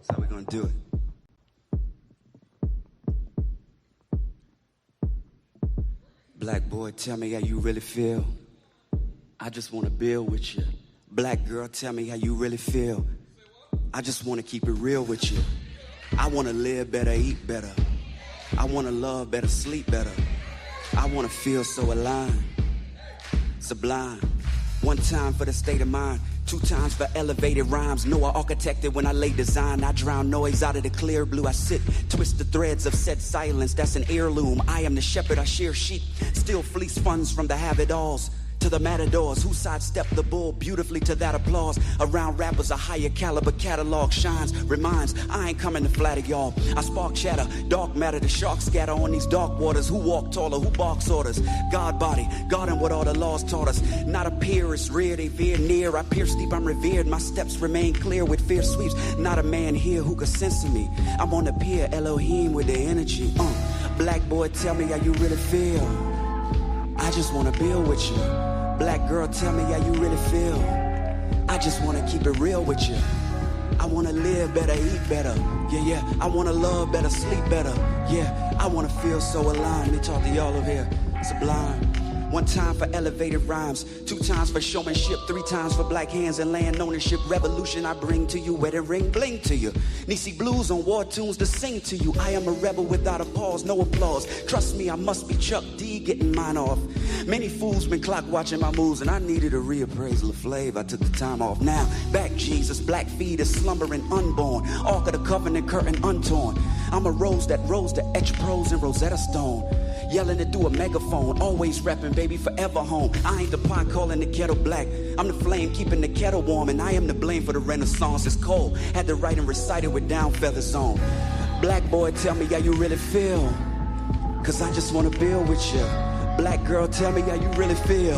That's how we're gonna do it. Black boy, tell me how you really feel. I just wanna build with you. Black girl, tell me how you really feel. I just wanna keep it real with you. I wanna live better, eat better. I wanna love better, sleep better. I wanna feel so aligned, sublime. One time for the state of mind, 2 times for elevated rhymes. Know I architected when I lay design. I drown noise out of the clear blue. I sit, twist the threads of said silence. That's an heirloom. I am the shepherd, I shear sheep. Still fleece funds from the have-it-alls to the matadors who sidestep the bull beautifully to that applause. Around rappers, a higher caliber catalog shines, reminds I ain't coming to flatter y'all. I spark chatter, dark matter, the sharks scatter on these dark waters. Who walk taller, who barks orders? God body, guarding what all the laws taught us. Not a peer, it's rear, they veer near. I pierce deep, I'm revered, my steps remain clear with fierce sweeps. Not a man here who could censor me. I'm on the pier, Elohim with the energy. Black boy, tell me how you really feel. I just wanna build with you. Black girl, tell me how you really feel. I just wanna keep it real with you. I wanna live better, eat better. Yeah. I wanna love better, sleep better. Yeah, I wanna feel so aligned. Let me talk to y'all over here. Sublime. 1 time for elevated rhymes, 2 times for showmanship, 3 times for black hands and land ownership. Revolution I bring to you, wedding ring bling to you. Nisi blues on war tunes to sing to you. I am a rebel without a pause, no applause. Trust me, I must be Chuck D getting mine off. Many fools been clock watching my moves, and I needed a reappraisal of flavor. I took the time off. Now back Jesus, black feet is slumbering unborn. Ark of the covenant curtain untorn. I'm a rose that rose to etch prose in Rosetta Stone. Yelling it through a megaphone, always rapping, baby, forever home. I ain't the pot calling the kettle black. I'm the flame keeping the kettle warm, and I am to blame for the renaissance. It's cold, had to write and recite it with down feathers on. Black boy, tell me how you really feel, cause I just wanna build with you. Black girl, tell me how you really feel.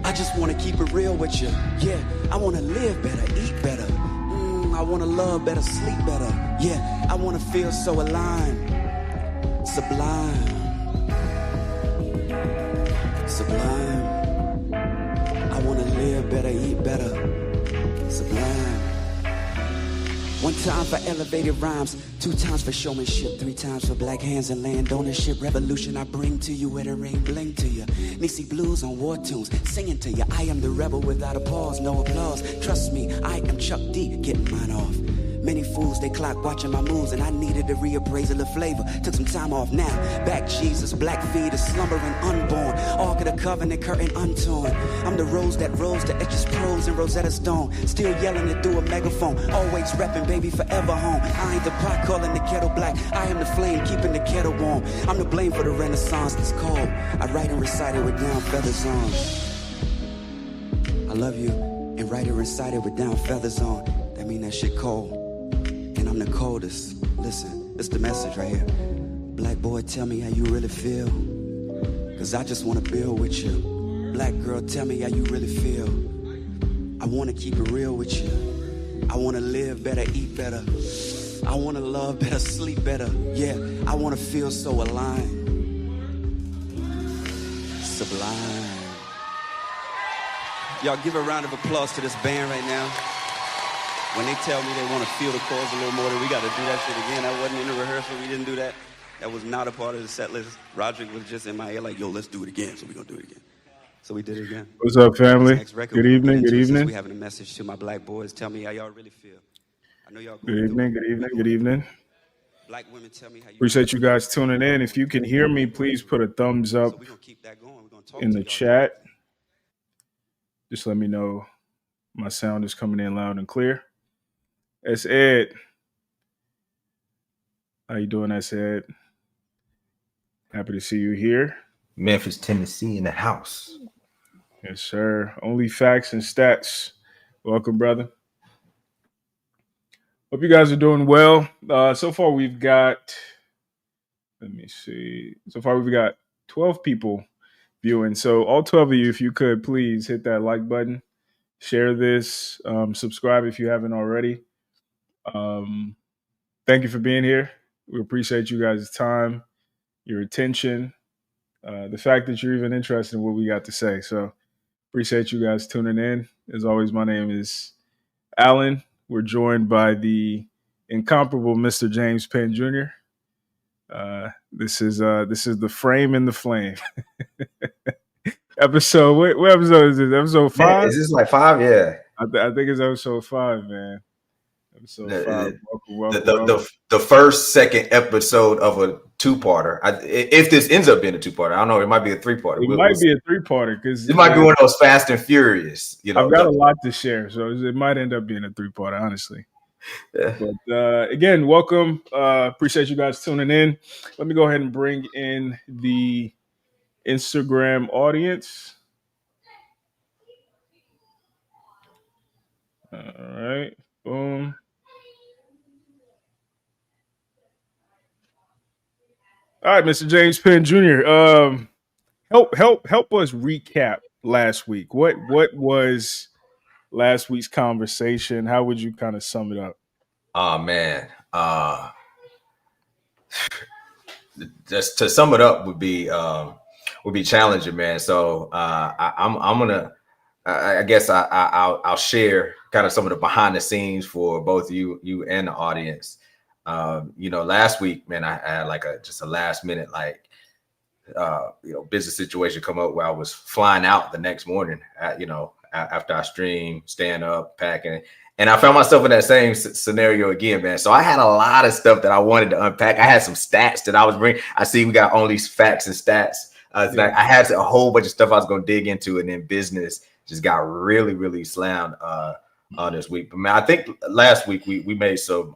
I just wanna keep it real with you. Yeah, I wanna live better, eat better. I wanna love better, sleep better. Yeah, I wanna feel so aligned, sublime. Sublime. I wanna live better, eat better. Sublime. 1 time for elevated rhymes, 2 times for showmanship, 3 times for black hands and land ownership. Revolution I bring to you, with a ring bling to you. Nisi blues on war tunes, singing to you. I am the rebel without a pause, no applause. Trust me, I am Chuck D, getting mine off. Many fools, they clock watching my moves, and I needed a reappraisal of flavor. Took some time off now. Back Jesus, black feet is slumbering unborn. Ark of the covenant curtain untorn. I'm the rose that rose to etches prose in Rosetta Stone. Still yelling it through a megaphone. Always repping, baby, forever home. I ain't the pot calling the kettle black. I am the flame keeping the kettle warm. I'm to blame for the renaissance that's cold. I write and recite it with down feathers on. I love you and write and recite it with down feathers on. That mean that shit cold. And I'm the coldest. Listen, this the message right here. Black boy, tell me how you really feel, cause I just wanna build with you. Black girl, tell me how you really feel. I wanna keep it real with you. I wanna live better, eat better. I wanna love better, sleep better. Yeah, I wanna feel so aligned, sublime. Y'all give a round of applause to this band right now. When they tell me they want to feel the chords a little more, then we got to do that shit again. That wasn't in the rehearsal. We didn't do that. That was not a part of the set list. Roderick was just in my ear like, yo, let's do it again. So we're going to do it again. So we did it again. What's up, family? Good evening. Good evening. We having a message to my black boys. Tell me how y'all really feel. I know y'all. Good evening. Good evening. Good evening. Black women, tell me how you appreciate you guys tuning in. If you can hear me, please put a thumbs up in the chat. Just let me know my sound is coming in loud and clear. That's Ed. How you doing, that's Ed? Happy to see you here. Memphis, Tennessee in the house. Yes, sir. Only facts and stats. Welcome, brother. Hope you guys are doing well. So far, we've got, let me see. So far, we've got 12 people viewing. So all 12 of you, if you could, please hit that like button. Share this. Subscribe if you haven't already. Thank you for being here. We appreciate you guys' time, your attention, the fact that you're even interested in what we got to say. So appreciate you guys tuning in. As always, my name is Alan. We're joined by the incomparable Mr. James Penn Jr. This is the frame and the flame episode. What episode is this? Episode Man, 5? is this like 5? Yeah. I think it's episode 5, man. Episode 5. The first, second episode of a two-parter. If this ends up being a two-parter, I don't know. It might be a three-parter. It might be a three-parter because it might be one of those Fast and Furious. I've got a lot to share, so it might end up being a three-parter, honestly. Yeah. But again, welcome. Appreciate you guys tuning in. Let me go ahead and bring in the Instagram audience. All right. Boom. All right, Mr. James Penn Jr. Help us recap last week. What was last week's conversation? How would you kind of sum it up? Oh man. Just to sum it up would be challenging, man. So I'm gonna I guess I'll share kind of some of the behind the scenes for both you and the audience. Last week, man, I had like just a last minute business situation come up where I was flying out the next morning after I streamed, stand up, packing. And I found myself in that same scenario again, man. So I had a lot of stuff that I wanted to unpack. I had some stats that I was bringing. I see we got only facts and stats. Like I had a whole bunch of stuff I was going to dig into, and then business just got really, really slammed this week. But man, I think last week we made some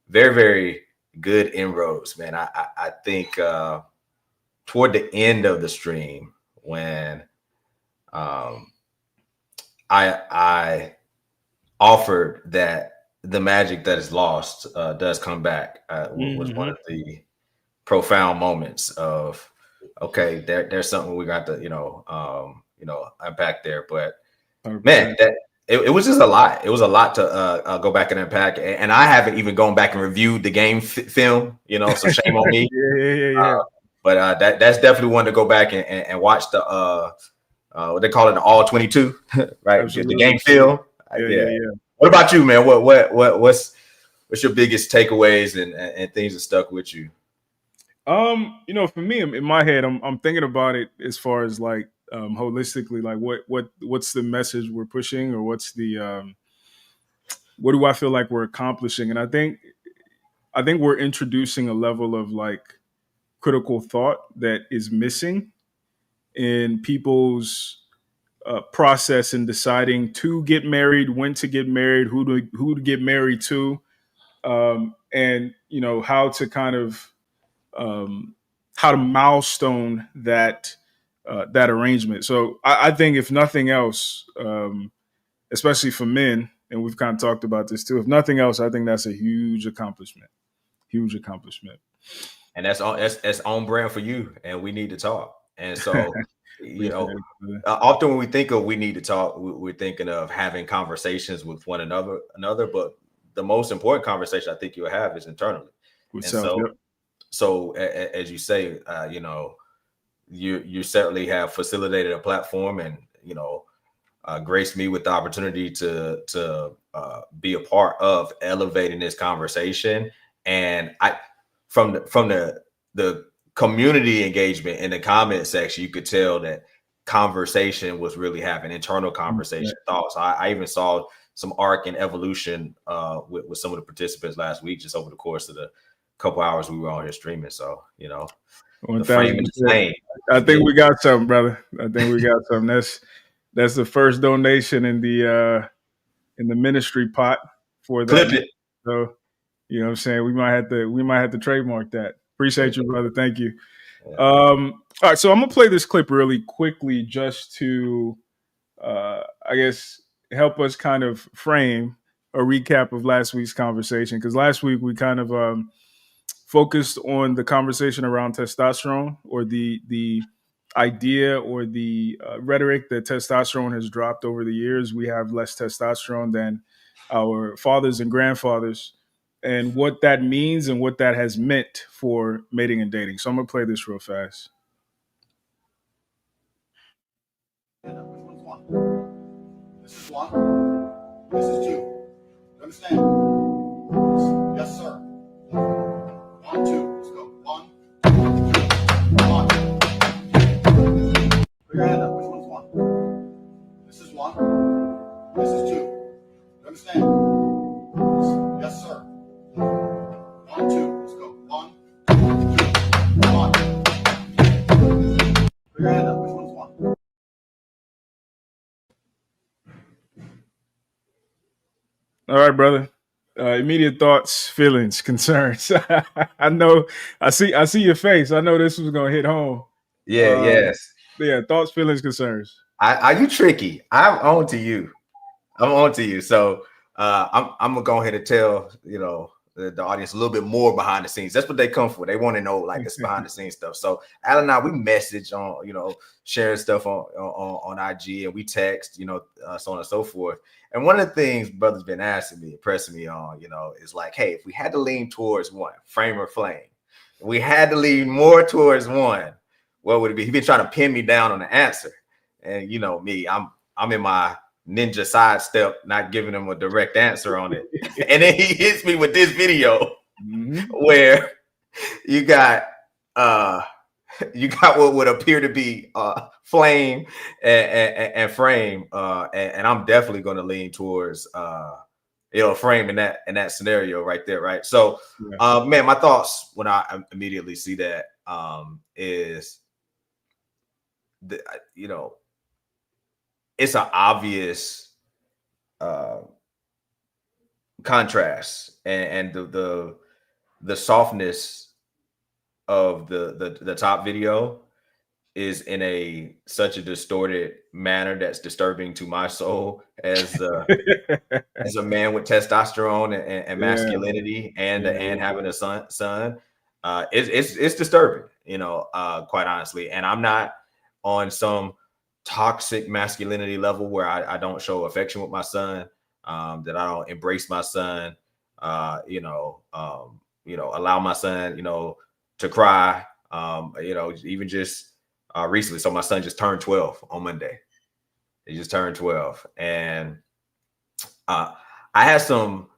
very, very good inroads, man. I think toward the end of the stream when I offered that the magic that is lost does come back was one of the profound moments of, okay, there's something we got to unpack there. But 100%. Man, it was just a lot. It was a lot to go back and unpack, and I haven't even gone back and reviewed the game film, so shame on me. Yeah. But that's definitely one to go back and watch the what they call it, the all 22, right? Absolutely. The game film. Yeah. What about you, man? What's your biggest takeaways and things that stuck with you? For me, in my head, I'm thinking about it as far as like holistically, like what's the message we're pushing, or what's the what do I feel like we're accomplishing? And I think we're introducing a level of like critical thought that is missing in people's process in deciding to get married, when to get married, who to get married to, and how to kind of how to milestone that arrangement. So I think if nothing else, especially for men, and we've kind of talked about this too, if nothing else, I think that's a huge accomplishment. And that's on brand for you. And we need to talk. And so, often when we think of we need to talk, we're thinking of having conversations with one another. But the most important conversation I think you'll have is internally. So as you say, you certainly have facilitated a platform and, graced me with the opportunity to be a part of elevating this conversation. And from the community engagement in the comment section, you could tell that conversation was really happening, internal conversation, thoughts. I even saw some arc and evolution with some of the participants last week, just over the course of the couple hours we were on here streaming. So, the frame is the same. I think we got something, brother. I think we got something. That's the first donation in the ministry pot for that. Clip it. So, you know what I'm saying? We might have to trademark that. Appreciate you, brother. Thank you. Yeah. All right, so I'm gonna play this clip really quickly just to I guess help us kind of frame a recap of last week's conversation, because last week we kind of focused on the conversation around testosterone, or the idea or the rhetoric that testosterone has dropped over the years. We have less testosterone than our fathers and grandfathers, and what that means and what that has meant for mating and dating. So I'm going to play this real fast. Which one's one? This is one. This is two. You understand? Yes, sir. 1, 2. Let's go. 1, 2, 1. Put your hand up. Which one's 1? This is 1. This is 2. You understand? Yes, sir. 1, 2. Let's go. 1, 2, 1. Put your hand up. Which one's 1? All right, brother. Immediate thoughts, feelings, concerns. I know. I see your face. I know this was gonna hit home. Yes. Yeah. Thoughts, feelings, concerns. Are you tricky? I'm on to you. So I'm gonna go ahead and tell the audience a little bit more behind the scenes. That's what they come for. They want to know like it's behind the scenes stuff. So Alan and I, we message on sharing stuff on IG, and we text so on and so forth. And one of the things brother's been asking me, pressing me on, is like, hey, if we had to lean towards one, frame or flame, if we had to lean more towards one, what would it be? He's been trying to pin me down on the answer, and me, I'm in my ninja sidestep, not giving him a direct answer on it. And then he hits me with this video where you got what would appear to be flame and frame. And I'm definitely going to lean towards frame in that scenario right there. Right. So man, my thoughts when I immediately see that is it's an obvious contrast, and the softness of the top video is in such a distorted manner that's disturbing to my soul as a man with testosterone and masculinity and having a son. It's disturbing, quite honestly. And I'm not on some toxic masculinity level where I don't show affection with my son, that I don't embrace my son, allow my son, to cry, even just recently. So my son just turned 12 on Monday. He just turned 12. And I had some,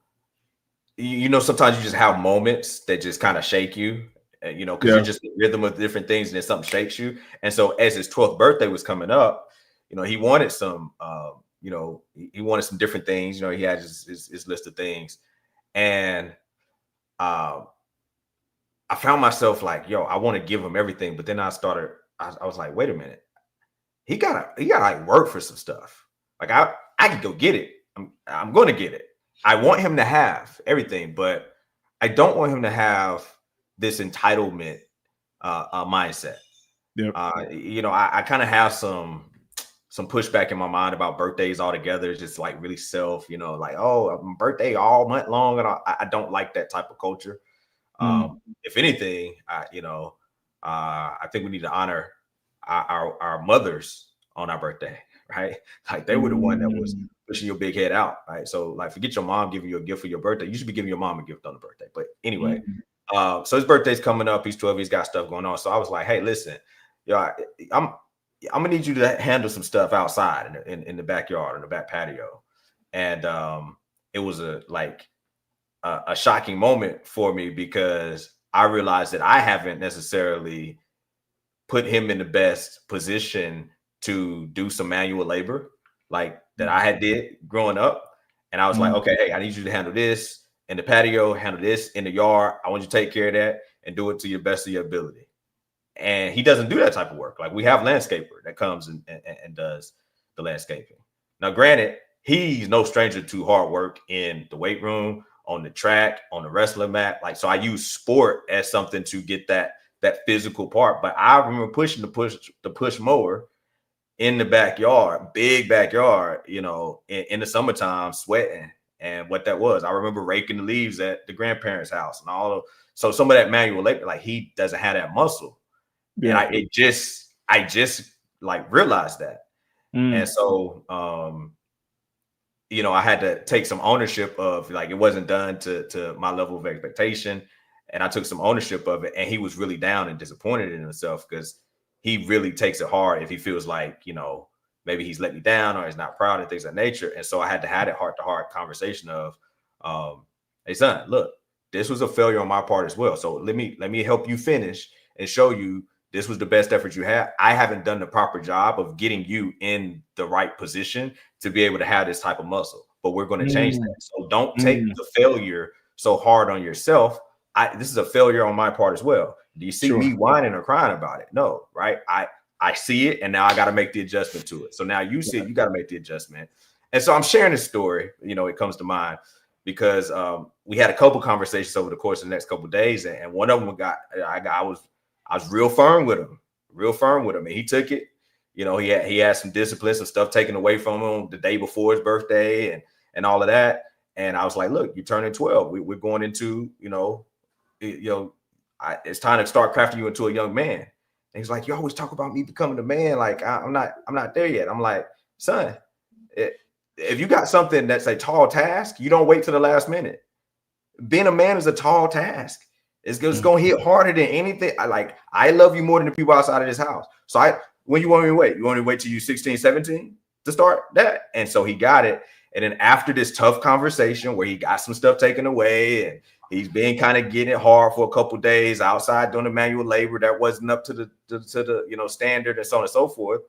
sometimes you just have moments that just kind of shake you, because you're just in rhythm of different things and then something shakes you. And so as his 12th birthday was coming up, he wanted some, he wanted some different things. He had his list of things. And I found myself like, I want to give him everything. But then I was like, wait a minute. He gotta like work for some stuff. Like I can go get it. I'm going to get it. I want him to have everything, but I don't want him to have this entitlement mindset. Yep. I kind of have some pushback in my mind about birthdays altogether. It's just like really self, like, oh, birthday all month long. And I don't like that type of culture. If anything, I think we need to honor our mothers on our birthday, right? Like they were the one that was pushing your big head out, right? So like, forget your mom giving you a gift for your birthday. You should be giving your mom a gift on the birthday. But anyway, so his birthday's coming up. He's 12. He's got stuff going on. So I was like, hey, listen, I'm gonna need you to handle some stuff outside in the backyard, in the back patio. And it was a shocking moment for me because I realized that I haven't necessarily put him in the best position to do some manual labor like that I had did growing up. And I was like, okay, hey, I need you to handle this in the patio, handle this in the yard. I want you to take care of that and do it to your best of your ability. And he doesn't do that type of work. Like we have a landscaper that comes and does the landscaping. Now, granted, he's no stranger to hard work in the weight room, on the track, on the wrestling mat. Like, so I use sport as something to get that physical part. But I remember pushing the push mower in the backyard, big backyard, in the summertime, sweating. And what that was, I remember raking the leaves at the grandparents' house and all of. So some of that manual labor, like he doesn't have that muscle. Yeah. And I just like realized that. And so, I had to take some ownership of like, it wasn't done to my level of expectation. And I took some ownership of it. And he was really down and disappointed in himself because he really takes it hard if he feels like, maybe he's let me down or he's not proud and things of that nature. And so I had to have that heart-to-heart conversation of, hey, son, look, this was a failure on my part as well. So let me help you finish and show you this was the best effort you had. I haven't done the proper job of getting you in the right position to be able to have this type of muscle, but we're going to change that. So don't take the failure so hard on yourself. This is a failure on my part as well. Do you see me whining or crying about it? No, right? I see it, and now I got to make the adjustment to it. So now you see it, you got to make the adjustment. And so I'm sharing this story, it comes to mind because we had a couple conversations over the course of the next couple of days, and one of them I was real firm with him, and he took it. He had some discipline, some stuff taken away from him the day before his birthday and all of that. And I was like, look, you're turning 12. We're going into, it's time to start crafting you into a young man. And he's like, you always talk about me becoming a man. Like, I'm not there yet. I'm like, son, if you got something that's a tall task, you don't wait till the last minute. Being a man is a tall task. It's going to hit harder than anything. I love you more than the people outside of this house. So when you want me to wait? You want me to wait till you 16, 17 to start that? And so he got it. And then after this tough conversation where he got some stuff taken away and he's been kind of getting it hard for a couple of days outside doing the manual labor that wasn't up to the standard and so on and so forth,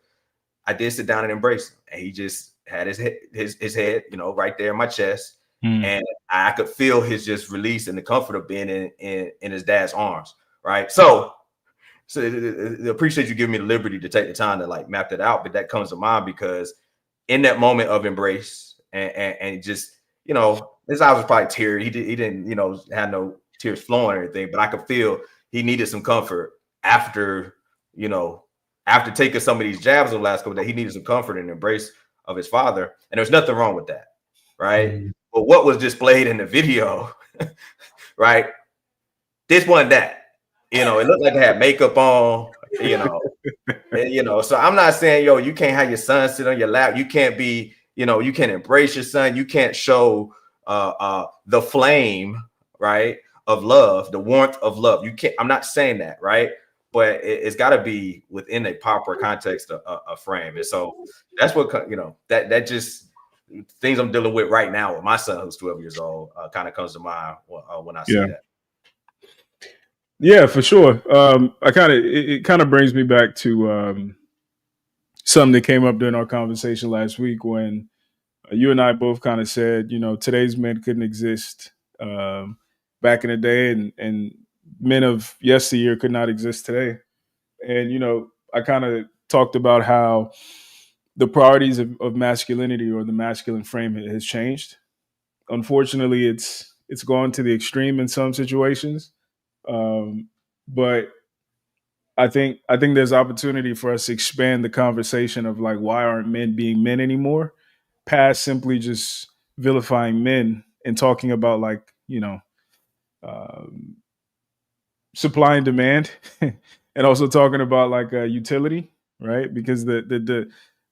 I did sit down and embrace him. And he just had his head, right there in my chest. And I could feel his just release and the comfort of being in his dad's arms. Right. So I appreciate you giving me the liberty to take the time to map that out. But that comes to mind because in that moment of embrace and just, his eyes was probably teary. He didn't, have no tears flowing or anything, but I could feel he needed some comfort after taking some of these jabs over the last couple of days. He needed some comfort and embrace of his father. And there's nothing wrong with that. Right. But what was displayed in the video, right? This wasn't that. It looked like they had makeup on, So I'm not saying, you can't have your son sit on your lap. You can't be, you can't embrace your son. You can't show the flame, right, of love, the warmth of love. You can't. I'm not saying that, right? But it's got to be within a proper context, a frame. And so that's what that just things I'm dealing with right now with my son who's 12 years old kind of comes to mind when I see that. Yeah, for sure. It kind of brings me back to something that came up during our conversation last week when you and I both kind of said, today's men couldn't exist back in the day, and men of yesteryear could not exist today. And I kind of talked about how the priorities of masculinity or the masculine frame has changed. Unfortunately, it's gone to the extreme in some situations. But I think there's opportunity for us to expand the conversation of why aren't men being men anymore, past simply just vilifying men and talking about supply and demand, and also talking about utility, right? Because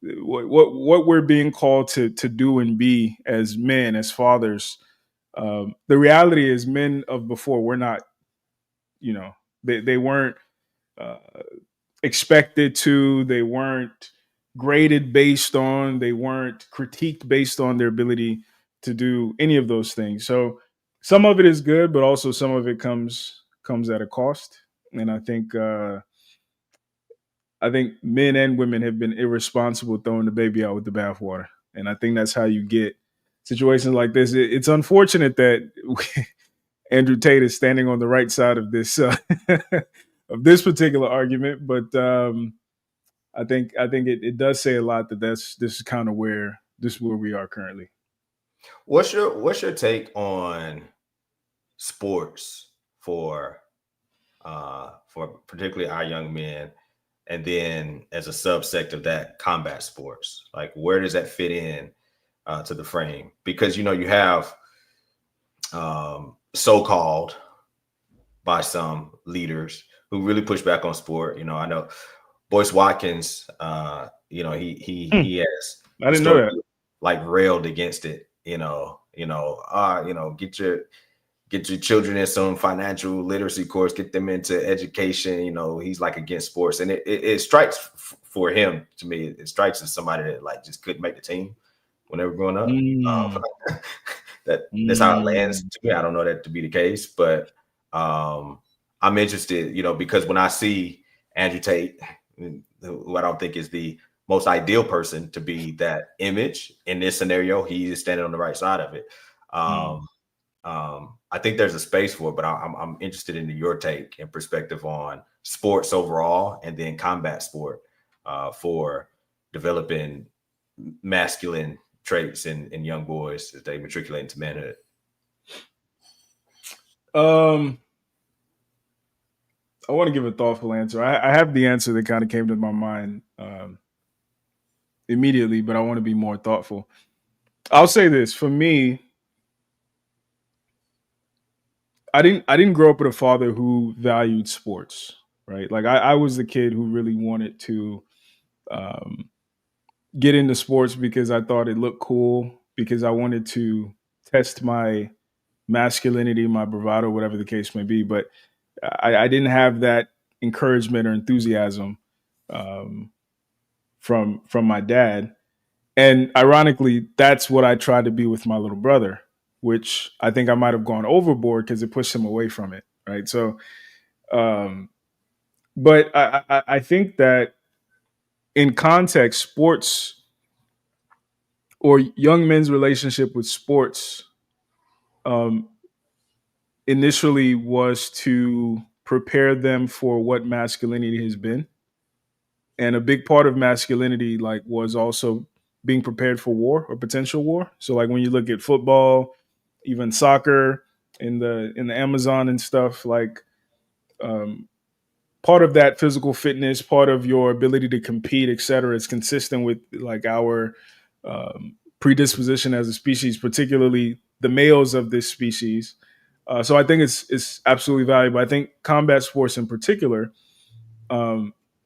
what we're being called to do and be as men, as fathers, the reality is men of before were not, they weren't expected to, they weren't graded based on, they weren't critiqued based on their ability to do any of those things. So some of it is good, but also some of it comes at a cost. And I think men and women have been irresponsible throwing the baby out with the bathwater. And I think that's how you get situations like this. It's unfortunate that Andrew Tate is standing on the right side of this of this particular argument, but I think it does say a lot that this is kind of where we are currently. What's your take on sports for particularly our young men, and then as a subsect of that, combat sports? Where does that fit in to the frame? Because you have so-called by some leaders who really push back on sport. I know Boyce Watkins, he has I didn't know that. Railed against it, get your children in some financial literacy course, get them into education. He's against sports, and it strikes for him, to me. It strikes as somebody that just couldn't make the team when they were growing up. that's how it lands to me. I don't know that to be the case, but I'm interested, because when I see Andrew Tate, who I don't think is the most ideal person to be that image in this scenario, he is standing on the right side of it. I think there's a space for it, but I'm interested in your take and perspective on sports overall, and then combat sport for developing masculine traits in young boys as they matriculate into manhood. I want to give a thoughtful answer. I have the answer that kind of came to my mind immediately, but I want to be more thoughtful. I'll say this. For me, I didn't grow up with a father who valued sports, right? Like I was the kid who really wanted to get into sports because I thought it looked cool, because I wanted to test my masculinity, my bravado, whatever the case may be. But I didn't have that encouragement or enthusiasm from my dad. And ironically, that's what I tried to be with my little brother, which I think I might have gone overboard because it pushed him away from it. Right. So, but I think that in context, sports or young men's relationship with sports initially was to prepare them for what masculinity has been. And a big part of masculinity was also being prepared for war or potential war. So like when you look at football, even soccer in the Amazon and stuff, part of that physical fitness, part of your ability to compete, et cetera, is consistent with our predisposition as a species, particularly the males of this species. So I think it's absolutely valuable. I think combat sports in particular,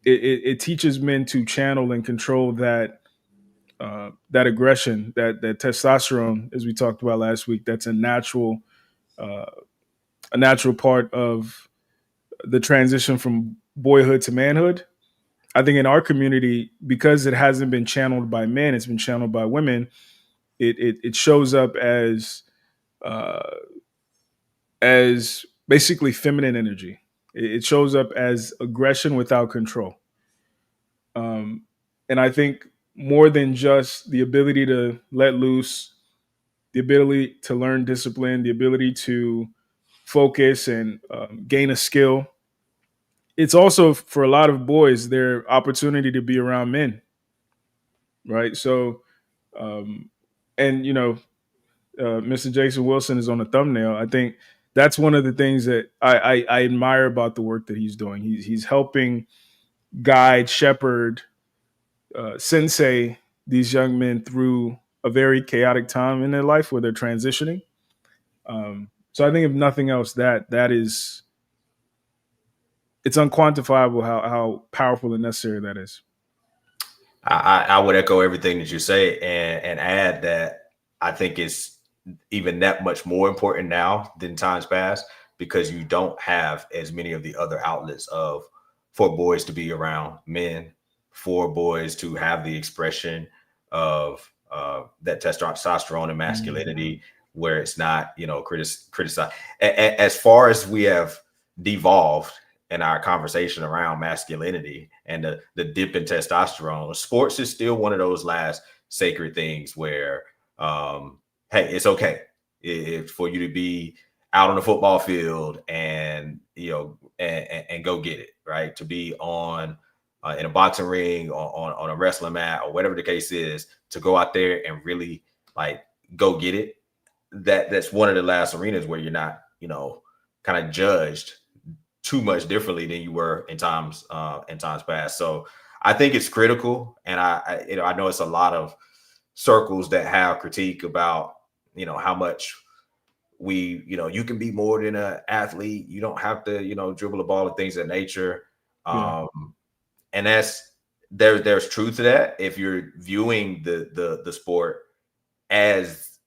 it teaches men to channel and control that aggression, that testosterone, as we talked about last week. That's a natural part of the transition from boyhood to manhood. I think in our community, because it hasn't been channeled by men, it's been channeled by women. It shows up as basically feminine energy. It shows up as aggression without control. And I think more than just the ability to let loose, the ability to learn discipline, the ability to focus and gain a skill, it's also for a lot of boys their opportunity to be around men, right? So, and Mr. Jason Wilson is on the thumbnail. I think that's one of the things that I admire about the work that he's doing. He's helping guide, shepherd, sensei these young men through a very chaotic time in their life where they're transitioning. So I think if nothing else, it's unquantifiable how powerful and necessary that is. I would echo everything that you say and add that I think it's even that much more important now than times past, because you don't have as many of the other outlets for boys to be around men, for boys to have the expression of that testosterone and masculinity, where it's not, criticized. As far as we have devolved in our conversation around masculinity and the dip in testosterone, sports is still one of those last sacred things where, hey, it's okay for you to be out on the football field and and go get it, right? To be on in a boxing ring, on a wrestling mat, or whatever the case is, to go out there and really go get it. That's one of the last arenas where you're not, kind of judged too much differently than you were in times past. So I think it's critical, and I know it's a lot of circles that have critique about how much you can be more than an athlete. You don't have to dribble a ball and things of that nature. Yeah. And there's truth to that if you're viewing the sport as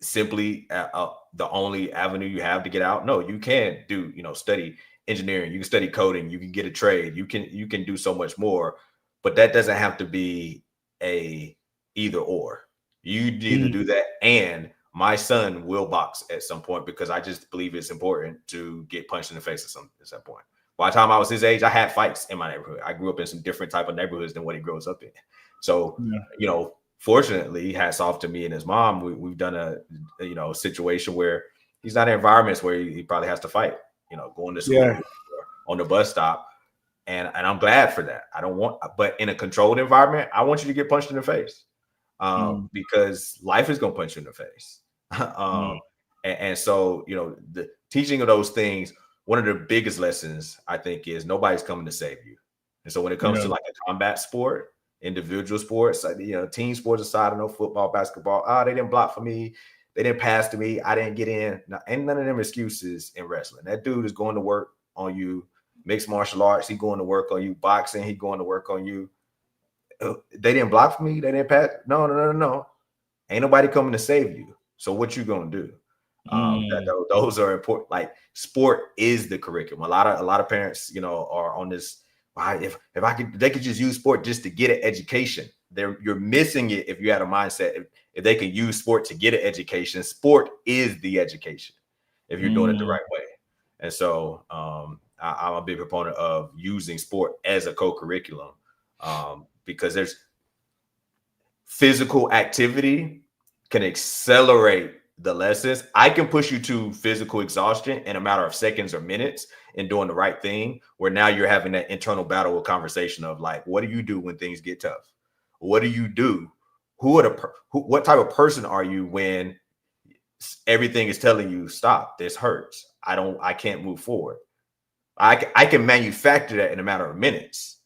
simply the only avenue you have to get out. No, you can do study engineering, you can study coding, you can get a trade, you can do so much more, but that doesn't have to be a either or. You need to do that and My son will box at some point because I just believe it's important to get punched in the face at some point. By the time I was his age, I had fights in my neighborhood. I grew up in some different type of neighborhoods than what he grows up in. So, you know, fortunately, hats off to me and his mom. We've done a situation where he's not in environments where he probably has to fight, you know, going to school or on the bus stop. And I'm glad for that. I don't want, but in a controlled environment, I want you to get punched in the face because life is going to punch you in the face. And so, you know, the teaching of those things, one of the biggest lessons I think is nobody's coming to save you. And so when it comes to like a combat sport, individual sports, you know, team sports aside, I know football, basketball, they didn't block for me. They didn't pass to me. I didn't get in. Now, ain't none of them excuses in wrestling. That dude is going to work on you. Mixed martial arts, he going to work on you. Boxing, he going to work on you. They didn't block for me. They didn't pass. No. Ain't nobody coming to save you. So what you gonna do? Those are important. Like sport is the curriculum. A lot of parents, you know, are on this. If they could just use sport just to get an education. You're missing it if you had a mindset. If they can use sport to get an education, sport is the education. If you're doing it the right way. And so I'm a big proponent of using sport as a co-curriculum because there's physical activity can accelerate the lessons. I can push you to physical exhaustion in a matter of seconds or minutes in doing the right thing, where now you're having that internal battle or conversation of like, what do you do when things get tough? What do you do? What type of person are you when everything is telling you, stop, this hurts. I can't move forward. I can manufacture that in a matter of minutes,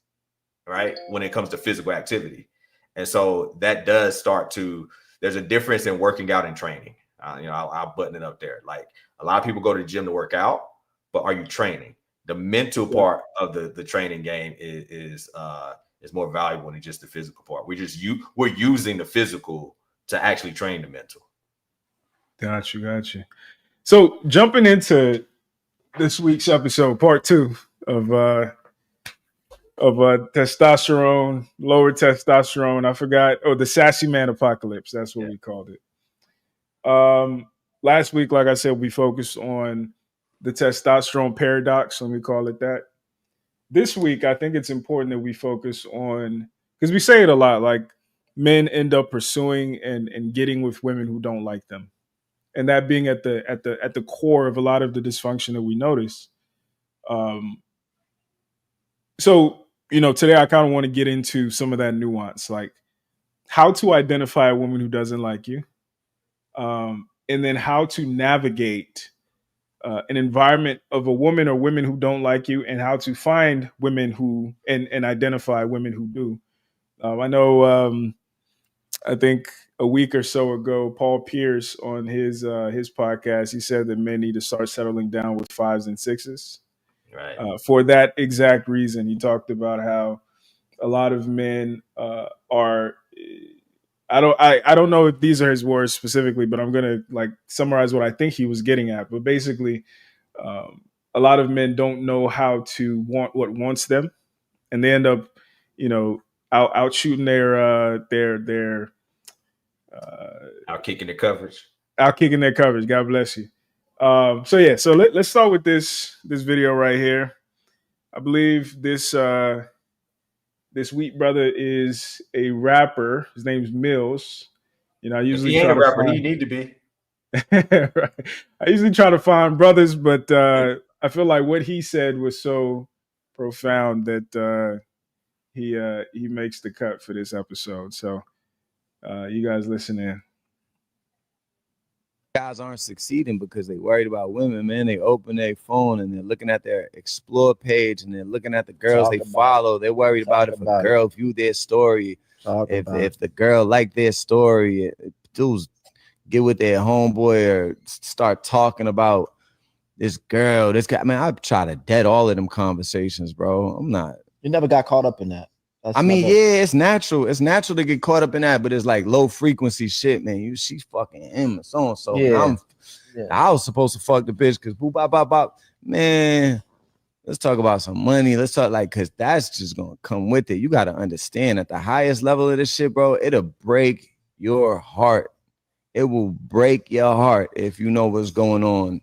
right? When it comes to physical activity. And so that does there's a difference in working out and training. I'll button it up there. Like a lot of people go to the gym to work out, but are you training? The mental part of the training game is more valuable than just the physical part. We're using the physical to actually train the mental. Got you. So jumping into this week's episode, part 2 of testosterone, lower testosterone. I forgot. The Sassy Man Apocalypse. That's what we called it. Last week, like I said, we focused on the testosterone paradox. Let me call it that. This week, I think it's important that we focus on, because we say it a lot, like men end up pursuing and getting with women who don't like them. And that being at the core of a lot of the dysfunction that we notice. So, you know, today I kind of want to get into some of that nuance, like how to identify a woman who doesn't like you, and then how to navigate an environment of a woman or women who don't like you, and how to find women who and identify women who do. I know. I think a week or so ago, Paul Pierce on his podcast, he said that men need to start settling down with 5s and 6s. Right. For that exact reason, he talked about how a lot of men are. I don't know if these are his words specifically, but I'm gonna like summarize what I think he was getting at. But basically, a lot of men don't know how to want what wants them, and they end up, you know, out shooting their out kicking the coverage. Out kicking their coverage. God bless you. So let's start with this video right here. I believe this Wheat brother is a rapper. His name's Mills. You know, I usually he ain't a rapper. He need to be. Right. I usually try to find brothers, but I feel like what he said was so profound that he makes the cut for this episode. So you guys listen in. Guys aren't succeeding because they worried about women, man. They open their phone and they're looking at their explore page and they're looking at the girls they follow. They're worried about if a girl view their story, if the girl like their story. Dudes get with their homeboy or start talking about this girl, this guy. Man, I try to dead all of them conversations, bro. I'm not. You never got caught up in that. I mean, yeah, it's natural. It's natural to get caught up in that, but it's like low frequency shit, man. She's fucking him, so and so. Yeah. I was supposed to fuck the bitch because boop bop bop bop. Man, let's talk about some money. Let's talk because that's just gonna come with it. You gotta understand at the highest level of this shit, bro. It'll break your heart it will break your heart if you know what's going on.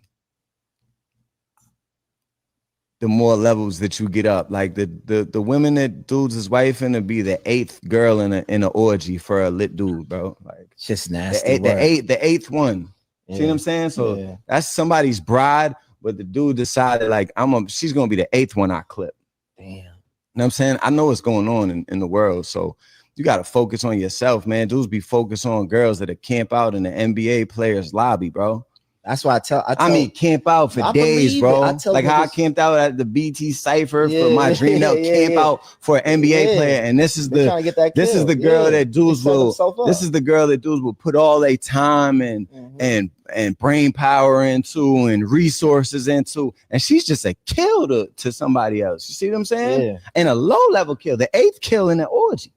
The more levels that you get up, like the women that dudes is wife to be the 8th girl in an orgy for a lit dude, bro. Like it's just nasty. The 8th one. Yeah. See what I'm saying? So that's somebody's bride, but the dude decided like she's gonna be the 8th one I clip. Damn. You know what I'm saying? I know what's going on in the world, so you got to focus on yourself, man. Dudes be focused on girls that camp out in the NBA players lobby, bro. That's why I mean, camp out for days, bro. Like how I camped out at the BT Cypher for my dream. They'll camp out for an NBA player, and this is the girl that dudes will. This is the girl that dudes will put all their time and brain power into and resources into, and she's just a kill to somebody else. You see what I'm saying? Yeah. And a low level kill, the 8th kill in the orgy.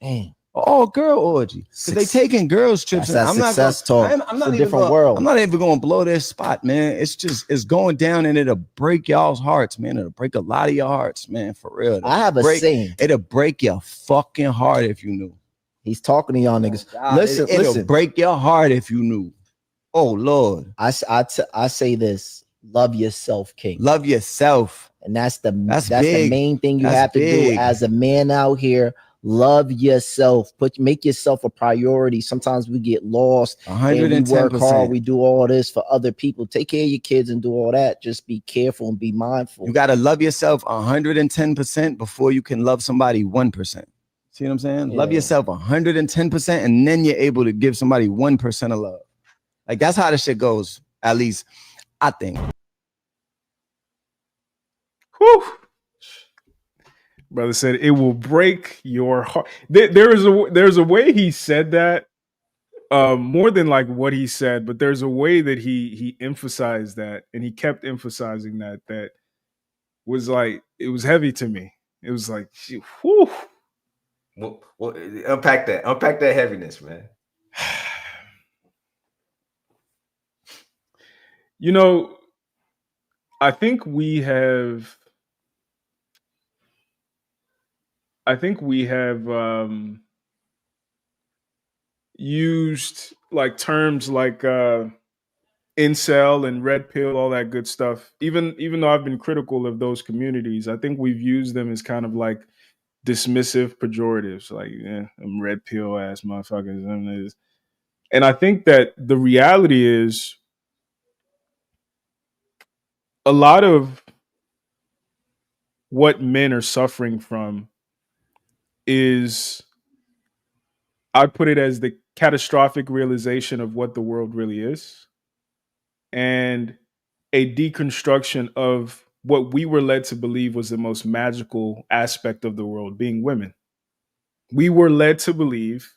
Damn. All girl orgy, because they taking girls trips. That's success talk. I'm not even different world. I'm not even going to blow their spot, man. It's going down, and it'll break y'all's hearts, man. It'll break a lot of your hearts, man. For real. I have a saying. It'll break your fucking heart if you knew. He's talking to y'all niggas. Listen, it'll break your heart if you knew. Oh Lord, I say this: love yourself, King. Love yourself, and that's the main thing you have to do as a man out here. Love yourself. Make yourself a priority. Sometimes we get lost. 110%. We work hard. We do all this for other people. Take care of your kids and do all that. Just be careful and be mindful. You got to love yourself 110% before you can love somebody 1%. See what I'm saying? Yeah. Love yourself 110%, and then you're able to give somebody 1% of love. Like that's how the shit goes. At least I think. Whew. Brother said it will break your heart. There's a way he said that, more than like what he said, but there's a way that he emphasized that, and he kept emphasizing that was like, it was heavy to me. It was like, whew. Well, unpack that heaviness, man. You know, I think we have used like terms like incel and red pill, all that good stuff. Even though I've been critical of those communities, I think we've used them as kind of like dismissive pejoratives, like I'm red pill ass motherfuckers. And I think that the reality is a lot of what men are suffering from is, I put it as the catastrophic realization of what the world really is, and a deconstruction of what we were led to believe was the most magical aspect of the world, being women. We were led to believe,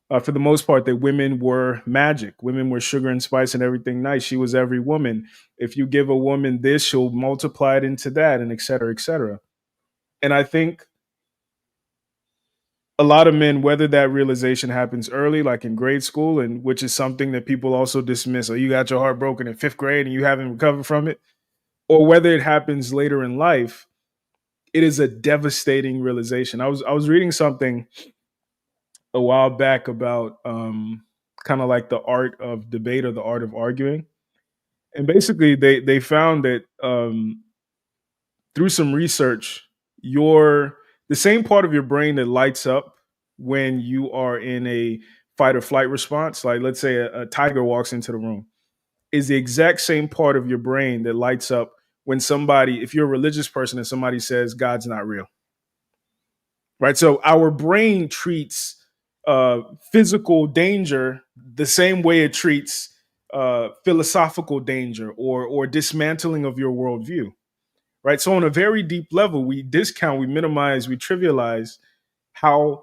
for the most part, that women were magic. Women were sugar and spice and everything nice. She was every woman. If you give a woman this, she'll multiply it into that, and et cetera, et cetera. And I think a lot of men, whether that realization happens early, like in grade school, and which is something that people also dismiss, or you got your heart broken in 5th grade and you haven't recovered from it, or whether it happens later in life, it is a devastating realization. I was reading something a while back about kind of like the art of debate or the art of arguing. And basically they found that through some research, the same part of your brain that lights up when you are in a fight or flight response, like let's say a tiger walks into the room, is the exact same part of your brain that lights up when somebody, if you're a religious person and somebody says God's not real, right? So our brain treats physical danger the same way it treats philosophical danger or dismantling of your worldview. Right. So on a very deep level, we discount, we minimize, we trivialize how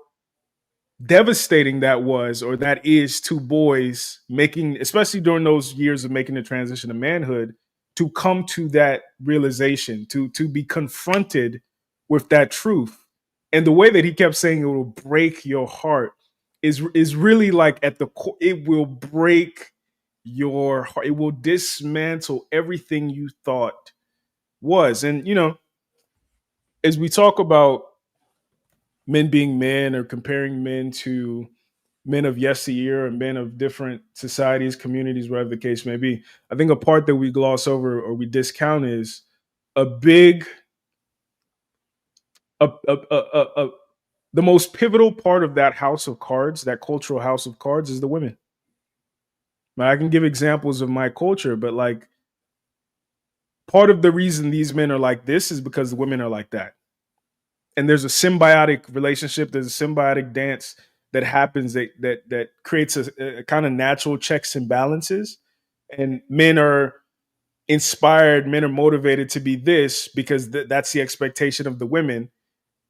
devastating that was, or that is, to boys making, especially during those years of making the transition to manhood, to come to that realization, to be confronted with that truth. And the way that he kept saying it will break your heart is really like at the core, it will break your heart. It will dismantle everything you thought was. And, you know, as we talk about men being men, or comparing men to men of yesteryear and men of different societies, communities, whatever the case may be. I think a part that we gloss over or we discount is a big, the most pivotal part of that house of cards, that cultural house of cards, is the women. Now, I can give examples of my culture, but like part of the reason these men are like this is because the women are like that. And there's a symbiotic relationship, there's a symbiotic dance that happens that creates a kind of natural checks and balances. And men are inspired, men are motivated to be this because that's the expectation of the women.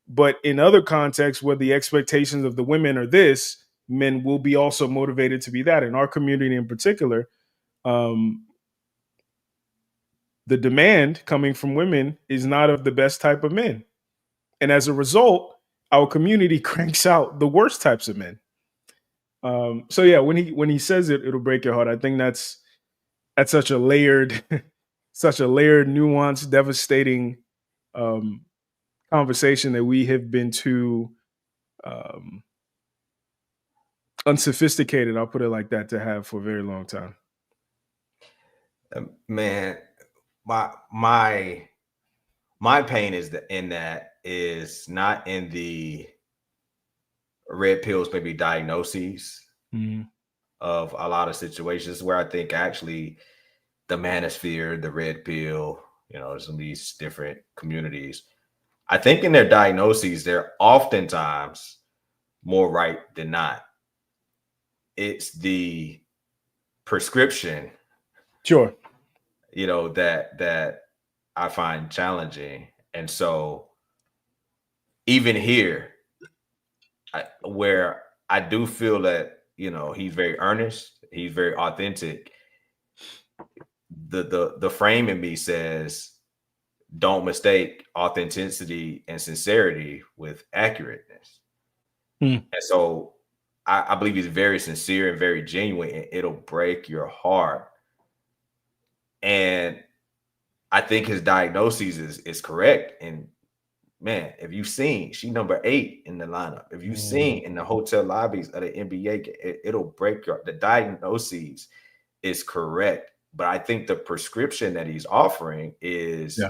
But in other contexts where the expectations of the women are this, men will be also motivated to be that. In our community in particular, the demand coming from women is not of the best type of men. And as a result, our community cranks out the worst types of men. So yeah, when he says it, it'll break your heart. I think that's such a layered, such a layered, nuanced, devastating conversation that we have been too unsophisticated, I'll put it like that, to have for a very long time. Man, my pain is is not in the red pills, maybe diagnoses of a lot of situations where I think actually the manosphere, the red pill, some of these different communities, I think in their diagnoses, they're oftentimes more right than not. It's the prescription, sure, that I find challenging. And so even here, where I do feel that, he's very earnest, he's very authentic, the frame in me says, don't mistake authenticity and sincerity with accurateness. And so I believe he's very sincere and very genuine, and it'll break your heart. And I think his diagnosis is correct. And man, if you've seen, she number 8 in the lineup. If you've seen in the hotel lobbies of the NBA, it'll break the diagnosis is correct. But I think the prescription that he's offering is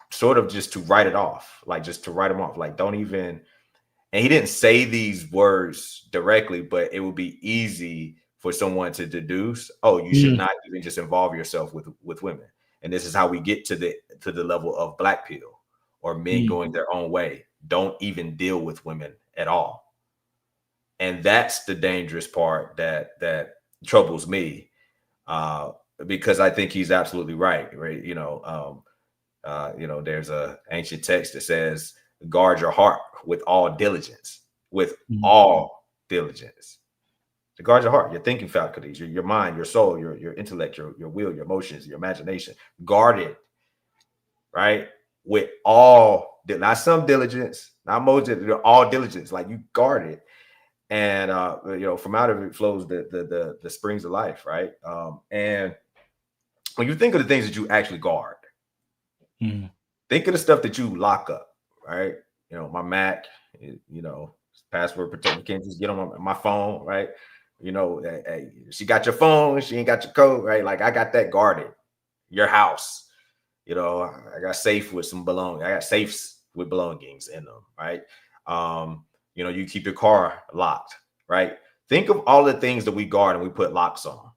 sort of just to write it off, like just to write him off, like don't even. And he didn't say these words directly, but it would be easy for someone to deduce, oh, you should not even just involve yourself with women. And this is how we get to the level of black pill or men going their own way. Don't even deal with women at all. And that's the dangerous part that troubles me, because I think he's absolutely right. There's a ancient text that says, guard your heart with all diligence, all diligence. To guard your heart, your thinking faculties, your mind, your soul, your intellect, your will, your emotions, your imagination. Guard it, right? With all, not some diligence, not most, all diligence. Like you guard it, and from out of it flows the springs of life, right? And when you think of the things that you actually guard, think of the stuff that you lock up, right? My Mac, password protected. You can't just get on my phone, right? Hey, she got your phone, she ain't got your code, right? Like I got that guarded. Your house, I got safe with some belongings. I got safes with belongings in them, right? You keep your car locked, right? Think of all the things that we guard and we put locks on.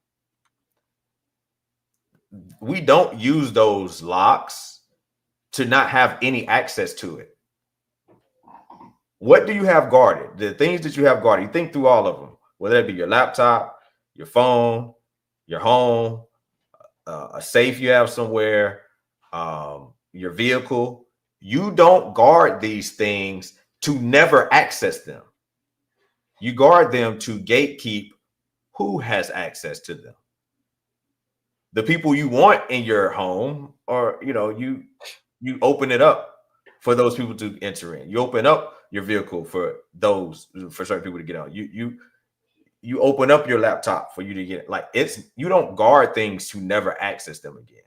We don't use those locks to not have any access to it. What do you have guarded? The things that you have guarded, you think through all of them, whether it be your laptop, your phone, your home, a safe you have somewhere, your vehicle. You don't guard these things to never access them. You guard them to gatekeep who has access to them. The people you want in your home, or you open it up for those people to enter in. You open up your vehicle for certain people to get on. You open up your laptop for you to get, like, you don't guard things to never access them again.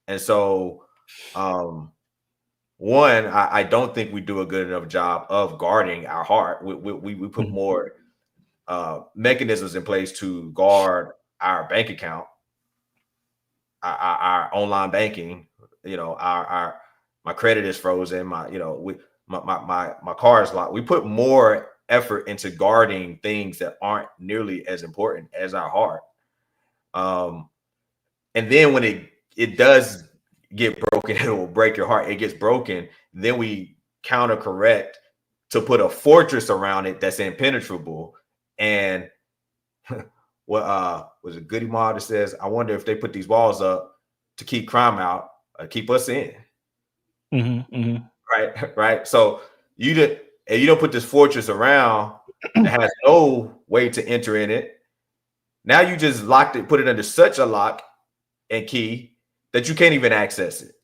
And so one, I don't think we do a good enough job of guarding our heart. We put more mechanisms in place to guard our bank account, our online banking. You know, my credit is frozen. My car is locked. We put more effort into guarding things that aren't nearly as important as our heart. And then when it does get broken, it will break your heart. It gets broken. Then we counter correct to put a fortress around it that's impenetrable. And what was it Goody Mob that says, I wonder if they put these walls up to keep crime out, keep us in. Right. So you don't put this fortress around that has no way to enter in it. Now you just locked it, put it under such a lock and key that you can't even access it.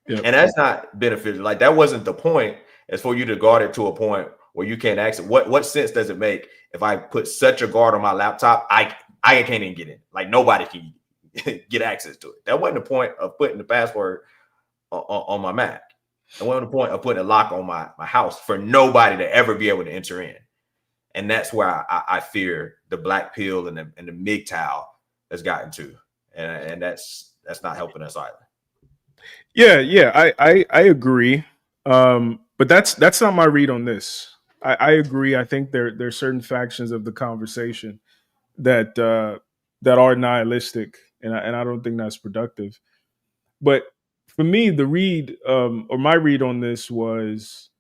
Yep. And that's not beneficial. Like, that wasn't the point. It's for you to guard it to a point where you can't access. What sense does it make if I put such a guard on my laptop? I can't even get in. Like, nobody can get access to it. That wasn't the point of putting the password on my Mac. That wasn't the point of putting a lock on my house for nobody to ever be able to enter in. And that's where I fear the black pill and the MGTOW has gotten to. And that's not helping us either. Yeah, I agree. But that's not my read on this. I agree. I think there's certain factions of the conversation that are nihilistic, and I don't think that's productive. But for me, the read or my read on this was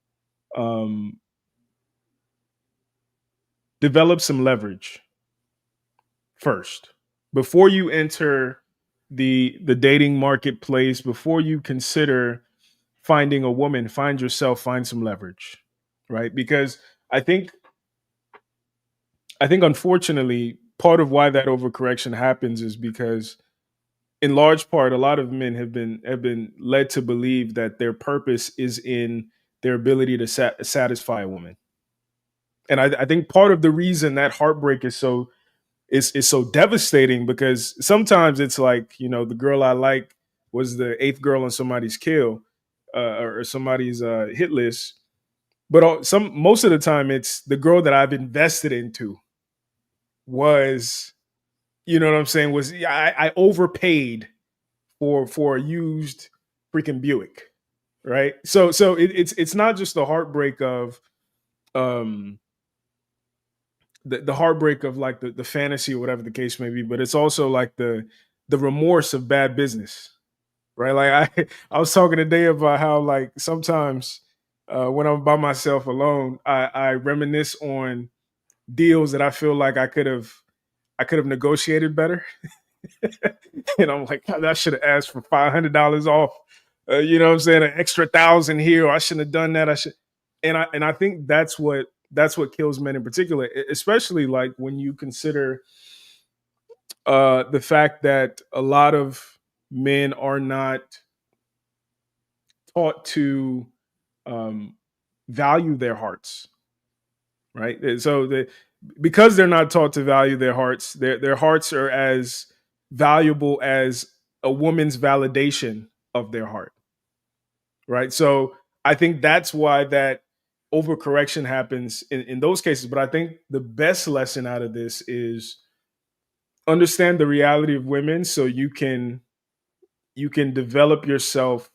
develop some leverage first before you enter the dating marketplace. Before you consider finding a woman, find some leverage, right? Because I think unfortunately part of why that overcorrection happens is because in large part a lot of men have been led to believe that their purpose is in their ability to satisfy a woman. And I think part of the reason that heartbreak is so devastating, because sometimes it's like, the girl I like was the 8th girl on somebody's kill or somebody's hit list. But most of the time it's the girl that I've invested into was, you know what I'm saying, was I overpaid for a used freaking Buick, right? So it's not just the heartbreak of the heartbreak of like the fantasy or whatever the case may be, but it's also like the remorse of bad business, right? Like I was talking today about how like sometimes when I'm by myself alone, I reminisce on deals that I feel like I could have negotiated better. And I'm like, God, I should have asked for $500 off. You know what I'm saying? An extra 1,000 here. Or I shouldn't have done that. And I think that's what kills men in particular, especially like when you consider the fact that a lot of men are not taught to value their hearts, right? So because they're not taught to value their hearts, their hearts are as valuable as a woman's validation of their heart, right? So I think that's why that overcorrection happens in those cases. But I think the best lesson out of this is understand the reality of women, so you can develop yourself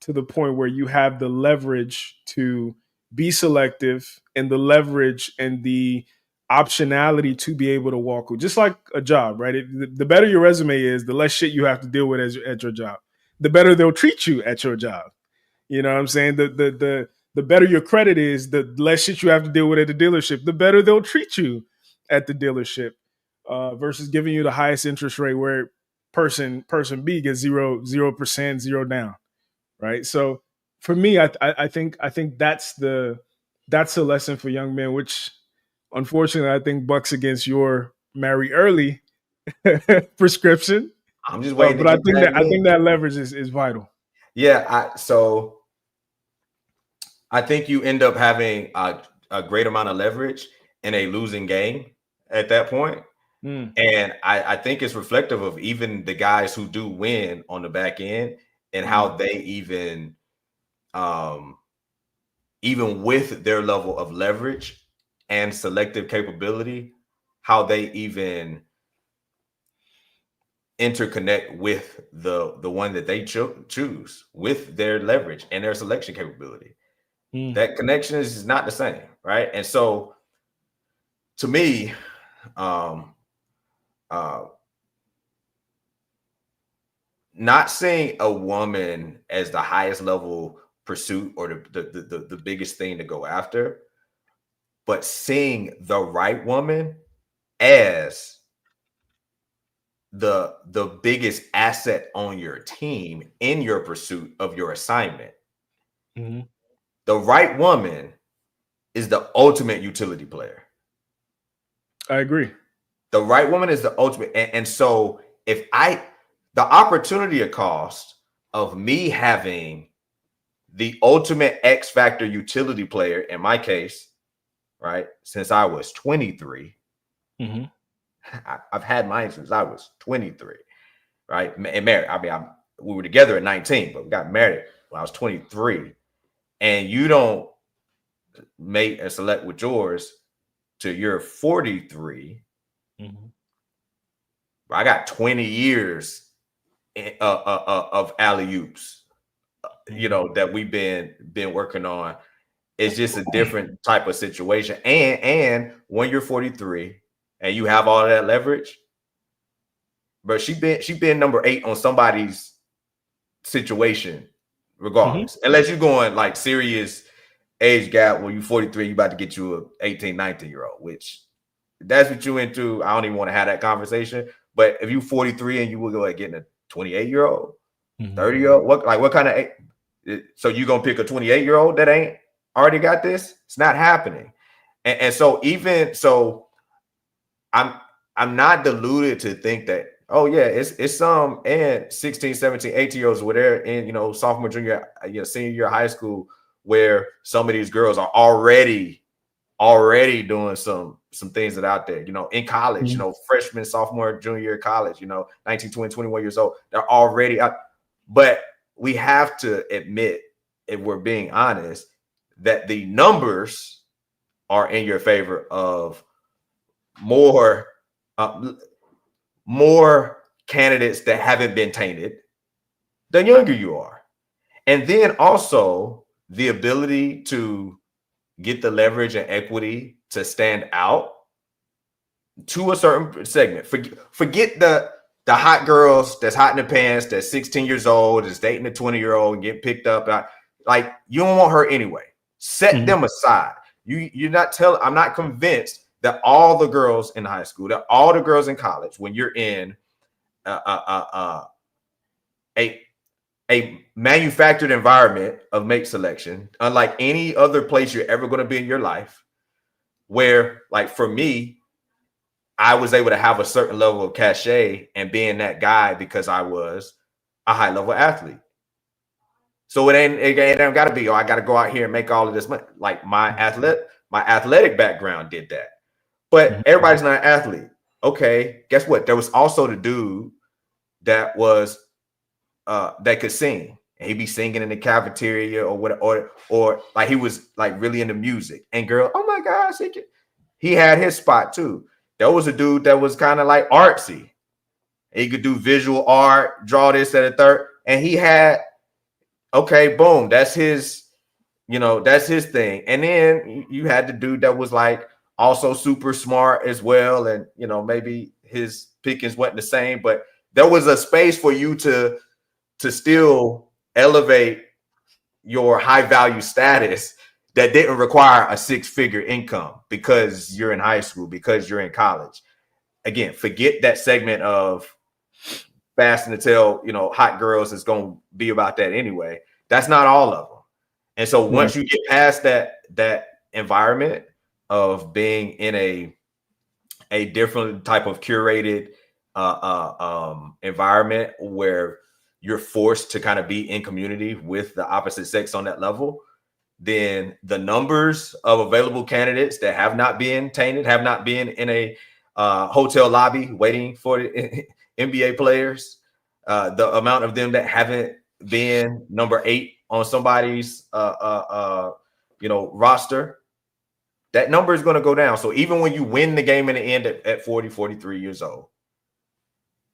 to the point where you have the leverage to be selective and the leverage and the optionality to be able to walk with, just like a job, right? The better your resume is, the less shit you have to deal with at your job. The better they'll treat you at your job. You know what I'm saying? The better your credit is, the less shit you have to deal with at the dealership. The better they'll treat you at the dealership versus giving you the highest interest rate where person B gets 0%, zero down, right? So for me, I think that's the lesson for young men, which unfortunately I think bucks against your marry early prescription. I'm just waiting. But I think that leverage is vital. Yeah, so I think you end up having a great amount of leverage in a losing game at that point. And I think it's reflective of even the guys who do win on the back end and how they even even with their level of leverage and selective capability, how they even interconnect with the one that they choose with their leverage and their selection capability. That connection is not the same, right? And so to me, not seeing a woman as the highest level pursuit or the biggest thing to go after, but seeing the right woman as the biggest asset on your team in your pursuit of your assignment. The right woman is the ultimate utility player. I agree. The right woman is the ultimate. And so if the opportunity cost of me having the ultimate X factor utility player, in my case, right, since I was 23, I've had mine since I was 23, right, and married. I mean, we were together at 19, but we got married when I was 23, and you don't mate and select with yours till you're 43. I got 20 years of alley-oops, that we've been working on. It's just a different type of situation. And when you're 43 and you have all that leverage, but she been number 8 on somebody's situation, regardless. Unless you're going like serious age gap when you're 43, you about to get you a 18, 19-year-old, which that's what you into. I don't even want to have that conversation. But if you're 43 and you will go like getting a 28-year-old, 30-year-old, what kind of, so you gonna pick a 28-year-old that ain't already got this? It's not happening. And so even so, I'm not deluded to think that, oh yeah, it's some and 16, 17, 18-year-olds where they're in, sophomore, junior, senior year of high school, where some of these girls are already doing some things that are out there, in college, freshman, sophomore, junior year of college, 19, 20, 21 years old, they're already out. But we have to admit, if we're being honest, that the numbers are in your favor of more candidates that haven't been tainted the younger you are. And then also the ability to get the leverage and equity to stand out to a certain segment. Forget the hot girls that's hot in the pants, that's 16 years old, is dating a 20-year-old and get picked up. Like, you don't want her anyway. Set them aside. You're not telling. I'm not convinced that all the girls in high school, that all the girls in college, when you're in a manufactured environment of mate selection, unlike any other place you're ever going to be in your life, where, like, for me, I was able to have a certain level of cachet and being that guy because I was a high level athlete. So it ain't got to be, I got to go out here and make all of this money. Like, my athletic background did that. But everybody's not an athlete. Okay, guess what? There was also the dude that was that could sing. And he'd be singing in the cafeteria or what, or like he was like really into music. And girl, oh my gosh, he had his spot too. There was a dude that was kind of like artsy. He could do visual art, draw this at a third, and he had, okay, boom, that's his, that's his thing. And then you had the dude that was like also super smart as well, and maybe his pickings wasn't the same, but there was a space for you to still elevate your high value status that didn't require a 6-figure income because you're in high school, because you're in college. Again, forget that segment of fast in the tail, hot girls is going to be about that anyway. That's not all of them. And so once you get past that environment of being in a different type of curated environment where you're forced to kind of be in community with the opposite sex on that level, then the numbers of available candidates that have not been tainted, have not been in a hotel lobby waiting for the NBA players, the amount of them that haven't been number 8 on somebody's roster, that number is going to go down. So even when you win the game in the end at 40, 43 years old,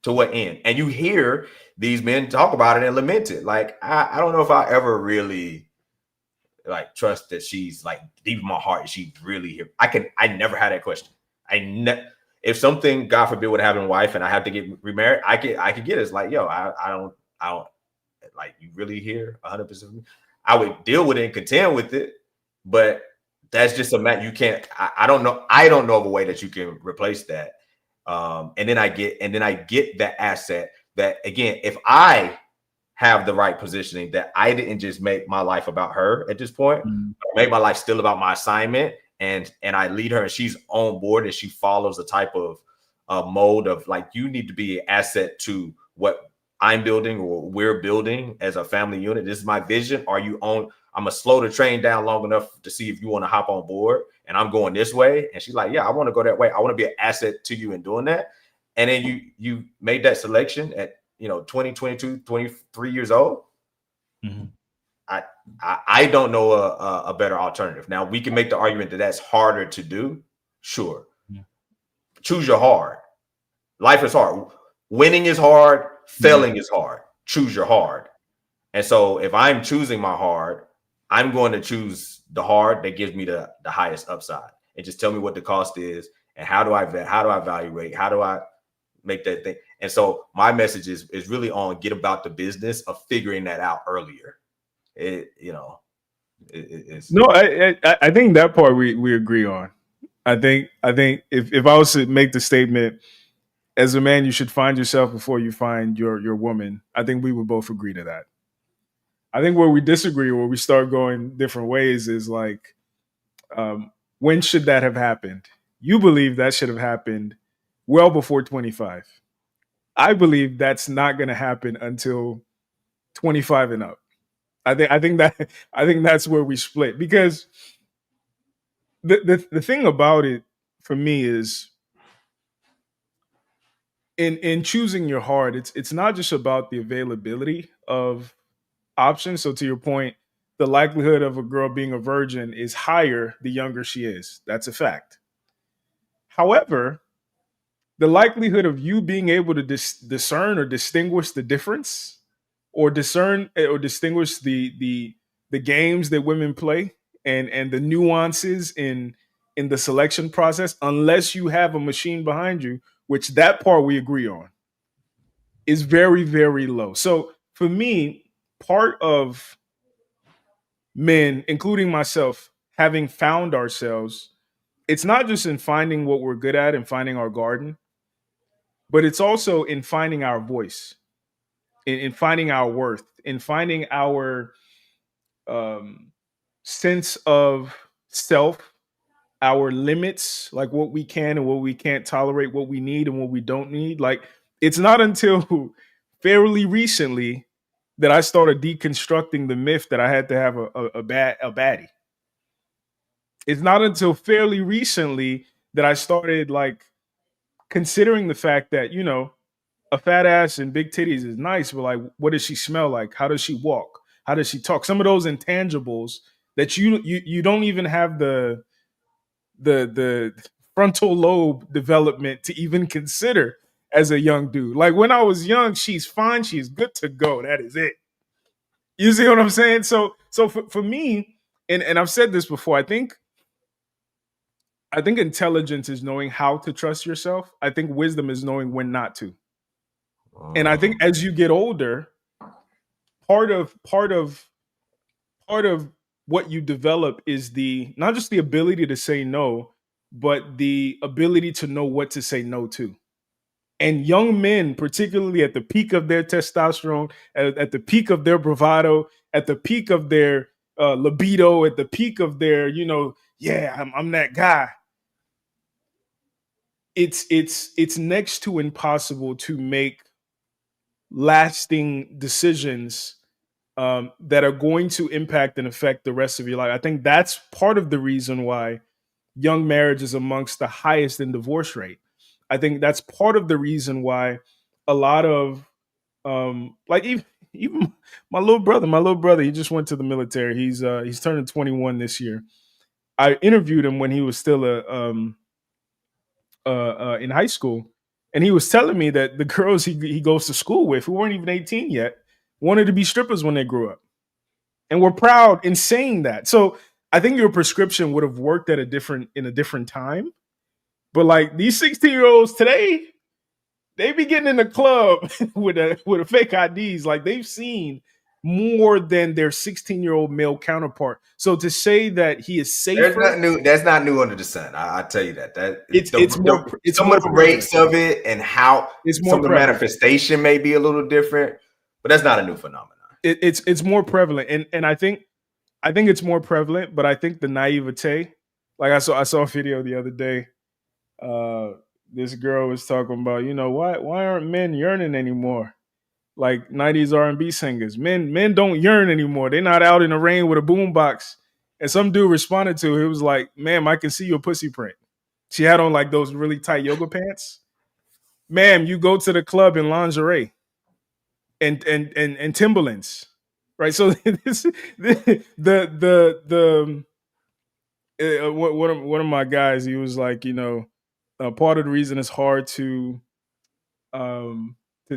to what end? And you hear these men talk about it and lament it. Like, I don't know if I ever really like trust that she's like deep in my heart. Is she really here? I never had that question. If something, God forbid, would happen to wife and I have to get remarried, I could get it. It's like, yo, I don't like, you really here 100%. I would deal with it and contend with it, but that's just a matter. You can't. I don't know. I don't know of a way that you can replace that. And then I get that asset that, again, if I have the right positioning, that I didn't just make my life about her at this point, make my life still about my assignment, and I lead her and she's on board and she follows a type of mode of like, you need to be an asset to what I'm building or we're building as a family unit. This is my vision. Are you on? I'm gonna slow the train down long enough to see if you want to hop on board, and I'm going this way. And she's like, yeah, I want to go that way. I want to be an asset to you in doing that. And then you made that selection at 20, 22, 23 years old. Mm-hmm. I don't know a better alternative. Now we can make the argument that that's harder to do. Sure. Yeah. Choose your hard. Life is hard. Winning is hard. Failing is hard. Choose your hard. And so if I'm choosing my hard, I'm going to choose the hard that gives me the highest upside. And just tell me what the cost is and how do I evaluate? How do I make that thing? And so my message is really on get about the business of figuring that out earlier. I think that part we agree on. I think if I was to make the statement, as a man, you should find yourself before you find your woman, I think we would both agree to that. I think where we disagree, where we start going different ways, is like, when should that have happened? You believe that should have happened well before 25. I believe that's not going to happen until 25 and up. I think that's where we split, because the thing about it for me is, in choosing your heart, it's not just about the availability of options. So to your point, the likelihood of a girl being a virgin is higher the younger she is. That's a fact. However, the likelihood of you being able to discern or distinguish the difference, or distinguish the games that women play, and the nuances in the selection process, unless you have a machine behind you, which that part we agree on, is very, very low. So for me, part of men, including myself, having found ourselves, it's not just in finding what we're good at and finding our garden, but it's also in finding our voice, in finding our worth, in finding our sense of self, our limits, like what we can and what we can't tolerate, what we need and what we don't need. Like, it's not until fairly recently that I started deconstructing the myth that I had to have a baddie. It's not until fairly recently that I started like considering the fact that, a fat ass and big titties is nice, but like, what does she smell like? How does she walk? How does she talk? Some of those intangibles that you don't even have the frontal lobe development to even consider as a young dude. Like, when I was young, she's fine, she's good to go. That is it. You see what I'm saying? So for me, and I've said this before, I think intelligence is knowing how to trust yourself. I think wisdom is knowing when not to. And I think as you get older, part of what you develop is not just the ability to say no, but the ability to know what to say no to. And young men, particularly at the peak of their testosterone, at the peak of their bravado, at the peak of their libido, at the peak of their, I'm that guy. It's next to impossible to make lasting decisions that are going to impact and affect the rest of your life. I think that's part of the reason why young marriage is amongst the highest in divorce rate. I think that's part of the reason why a lot of even my little brother, he just went to the military. He's turning 21 this year. I interviewed him when he was still in high school, and he was telling me that the girls he goes to school with, who weren't even 18 yet, wanted to be strippers when they grew up, and were proud in saying that. So I think your prescription would have worked in a different time. But like these 16-year-olds today, they be getting in the club with a fake IDs. Like they've seen more than their 16-year-old male counterpart. So to say that he is safer, that's not new under the sun. I tell you that it's more some of the rates of it and how some of the manifestation may be a little different, but that's not a new phenomenon. It's more prevalent, and I think it's more prevalent. But I think the naivete, like I saw a video the other day. This girl was talking about, why aren't men yearning anymore? Like 90s R&B singers. Men don't yearn anymore. They're not out in the rain with a boombox. And some dude responded to it. It was like, ma'am, I can see your pussy print. She had on like those really tight yoga pants. Ma'am, you go to the club in lingerie and Timberlands. Right. So this one of my guys, he was like, part of the reason it's hard to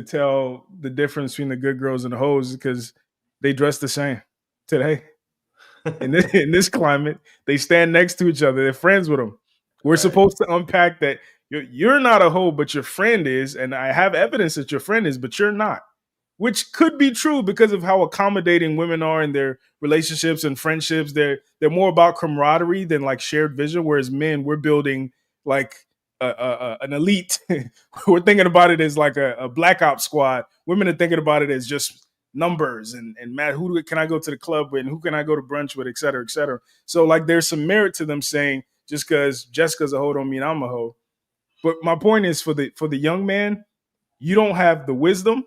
tell the difference between the good girls and the hoes is because they dress the same today. In this climate, they stand next to each other. They're friends with them. We're supposed to unpack that you're not a hoe, but your friend is, and I have evidence that your friend is, but you're not. Which could be true because of how accommodating women are in their relationships and friendships. They're more about camaraderie than like shared vision. Whereas men, we're building like an elite. We're thinking about it as like a black ops squad. Women are thinking about it as just numbers and Matt, who can I go to the club with and who can I go to brunch with, et cetera, et cetera. So like there's some merit to them saying just because Jessica's a hoe don't mean I'm a hoe. But my point is for the young man, you don't have the wisdom.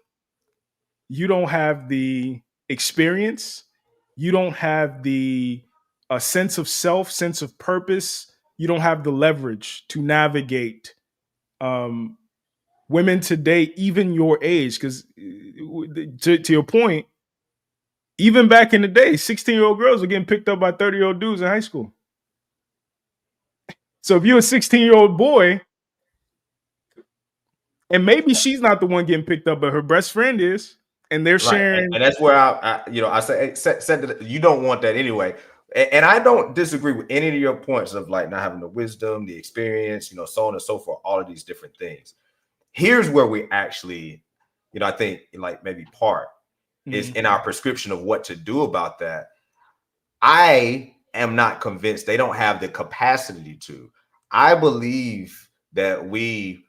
You don't have the experience. You don't have the sense of self, sense of purpose. You don't have the leverage to navigate women today, even your age. Because to your point, even back in the day, 16-year-old girls were getting picked up by 30-year-old dudes in high school. So if you're a 16-year-old boy, and maybe she's not the one getting picked up, but her best friend is, and they're sharing. And that's where I said that you don't want that anyway. And I don't disagree with any of your points of like not having the wisdom, the experience, so on and so forth, all of these different things. Here's where we actually, I think like maybe part is in our prescription of what to do about that. I am not convinced they don't have the capacity to. I believe that we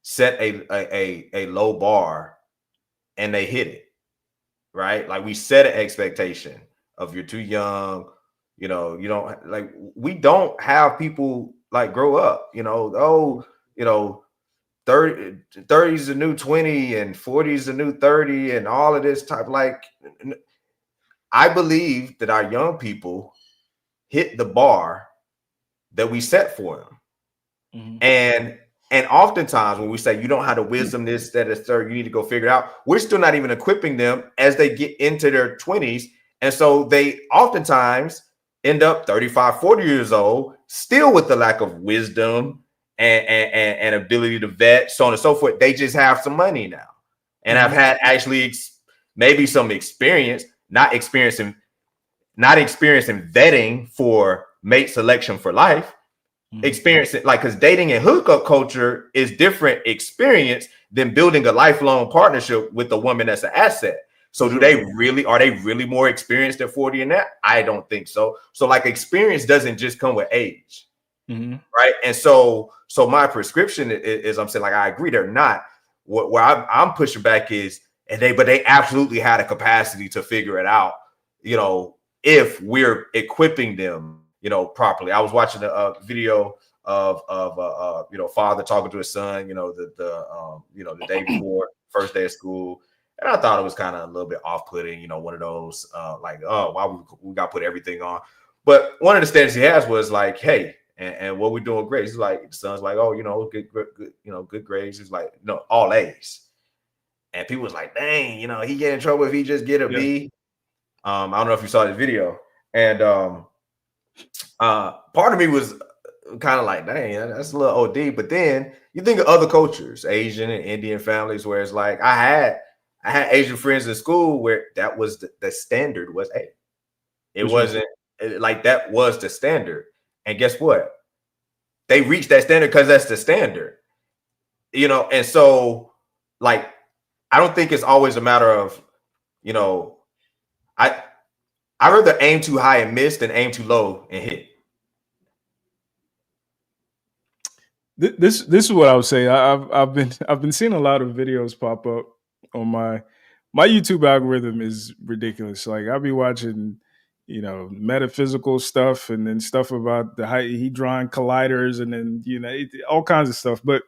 set a low bar and they hit it, right? Like we set an expectation of you're too young, you don't like, we don't have people like grow up, 30 is the new 20 and 40 is the new 30 and all of this type. Like, I believe that our young people hit the bar that we set for them. And oftentimes when we say you don't have the wisdom, this, that, and third, you need to go figure it out, we're still not even equipping them as they get into their 20s. And so they oftentimes end up 35, 40 years old, still with the lack of wisdom and ability to vet, so on and so forth. They just have some money now. And I've had actually maybe some experience, not experiencing vetting for mate selection for life. Experience it, like, because dating and hookup culture is different experience than building a lifelong partnership with a woman that's an asset. So are they really more experienced at 40 and that? I don't think so. So like experience doesn't just come with age. Right. And so my prescription is I'm saying, like, I agree they're not. Where I'm pushing back is, but they absolutely had a capacity to figure it out, if we're equipping them properly. I was watching a video of father talking to his son, the day before first day of school, and I thought it was kind of a little bit off-putting, one of those like, oh, why we got to put everything on. But one of the standards he has was like, hey, and what we're doing great. He's like, the son's like, oh, good grades. He's like, no, all A's. And people was like, dang, you know, he get in trouble if he just get a B. I don't know if you saw the video. And part of me was kind of like, dang, that's a little OD. But then you think of other cultures, Asian and Indian families, where it's like I had Asian friends in school where that was the standard was A. It wasn't like that was the standard. And guess what? They reached that standard because that's the standard. You know, and so like I don't think it's always a matter of, you know, I rather aim too high and miss than aim too low and hit. This is what I would say. I've been seeing a lot of videos pop up on my YouTube algorithm is ridiculous. Like I'll be watching, you know, metaphysical stuff and then stuff about the hadron colliders and then, you know, all kinds of stuff. But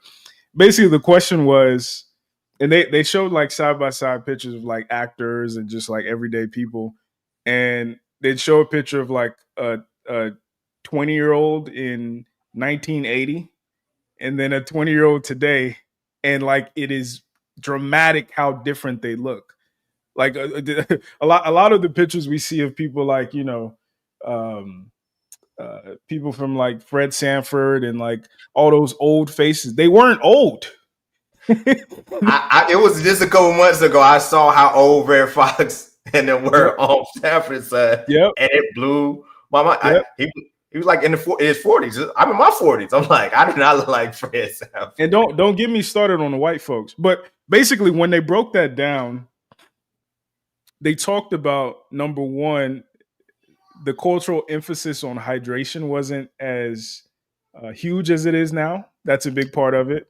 basically the question was, and they showed like side by side pictures of like actors and just like everyday people, and they'd show a picture of like a 20-year-old in 1980 and then a 20-year-old today, and like it is dramatic how different they look. Like a lot of the pictures we see of people like, you know, people from like Fred Sanford and like all those old faces, they weren't old. It was just a couple months ago. I saw how old Red Fox and then were on Sanford's side, and it blew my mind. He was like in his 40s. I'm in my 40s. I'm like, I did not look like Fred Sanford. And don't get me started on the white folks. But basically, when they broke that down, they talked about, number one, the cultural emphasis on hydration wasn't as huge as it is now. That's a big part of it.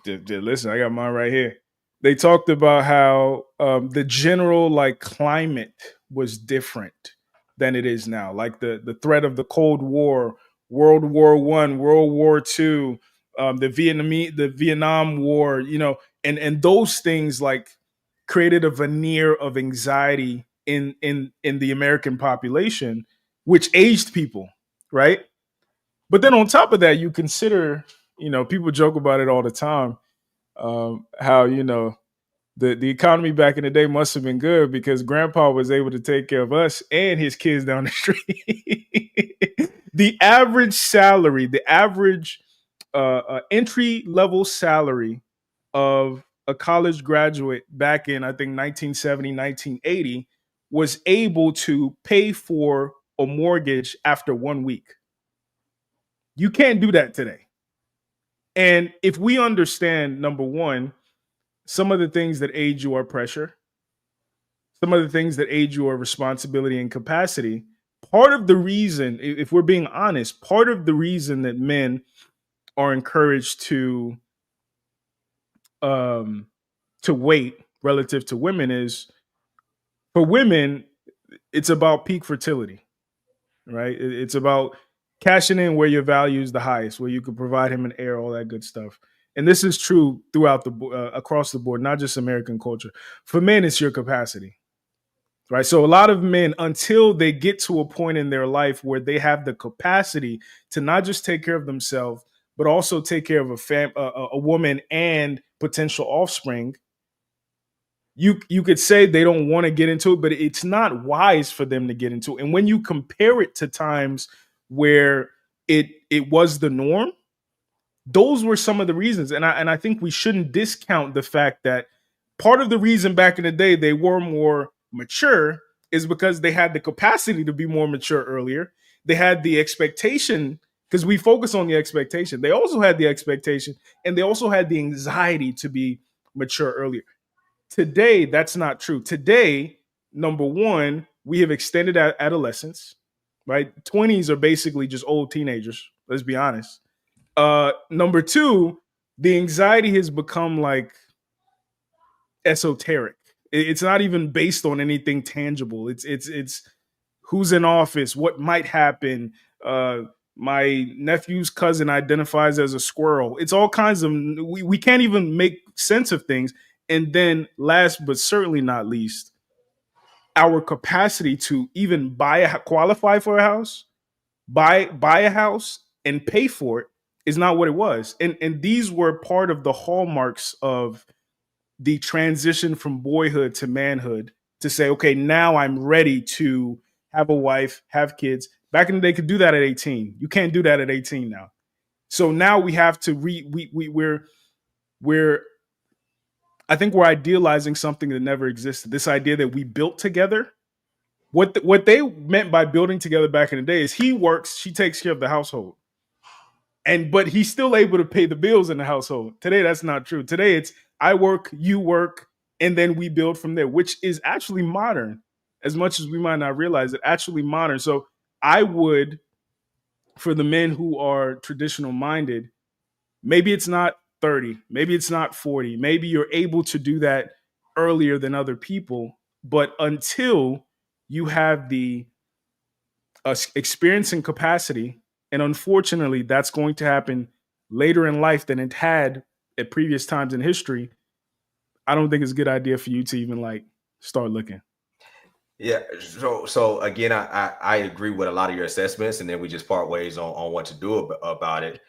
Listen, I got mine right here. They talked about how the general like climate was different than it is now. Like the threat of the Cold War, World War I, World War II, the Vietnam War, you know, and those things like created a veneer of anxiety in the American population, which aged people, right? But then on top of that, you consider, you know, people joke about it all the time, how, you know, the economy back in the day must have been good because grandpa was able to take care of us and his kids down the street. The average salary, the average entry level salary of a college graduate back in, I think, 1970, 1980 was able to pay for a mortgage after 1 week. You can't do that today. And if we understand, number one, some of the things that aid you are pressure, some of the things that aid you are responsibility and capacity, part of the reason, if we're being honest, part of the reason that men are encouraged to wait relative to women is, for women, it's about peak fertility, right? It's about cashing in where your value is the highest, where you can provide him an heir, all that good stuff. And this is true throughout across the board, not just American culture. For men, it's your capacity, right? So a lot of men, until they get to a point in their life where they have the capacity to not just take care of themselves, but also take care of a woman and potential offspring, you could say they don't want to get into it, but it's not wise for them to get into it. And when you compare it to times where it was the norm, those were some of the reasons. And I think we shouldn't discount the fact that part of the reason back in the day they were more mature is because they had the capacity to be more mature earlier. They had the expectation, because we focus on the expectation. They also had the expectation, and they also had the anxiety to be mature earlier. Today, that's not true. Today, number one, we have extended adolescence, right? 20s are basically just old teenagers. Let's be honest. Number two, the anxiety has become like esoteric. It's not even based on anything tangible. It's who's in office, what might happen. My nephew's cousin identifies as a squirrel. It's all kinds of, we can't even make sense of things. And then last but certainly not least, our capacity to even qualify for a house, buy a house and pay for it is not what it was. And these were part of the hallmarks of the transition from boyhood to manhood to say, okay, now I'm ready to have a wife, have kids. Back in the day, could do that at 18. You can't do that at 18 now. So now we have to we're I think we're idealizing something that never existed. This idea that we built together. What they meant by building together back in the day is he works, she takes care of the household. But he's still able to pay the bills in the household. Today, that's not true. Today, it's I work, you work, and then we build from there, which is actually modern. As much as we might not realize it, actually modern. So I would, for the men who are traditional minded, maybe it's not 30, maybe it's not 40, maybe you're able to do that earlier than other people, but until you have the experience and capacity, and unfortunately that's going to happen later in life than it had at previous times in history, I don't think it's a good idea for you to even like start looking. Yeah. So again, I agree with a lot of your assessments, and then we just part ways on what to do about it.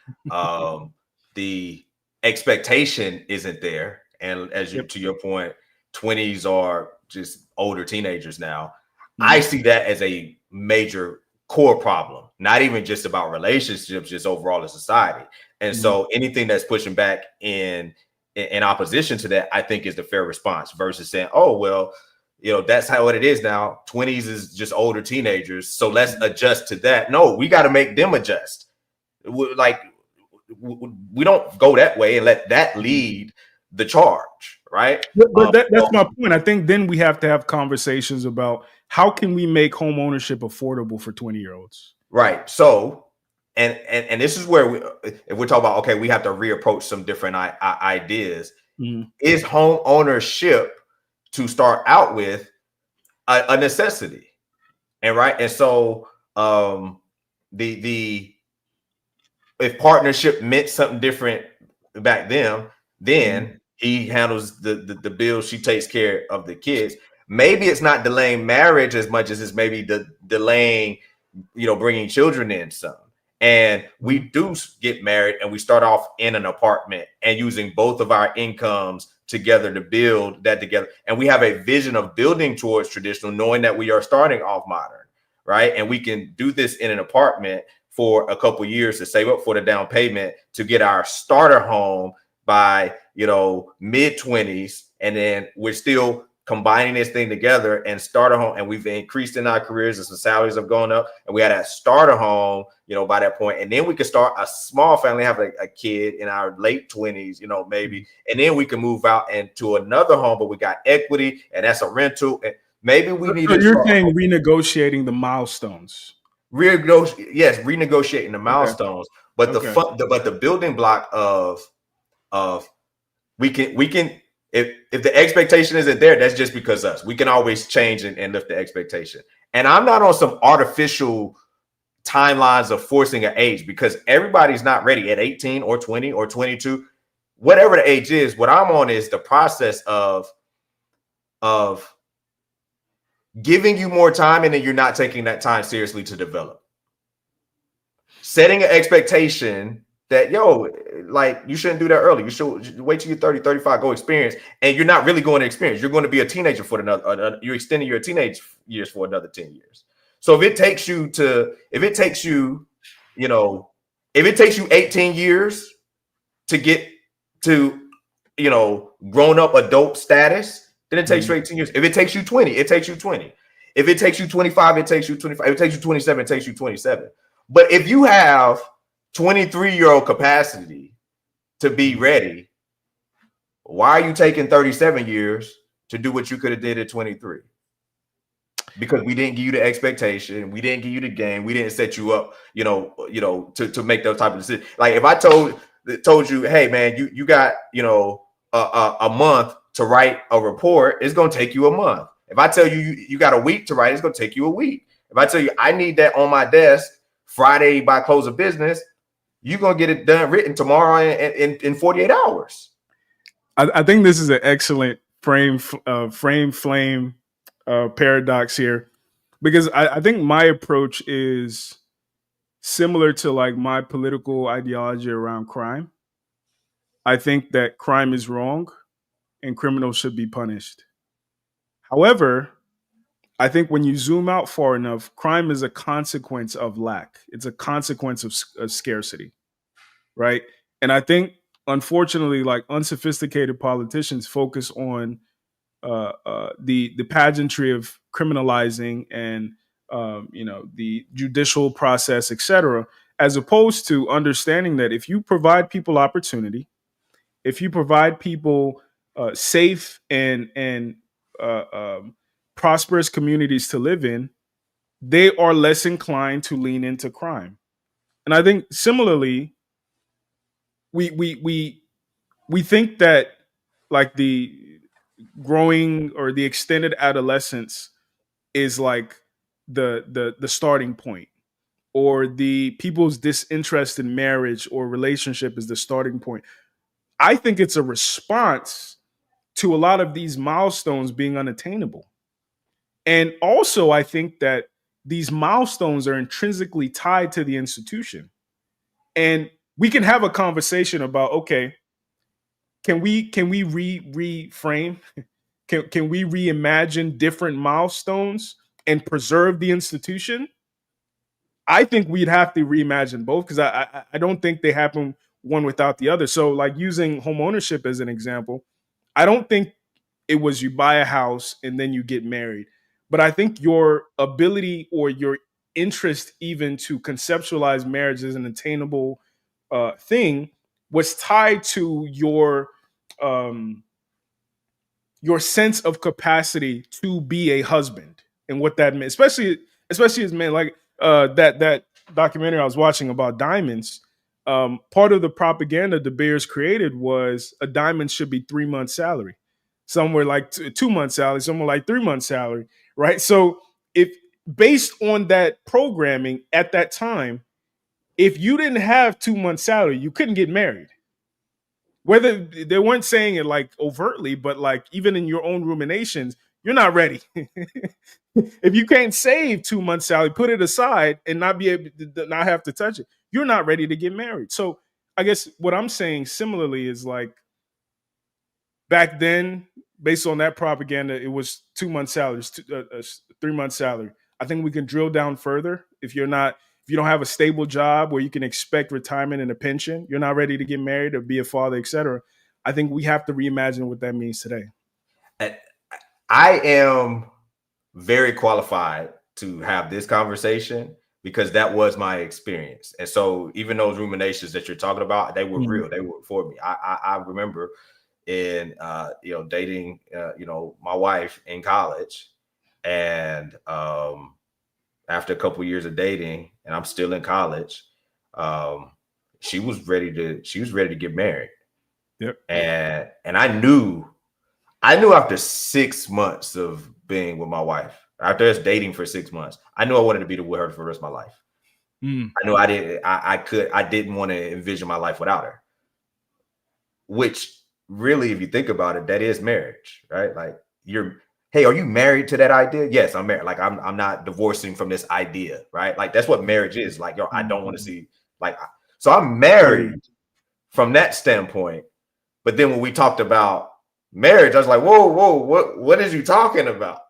The expectation isn't there, and as you to your point, 20s are just older teenagers now. I see that as a major core problem, not even just about relationships, just overall in society. And so anything that's pushing back in opposition to that, I think is the fair response versus saying, oh, well, that's how it is now. 20s is just older teenagers. So let's adjust to that. No, we got to make them adjust. We don't go that way and let that lead the charge, right? But that's my point. I think then we have to have conversations about how can we make home ownership affordable for 20-year-olds. Right. So, and this is where if we're talking about, okay, we have to reapproach some different ideas. Is home ownership to start out with a necessity? And right. And so the if partnership meant something different back then he handles the bills, she takes care of the kids. Maybe it's not delaying marriage as much as it's maybe delaying, bringing children in some. And we do get married and we start off in an apartment and using both of our incomes together to build that together. And we have a vision of building towards traditional, knowing that we are starting off modern, right? And we can do this in an apartment for a couple of years to save up for the down payment to get our starter home by, mid-20s. And then we're still combining this thing together and start a home. And we've increased in our careers as the salaries have gone up. And we had a starter home, by that point. And then we could start a small family, have a kid in our late 20s, maybe. And then we can move out into another home, but we got equity and that's a rental. And maybe we need to. You're saying renegotiating the milestones. Renegotiating the milestones. But the building block of we can if the expectation isn't there, that's just because us. We can always change and lift the expectation. And I'm not on some artificial timelines of forcing an age because everybody's not ready at 18 or 20 or 22, whatever the age is. What I'm on is the process of giving you more time, and then you're not taking that time seriously to develop. Setting an expectation that, you shouldn't do that early. You should wait till you're 30, 35, go experience. And you're not really going to experience. You're going to be a teenager for you're extending your teenage years for another 10 years. So if it takes you 18 years to get to, grown up adult status, then it takes you 18 years. If it takes you 20, it takes you 20. If it takes you 25, it takes you 25. If it takes you 27, it takes you 27. But if you have 23-year-old capacity to be ready, why are you taking 37 years to do what you could have did at 23? Because we didn't give you the expectation, we didn't give you the game, we didn't set you up, to make those type of decisions. Like if I told you, hey man, you got a month to write a report, it's gonna take you a month. If I tell you got a week to write, it's gonna take you a week. If I tell you I need that on my desk Friday by close of business, you're gonna get it done written tomorrow in 48 hours. I think this is an excellent frame flame paradox here, because I think my approach is similar to like my political ideology around crime. I think that crime is wrong. and criminals should be punished. However, I think when you zoom out far enough, crime is a consequence of lack. It's a consequence of scarcity, right? And I think, unfortunately, like unsophisticated politicians focus on the pageantry of criminalizing and the judicial process, etc., as opposed to understanding that if you provide people opportunity, if you provide people safe and uh, um, prosperous communities to live in, they are less inclined to lean into crime. And I think similarly, we think that like the growing or the extended adolescence is like the starting point, or the people's disinterest in marriage or relationship is the starting point. I think it's a response to a lot of these milestones being unattainable. And also, I think that these milestones are intrinsically tied to the institution. And we can have a conversation about, okay, can we reframe? Can we reimagine different milestones and preserve the institution? I think we'd have to reimagine both, because I don't think they happen one without the other. So, like using home ownership as an example, I don't think it was you buy a house and then you get married. But I think your ability or your interest even to conceptualize marriage as an attainable thing was tied to um, your sense of capacity to be a husband and what that meant, especially as men. Like that documentary I was watching about diamonds. Part of the propaganda the Bears created was a diamond should be 3 months salary, somewhere like 2 months salary, somewhere like 3 months salary, right? So if based on that programming at that time, if you didn't have 2 months salary, you couldn't get married. Whether they weren't saying it like overtly, but like even in your own ruminations, you're not ready. If you can't save 2 months salary, put it aside and not be able to not have to touch it, you're not ready to get married. So I guess what I'm saying similarly is like back then, based on that propaganda, it was 2 months salary, 3 months salary. I think we can drill down further. If you don't have a stable job where you can expect retirement and a pension, you're not ready to get married or be a father, etc. I think we have to reimagine what that means today. I am very qualified to have this conversation because that was my experience. And so even those ruminations that you're talking about, they were real. They were for me. I remember in dating my wife in college, and after a couple of years of dating, and I'm still in college, she was ready to get married. Yep. And I knew after 6 months of being with my wife, after us dating for 6 months, I knew I wanted to be with her for the rest of my life. I knew I didn't want to envision my life without her. Which really, if you think about it, that is marriage, right? Like hey, are you married to that idea? Yes, I'm married. Like I'm not divorcing from this idea, right? Like that's what marriage is. Like, I don't want to see so I'm married from that standpoint. But then when we talked about marriage, I was like, whoa, what is you talking about?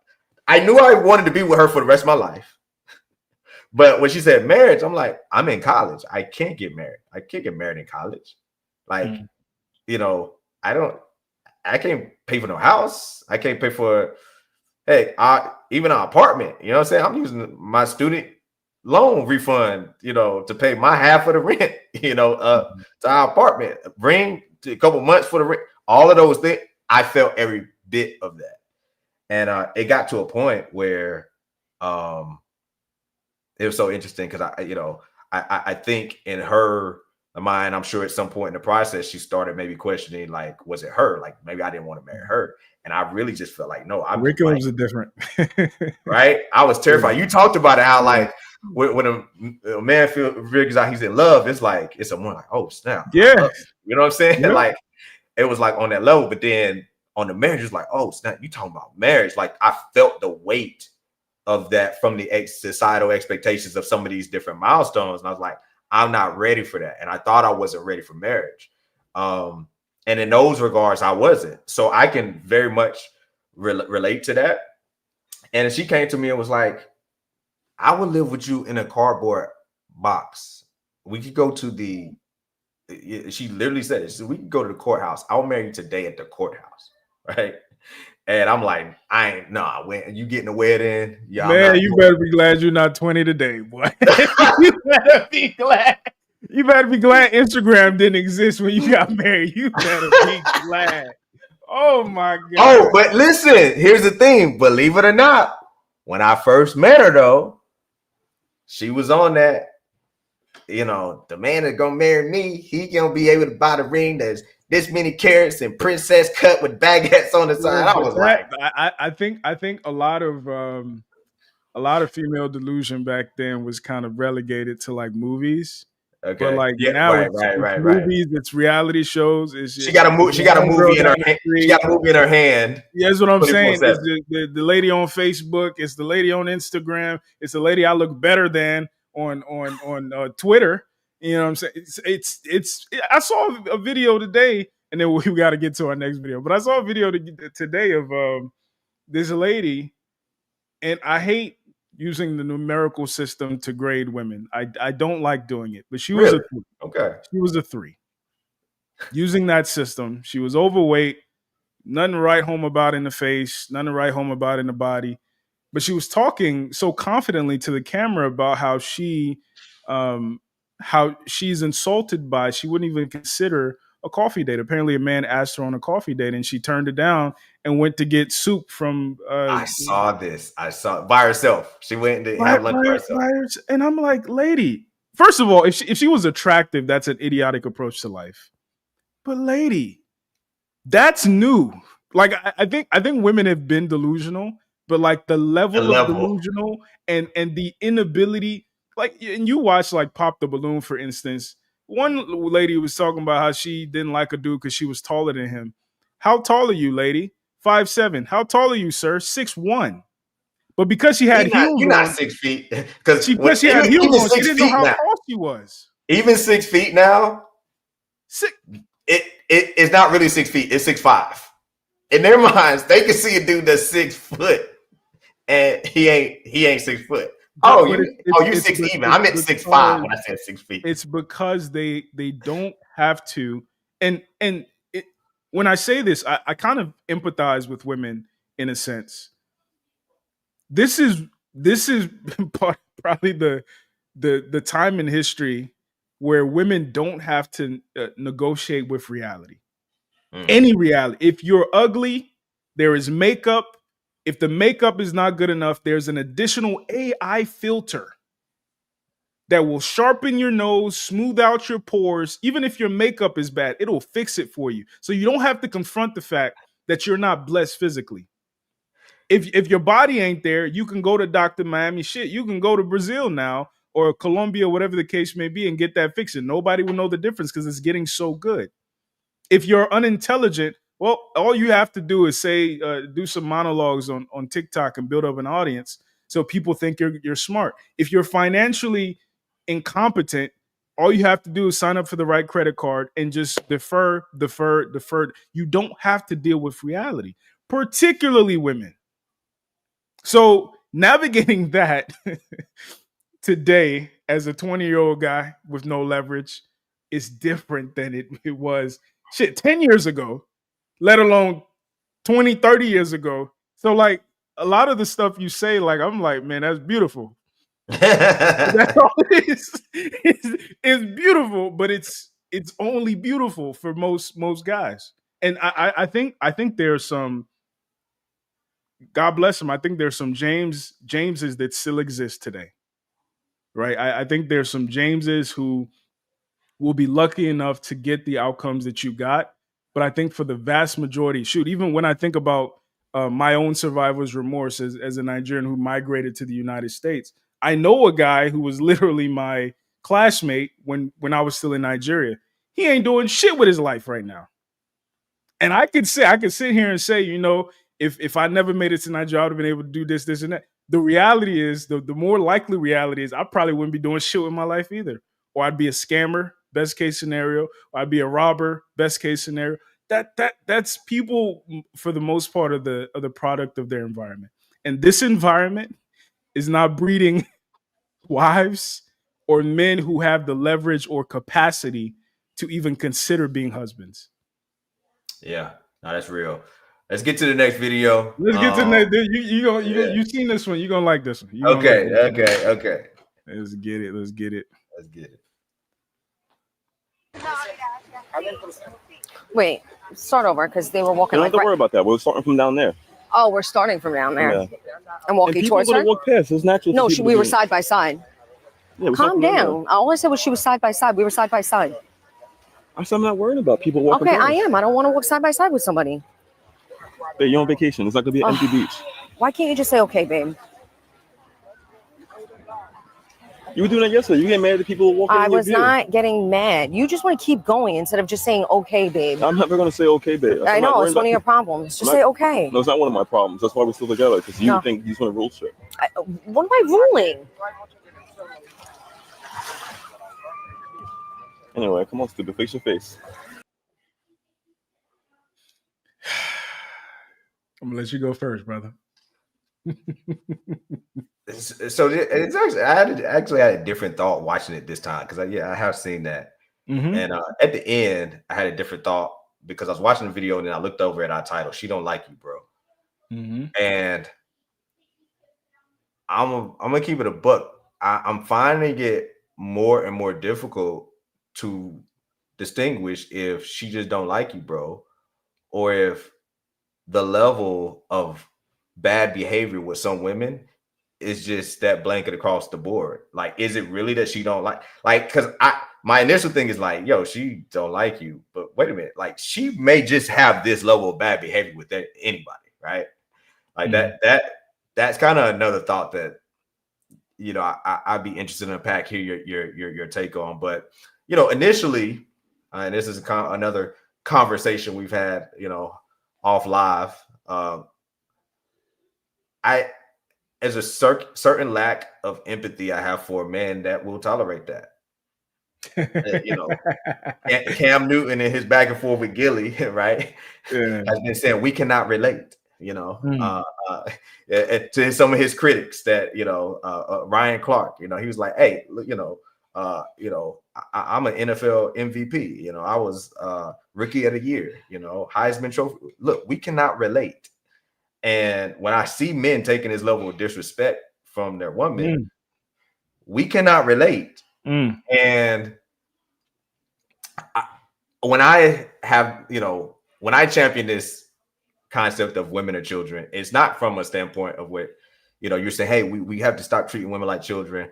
I knew I wanted to be with her for the rest of my life. But when she said marriage, I'm like, I'm in college. I can't get married. I can't get married in college. Like, I can't pay for no house. I can't pay for, even an apartment. You know what I'm saying? I'm using my student loan refund, to pay my half of the rent, to our apartment. Bring a couple months for the rent. All of those things, I felt every bit of that. And it got to a point where it was so interesting because I think in her mind, I'm sure at some point in the process, she started maybe questioning, like, was it her? Like, maybe I didn't want to marry her. And I really just felt like, no, I'm curriculums are different. Right? I was terrified. You talked about it, how like when a man figures out he's in love, it's like, it's someone like, oh, snap. Yeah. You know what I'm saying? Yeah. Like, it was like on that level, but then on the marriage, it's like, oh, snap, you talking about marriage. Like, I felt the weight of that from the societal expectations of some of these different milestones. And I was like, I'm not ready for that. And I thought I wasn't ready for marriage. And And in those regards, I wasn't. So I can very much relate to that. And she came to me and was like, I would live with you in a cardboard box. We could go to she literally said it. So we could go to the courthouse. I'll marry you today at the courthouse. Right. And I'm like, I ain't, nah, when you getting a wedding. Yeah, man, you better be glad you're not 20 today, boy. You better be glad. You better be glad Instagram didn't exist when you got married. You better be glad. Oh my God. Oh, but listen, here's the thing. Believe it or not, when I first met her, though, she was on that. You know, the man that's gonna marry me, he gonna be able to buy the ring that's this many carats and princess cut with baguettes on the side. I was like, I think a lot of female delusion back then was kind of relegated to like movies. okay, but like yeah, now right, it's movies, it's reality shows. She got a movie. She got a movie in her hand. She got a movie in her hand. Yeah, that's what I'm saying. It's the lady on Facebook. It's the lady on Instagram. It's the lady I look better than on Twitter. You know what I'm saying? It's I saw a video today, and then we got to get to our next video. But I saw a video today of this lady, and I hate using the numerical system to grade women. I don't like doing it, but she was a 3. Okay. She was a 3. Using that system, she was overweight, nothing to write home about in the face, nothing to write home about in the body. But she was talking so confidently to the camera about how she's insulted by, she wouldn't even consider a coffee date. Apparently a man asked her on a coffee date and she turned it down and went to get soup from I saw this. I saw it by herself. She went to have lunch by herself. And I'm like, lady, first of all, if she was attractive, that's an idiotic approach to life. But lady, that's new. Like I think women have been delusional, but like the level of delusional and the inability, like, and you watch like Pop the Balloon, for instance. One lady was talking about how she didn't like a dude because she was taller than him. How tall are you, lady? 5'7". How tall are you, sir? 6'1". But because she had heels, you're not 6 feet. Because she had heels on, she didn't know how tall she was. Even 6 feet now, it's not really 6 feet. It's 6'5". In their minds, they can see a dude that's 6 foot, and he ain't 6 foot. You're 6 even. I meant 6'5" when I said 6 feet. It's because they don't have to. And when I say this, I kind of empathize with women in a sense. This is probably the time in history where women don't have to negotiate with reality. Any reality. If you're ugly, there is makeup. If the makeup is not good enough, there's an additional AI filter that will sharpen your nose, smooth out your pores. Even if your makeup is bad, it'll fix it for you. So you don't have to confront the fact that you're not blessed physically. If your body ain't there, you can go to Dr. Miami. Shit, you can go to Brazil now or Colombia, whatever the case may be, and get that fixed. Nobody will know the difference because it's getting so good. If you're unintelligent, well, all you have to do is say, do some monologues on TikTok and build up an audience so people think you're smart. If you're financially incompetent, all you have to do is sign up for the right credit card and just defer. You don't have to deal with reality, particularly women. So navigating that today as a 20-year-old guy with no leverage is different than it was 10 years ago, let alone 20, 30 years ago. So like a lot of the stuff you say, like, I'm like, man, that's beautiful. That's all it is. It's beautiful, but it's only beautiful for most guys. And I think there's some, God bless him, I think there's some Jameses that still exist today. Right? I think there's some Jameses who will be lucky enough to get the outcomes that you got. But I think for the vast majority, even when I think about my own survivor's remorse as a Nigerian who migrated to the United States, I know a guy who was literally my classmate when I was still in Nigeria. He ain't doing shit with his life right now. And I could sit here and say, if I never made it to Nigeria, I would have been able to do this, and that. The reality is, the more likely reality is I probably wouldn't be doing shit with my life either. Or I'd be a scammer, best case scenario. Or I'd be a robber, best case scenario. that's people for the most part of the product of their environment, and this environment is not breeding wives or men who have the leverage or capacity to even consider being husbands. Yeah, no, that's real. Let's get to the next video. Let's get to the next. You've seen this one. You're gonna like this one. Okay. Let's get it. Wait, start over because they were walking. You don't have to worry about that. We're starting from down there. Oh, we're starting from down there. Yeah. And walking towards her. Walk past. It's natural. No, we were side by side. Yeah, calm down. All I said was she was side by side. We were side by side. I'm not worried about people walking. Okay, past. I am. I don't want to walk side by side with somebody. Babe, you're on vacation. It's not gonna be an empty beach. Why can't you just say okay, babe? You were doing that yesterday. You get mad at people walking. I was not getting mad. You just want to keep going instead of just saying okay, babe. I'm never gonna say okay, babe. I know it's one of your problems. Just say okay. No, it's not one of my problems. That's why we're still together, because you think you just want to rule shit. What am I ruling? Anyway, come on, stupid. Face your face. I'm gonna let you go first, brother. So it's actually, I had a different thought watching it this time, because I have seen that. Mm-hmm. And at the end, I had a different thought because I was watching the video and then I looked over at our title. She don't like you, bro. Mm-hmm. And I'm gonna keep it a buck. I'm finding it more and more difficult to distinguish if she just don't like you, bro, or if the level of bad behavior with some women is just that blanket across the board. Like, is it really that she don't like, because my initial thing is like, yo, she don't like you, but wait a minute, like she may just have this level of bad behavior with anybody, right? Like that's kind of another thought that, you know, I'd be interested in unpack here your take on. But, you know, initially, and this is another conversation we've had, you know, off live. As a certain lack of empathy I have for men that will tolerate that. You know, Cam Newton and his back and forth with Gilly, right, has been saying we cannot relate. You know, to some of his critics that, you know, Ryan Clark, you know, he was like, hey, you know, I'm an NFL MVP. You know, I was rookie of the year. You know, Heisman Trophy. Look, we cannot relate. And when I see men taking this level of disrespect from their women, we cannot relate. And when I champion this concept of women or children, it's not from a standpoint of what, you know, you're saying, hey, we have to stop treating women like children.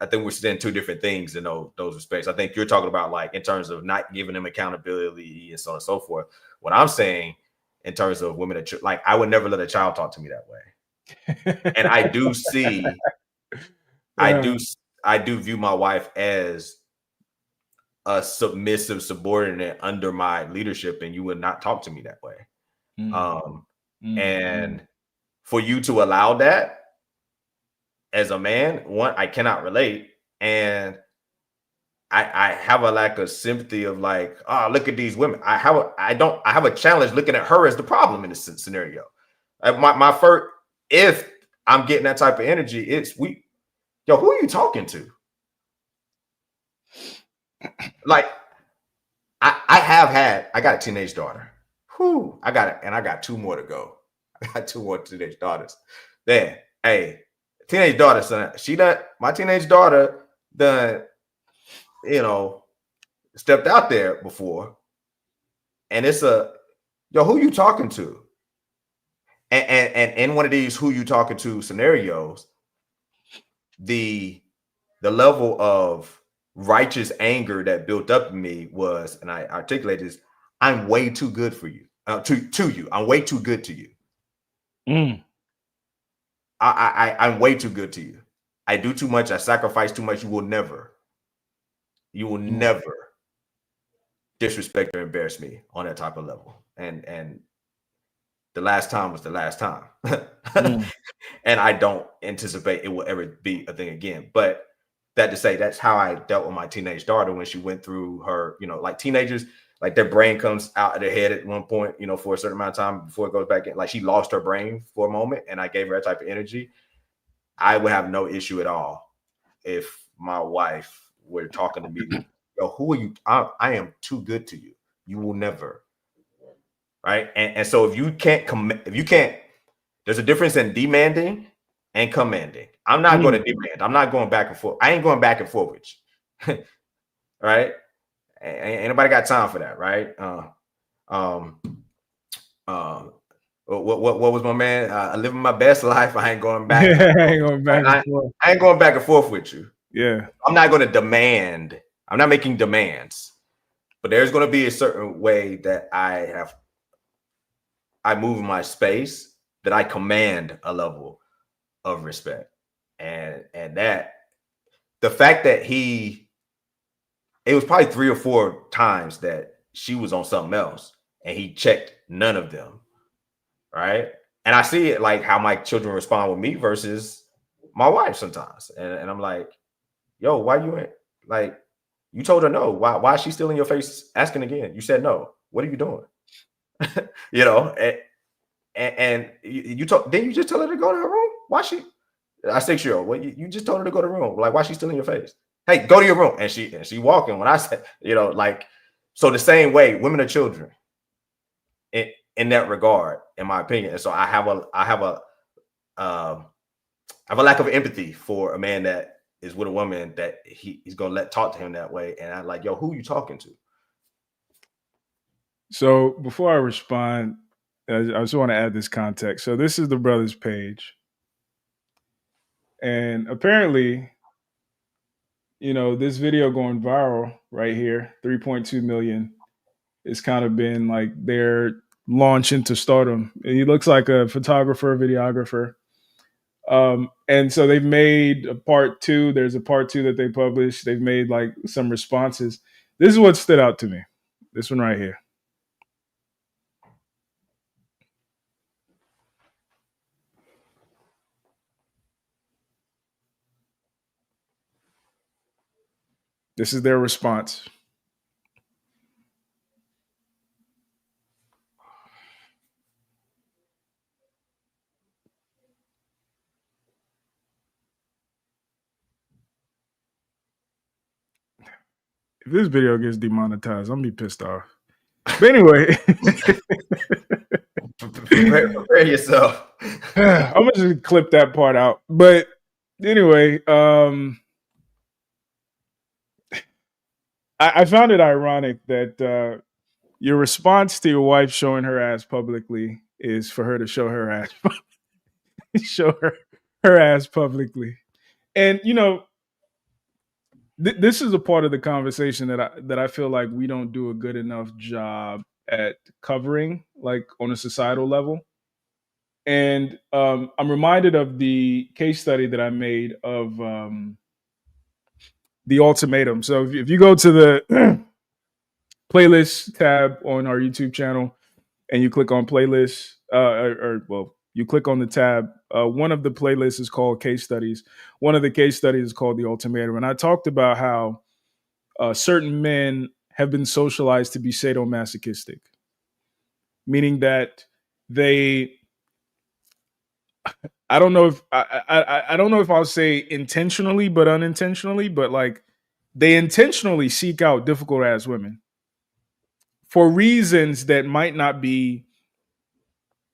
I think we're saying two different things in those respects. I think you're talking about like in terms of not giving them accountability and so on and so forth. What I'm saying in terms of women, like I would never let a child talk to me that way. And I do see, I do view my wife as a submissive subordinate under my leadership, and you would not talk to me that way. And for you to allow that as a man, one, I cannot relate. And I have a lack of sympathy of like, oh, look at these women. I have a challenge looking at her as the problem in this scenario. My first, if I'm getting that type of energy, it's who are you talking to? Like, I got a teenage daughter. I got two more to go. I got two more teenage daughters. Then, hey, teenage daughter, son, my teenage daughter done, you know, stepped out there before, and it's who you talking to? And in one of these who you talking to scenarios, the level of righteous anger that built up in me was, and I articulated this, I'm way too good for you, to you. I'm way too good to you. I'm way too good to you. I do too much. I sacrifice too much. You will never disrespect or embarrass me on that type of level. And the last time was the last time. And I don't anticipate it will ever be a thing again. But that to say, that's how I dealt with my teenage daughter when she went through her, you know, like teenagers, like their brain comes out of their head at one point, you know, for a certain amount of time before it goes back in. Like she lost her brain for a moment, and I gave her that type of energy. I would have no issue at all if my wife were talking to me. Yo, who are you? I am too good to you. You will never. Right. And so if you can't, there's a difference in demanding and commanding. I'm not going to demand. I'm not going back and forth. I ain't going back and forth with you. Right. Ain't nobody got time for that. Right. What was my man? I living my best life. I ain't going back. I ain't going back and forth. I ain't going back and forth with you. Yeah. I'm not going to demand. I'm not making demands, but there's going to be a certain way that I move in my space that I command a level of respect. And that the fact that it was probably 3 or 4 times that she was on something else and he checked none of them. Right. And I see it like how my children respond with me versus my wife sometimes. And I'm like, yo, why you ain't like, you told her no. Why is she still in your face asking again? You said no. What are you doing? You know, and you didn't you just tell her to go to her room? Why she? A 6-year-old. Well, you just told her to go to the room. Like, why is she still in your face? Hey, go to your room. And she walking. When I said, you know, like, so the same way, women are children in that regard, in my opinion. And so I have a lack of empathy for a man that is with a woman that he's gonna talk to him that way. And I'm like, yo, who are you talking to? So before I respond, I just want to add this context. So this is the brother's page. And apparently, you know, this video going viral right here, 3.2 million, it's kind of been like their launch into stardom. He looks like a photographer, videographer. And so they've made a part 2. There's a part 2 that they published. They've made like some responses. This is what stood out to me. This one right here. This is their response. If this video gets demonetized, I'm gonna be pissed off. But anyway, prepare yourself. I'm gonna just clip that part out. But anyway, I found it ironic that your response to your wife showing her ass publicly is for her to show her ass, show her ass publicly, and you know. This is a part of the conversation that I feel like we don't do a good enough job at covering, like on a societal level. And I'm reminded of the case study that I made of the ultimatum. So if you go to the playlist tab on our YouTube channel and you click on playlists, you click on the tab. One of the playlists is called Case Studies. One of the case studies is called The Ultimatum. And I talked about how certain men have been socialized to be sadomasochistic, meaning that I don't know if I'll say intentionally, but unintentionally, but like they intentionally seek out difficult ass women for reasons that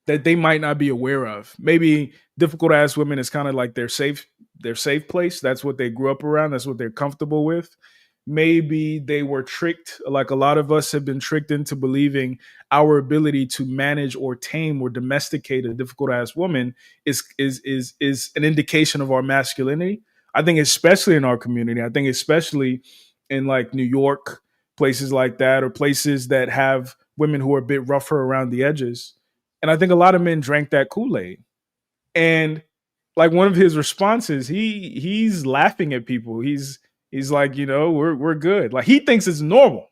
they might not be aware of. Maybe difficult ass women is kind of like their safe place. That's what they grew up around. That's what they're comfortable with. Maybe they were tricked, like a lot of us have been tricked into believing our ability to manage or tame or domesticate a difficult ass woman is an indication of our masculinity. I think especially in our community. I think especially in like New York, places like that, or places that have women who are a bit rougher around the edges. And I think a lot of men drank that Kool-Aid. And like one of his responses, he's laughing at people. He's like, you know, we're good. Like he thinks it's normal.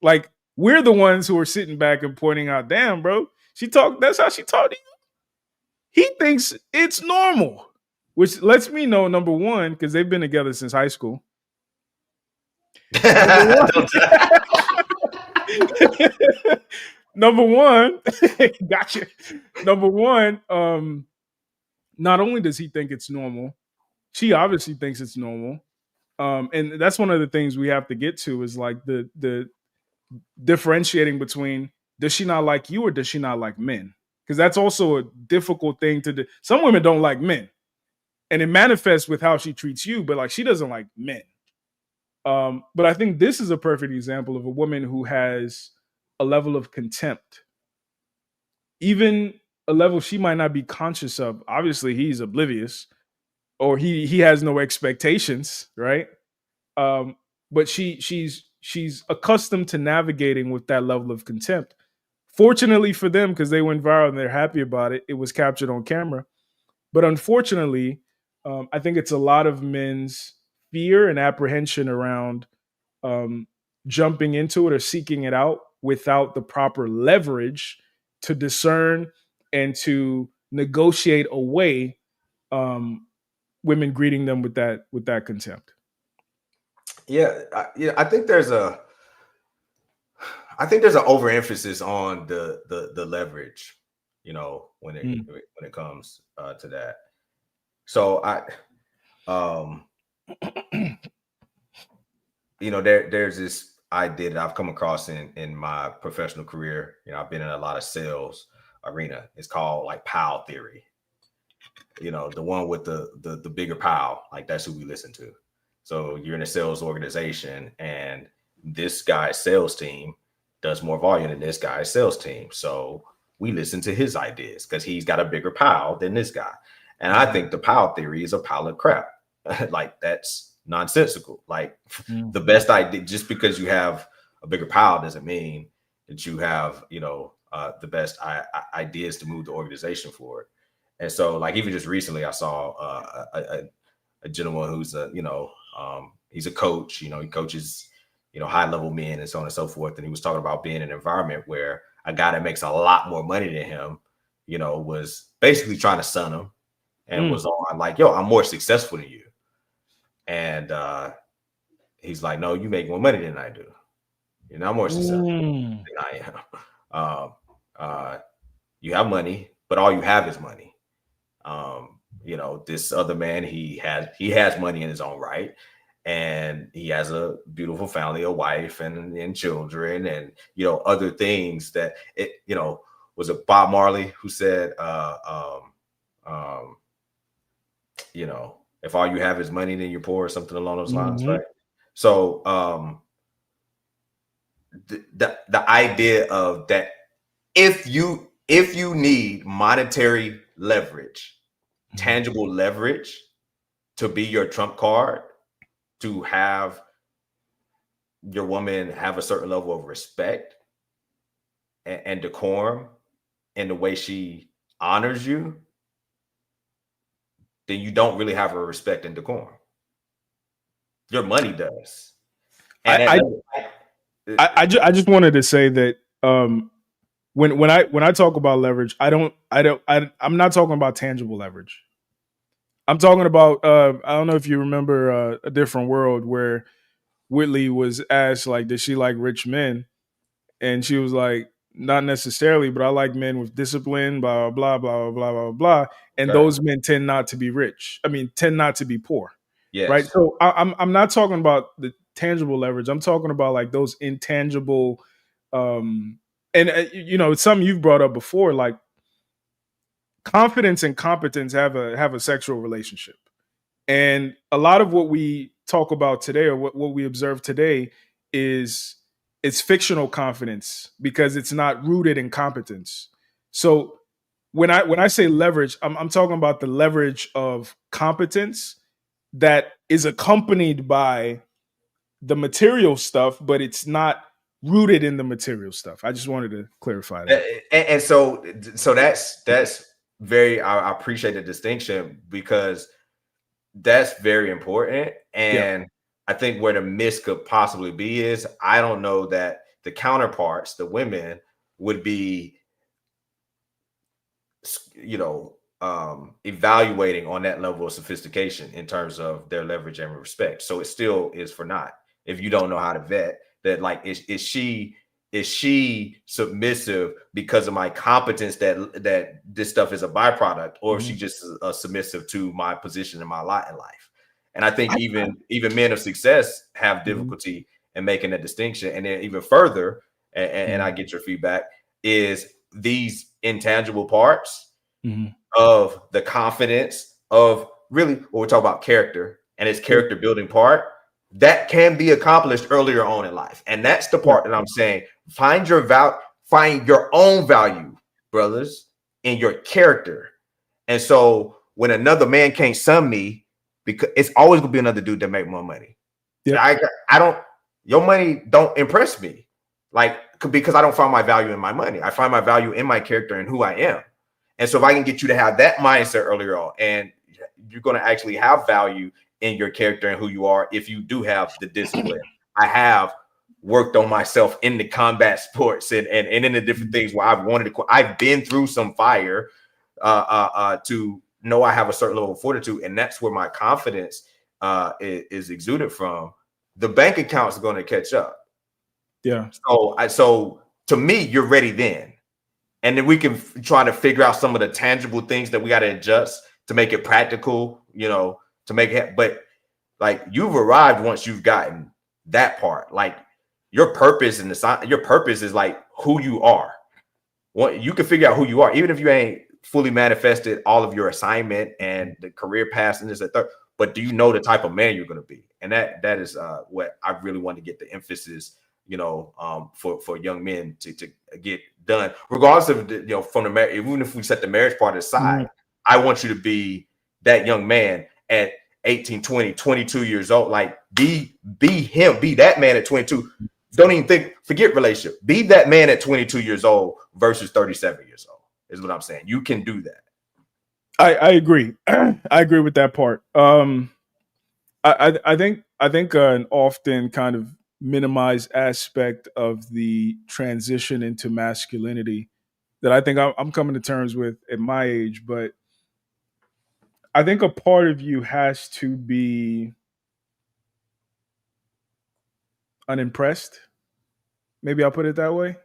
Like we're the ones who are sitting back and pointing out, damn, bro, that's how she talked to you. He thinks it's normal, which lets me know, number one, because they've been together since high school. Number one, gotcha. Number one, not only does he think it's normal, she obviously thinks it's normal. And that's one of the things we have to get to is like the differentiating between does she not like you or does she not like men? Because that's also a difficult thing to do. Some women don't like men, and it manifests with how she treats you, but like she doesn't like men. But I think this is a perfect example of a woman who has a level of contempt, even a level she might not be conscious of. Obviously, he's oblivious, or he has no expectations, right? But she's accustomed to navigating with that level of contempt. Fortunately for them, because they went viral and they're happy about it, it was captured on camera. But unfortunately, I think it's a lot of men's fear and apprehension around jumping into it or seeking it out without the proper leverage to discern and to negotiate away women greeting them with that contempt. Yeah, I think there's an overemphasis on the leverage, when it comes to that. So there's this idea that I've come across in my professional career. I've been in a lot of sales arena. It's called like POW theory. The one with the bigger POW, like that's who we listen to. So you're in a sales organization and this guy's sales team does more volume than this guy's sales team. So we listen to his ideas because he's got a bigger POW than this guy. And I think the POW theory is a pile of crap. Like that's nonsensical. Like the best idea, just because you have a bigger POW doesn't mean that you have, the best ideas to move the organization forward. And so like even just recently I saw a gentleman who's he's a coach, he coaches, high level men and so on and so forth. And he was talking about being in an environment where a guy that makes a lot more money than him, was basically trying to sun him and was on like, yo, I'm more successful than you. And he's like, no, you make more money than I do. I'm more successful than I am. You have money, but all you have is money. This other man, he has money in his own right, and he has a beautiful family, a wife and children, and other things that was it Bob Marley who said if all you have is money, then you're poor, or something along those lines, right? So the idea of that, if you need monetary leverage, tangible leverage to be your trump card, to have your woman have a certain level of respect and decorum in the way she honors you, then you don't really have her respect and decorum. Your money does. And I just wanted to say that when I talk about leverage, I'm not talking about tangible leverage. I'm talking about I don't know if you remember A Different World, where Whitley was asked like, did she like rich men? And she was like, not necessarily, but I like men with discipline, blah blah blah blah blah blah blah. And those men tend not to be rich. I mean, tend not to be poor. Yes. Right. So I'm not talking about the tangible leverage. I'm talking about like those intangible, and it's something you've brought up before, like confidence and competence have a sexual relationship. And a lot of what we talk about today, or what we observe today, is it's fictional confidence because it's not rooted in competence. So when I say leverage, I'm talking about the leverage of competence that is accompanied by the material stuff, but it's not rooted in the material stuff. I just wanted to clarify that. And so that's very, I appreciate the distinction, because that's very important. And I think where the miss could possibly be is, I don't know that the counterparts, the women, would be, evaluating on that level of sophistication in terms of their leverage and respect. So it still is for naught if you don't know how to vet that. Like, is she is she submissive because of my competence that this stuff is a byproduct, or is she just submissive to my position in my lot in life? And I think even men of success have difficulty in making that distinction. And then even further, and I get your feedback, is these intangible parts of the confidence of really what we talk about character and its character building part that can be accomplished earlier on in life. And that's the part that I'm saying, find your own value, brothers, in your character. And so when another man can't sum me, because it's always gonna be another dude that make more money. I don't, your money don't impress me, like, because I don't find my value in my money. I find my value in my character and who I am. And so if I can get you to have that mindset earlier on, and you're going to actually have value in your character and who you are, if you do have the discipline. I have worked on myself in the combat sports and in the different things where I've wanted to. I've been through some fire to know I have a certain level of fortitude, and that's where my confidence is exuded from. The bank account is going to catch up. Yeah. So to me, you're ready then. And then we can try to figure out some of the tangible things that we got to adjust to make it practical, to make it. But like, you've arrived once you've gotten that part. Like, your purpose your purpose is like who you are. You can figure out who you are, even if you ain't fully manifested all of your assignment and the career path and this and third. But do you know the type of man you're going to be? And that is what I really want to get the emphasis, for young men to get done, regardless of from the marriage. Even if we set the marriage part aside, I want you to be that young man at 18, 20, 22 years old. Like, be him, be that man at 22. Don't even forget relationship. Be that man at 22 years old versus 37 years old is what I'm saying. You can do that. I agree. I agree with that part. I think an often kind of minimized aspect of the transition into masculinity that I think I'm coming to terms with at my age, but I think a part of you has to be unimpressed. Maybe I'll put it that way.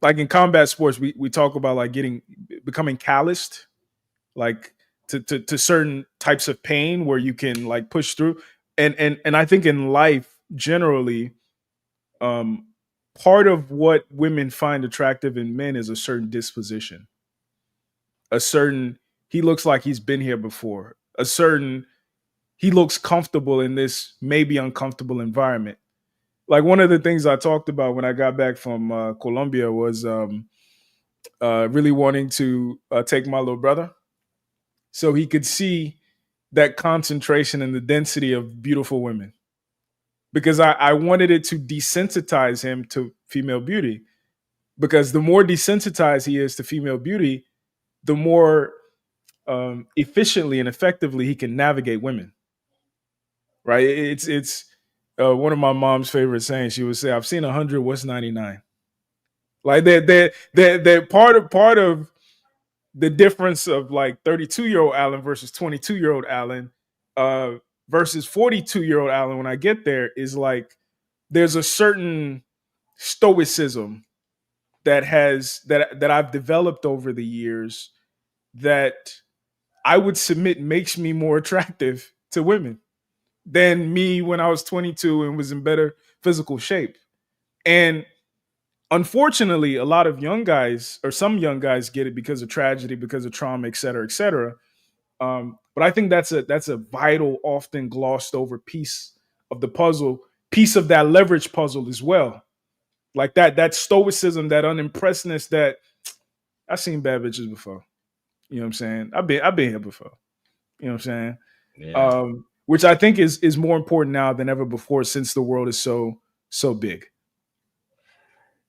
Like in combat sports, we talk about like becoming calloused, like to certain types of pain where you can like push through. And I think in life generally, part of what women find attractive in men is a certain disposition, a certain, he looks like he's been here before, a certain, he looks comfortable in this maybe uncomfortable environment. Like, one of the things I talked about when I got back from Colombia was really wanting to take my little brother so he could see that concentration and the density of beautiful women, because I wanted it to desensitize him to female beauty, because the more desensitized he is to female beauty, the more efficiently and effectively he can navigate women. Right? It's one of my mom's favorite sayings. She would say, "I've seen 100. What's 99?" Like, they're part of the difference of like 32-year-old Alan versus 22-year-old Alan versus 42-year-old Alan. When I get there, is like there's a certain stoicism that I've developed over the years that I would submit makes me more attractive to women than me when I was 22 and was in better physical shape. And unfortunately, a lot of young guys, or some young guys, get it because of tragedy, because of trauma, et cetera, et cetera. But I think that's a vital, often glossed over piece of the puzzle, piece of that leverage puzzle as well. Like that stoicism, that unimpressedness, that I've seen bad bitches before. You know what I'm saying? I've been here before. You know what I'm saying? Yeah. Which I think is more important now than ever before, since the world is so big.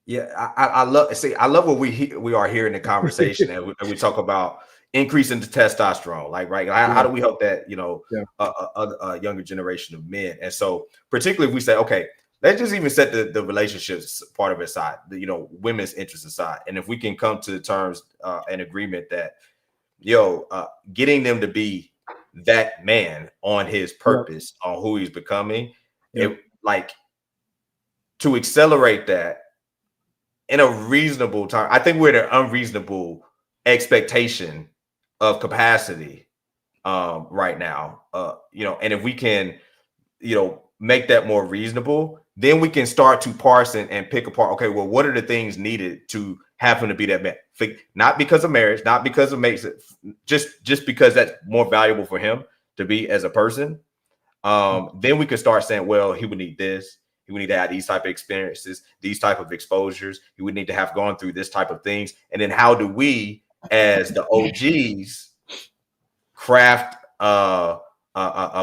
Yeah, I love what we are here in the conversation, and we talk about increasing the testosterone. Like, right, how do we help that a younger generation of men? And so, particularly if we say, okay, let's just even set the relationships part of it aside, women's interests aside, and if we can come to terms and agreement that getting them to be that man on his purpose, on who he's becoming, to accelerate that in a reasonable time. I think we're at an unreasonable expectation of capacity right now. And if we can, make that more reasonable, then we can start to parse and pick apart. Okay, well, what are the things needed to have him to be that man? Not because of marriage, not because of makes it, just because that's more valuable for him to be as a person. Then we could start saying, well, he would need this. He would need to have these type of experiences, these type of exposures. He would need to have gone through this type of things. And then how do we, as the OGs, craft a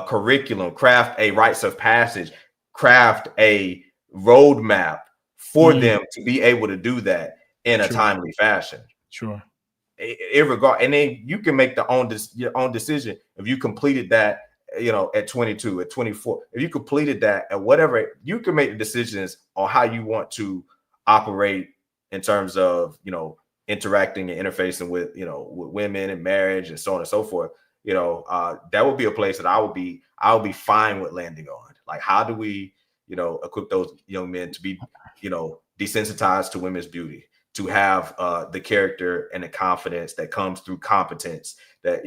curriculum, craft a rites of passage, craft a roadmap for them to be able to do that in a timely fashion. Sure. And then you can make your own decision if you completed that. At 22, at 24, if you completed that at whatever, you can make the decisions on how you want to operate in terms of, interacting and interfacing with women and marriage and so on and so forth. That would be a place that I would be fine with landing on. Like, how do we, equip those young men to be, desensitized to women's beauty, to have the character and the confidence that comes through competence, that,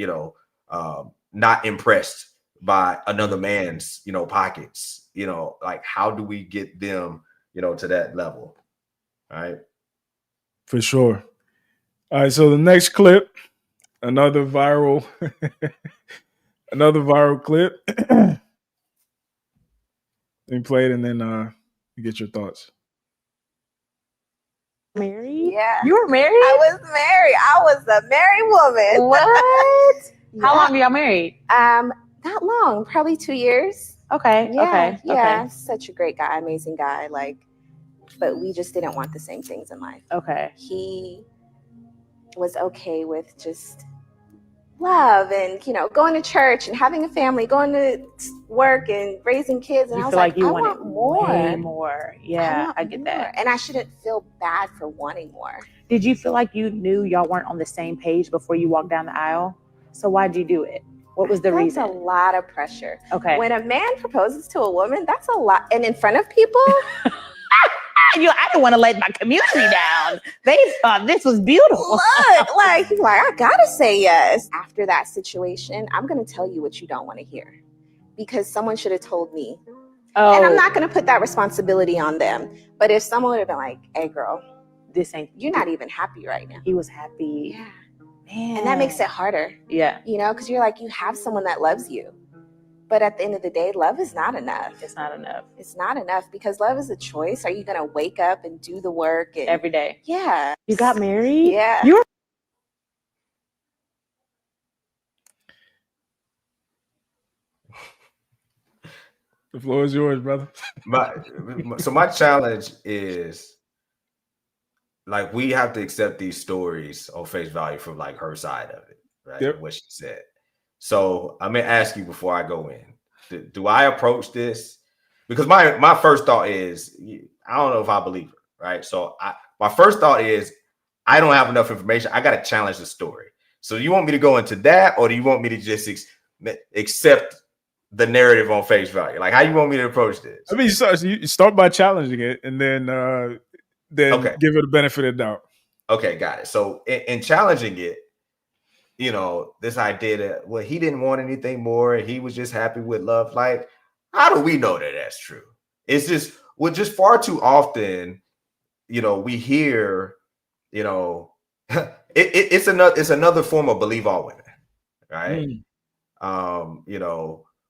not impressed by another man's, pockets, like, how do we get them, to that level? All right. For sure. All right. So the next clip, another viral clip. And play it, and then you get your thoughts. Married? Yeah. You were married? I was married. I was a married woman. What? Yeah. How long were y'all married? Not long, probably 2 years. Okay. Yeah. Okay. Such a great guy, amazing guy. But we just didn't want the same things in life. Okay. He was okay with just love and, going to church and having a family, going to work and raising kids. And You I was feel like you I wanted want more. way more. Yeah, I get more. that. And I shouldn't feel bad for wanting more. Did you feel like you knew y'all weren't on the same page before you walked down the aisle? So why'd you do it? What was the reason? That's a lot of pressure. Okay. When a man proposes to a woman, that's a lot. And in front of people, I didn't want to let my community down. They thought this was beautiful. look, he's like, I gotta say yes. After that situation, I'm gonna tell you what you don't want to hear, because someone should have told me. Oh. And I'm not gonna put that responsibility on them. But if someone would have been like, hey girl, you're not even happy right now. He was happy. Yeah. Man. And that makes it harder. Yeah. Because you're like, you have someone that loves you. But at the end of the day, love is not enough. It's not enough. It's not enough, because love is a choice. Are you going to wake up and do the work every day? Yeah. You got married? Yeah. You were. The floor is yours, brother. My challenge is, like, we have to accept these stories on face value from, like, her side of it, right? Yep. What she said. So I'm gonna ask you before I go in: do I approach this? Because my first thought is, I don't know if I believe her, right? So my first thought is, I don't have enough information. I got to challenge the story. So you want me to go into that, or do you want me to just accept the narrative on face value? Like, how you want me to approach this? I mean, you start by challenging it, and then give it a benefit of doubt. Okay, got it. So in challenging it, this idea that, well, he didn't want anything more, and he was just happy with love. Like, how do we know that that's true? It's just far too often, we hear, it's another form of believe all women, right?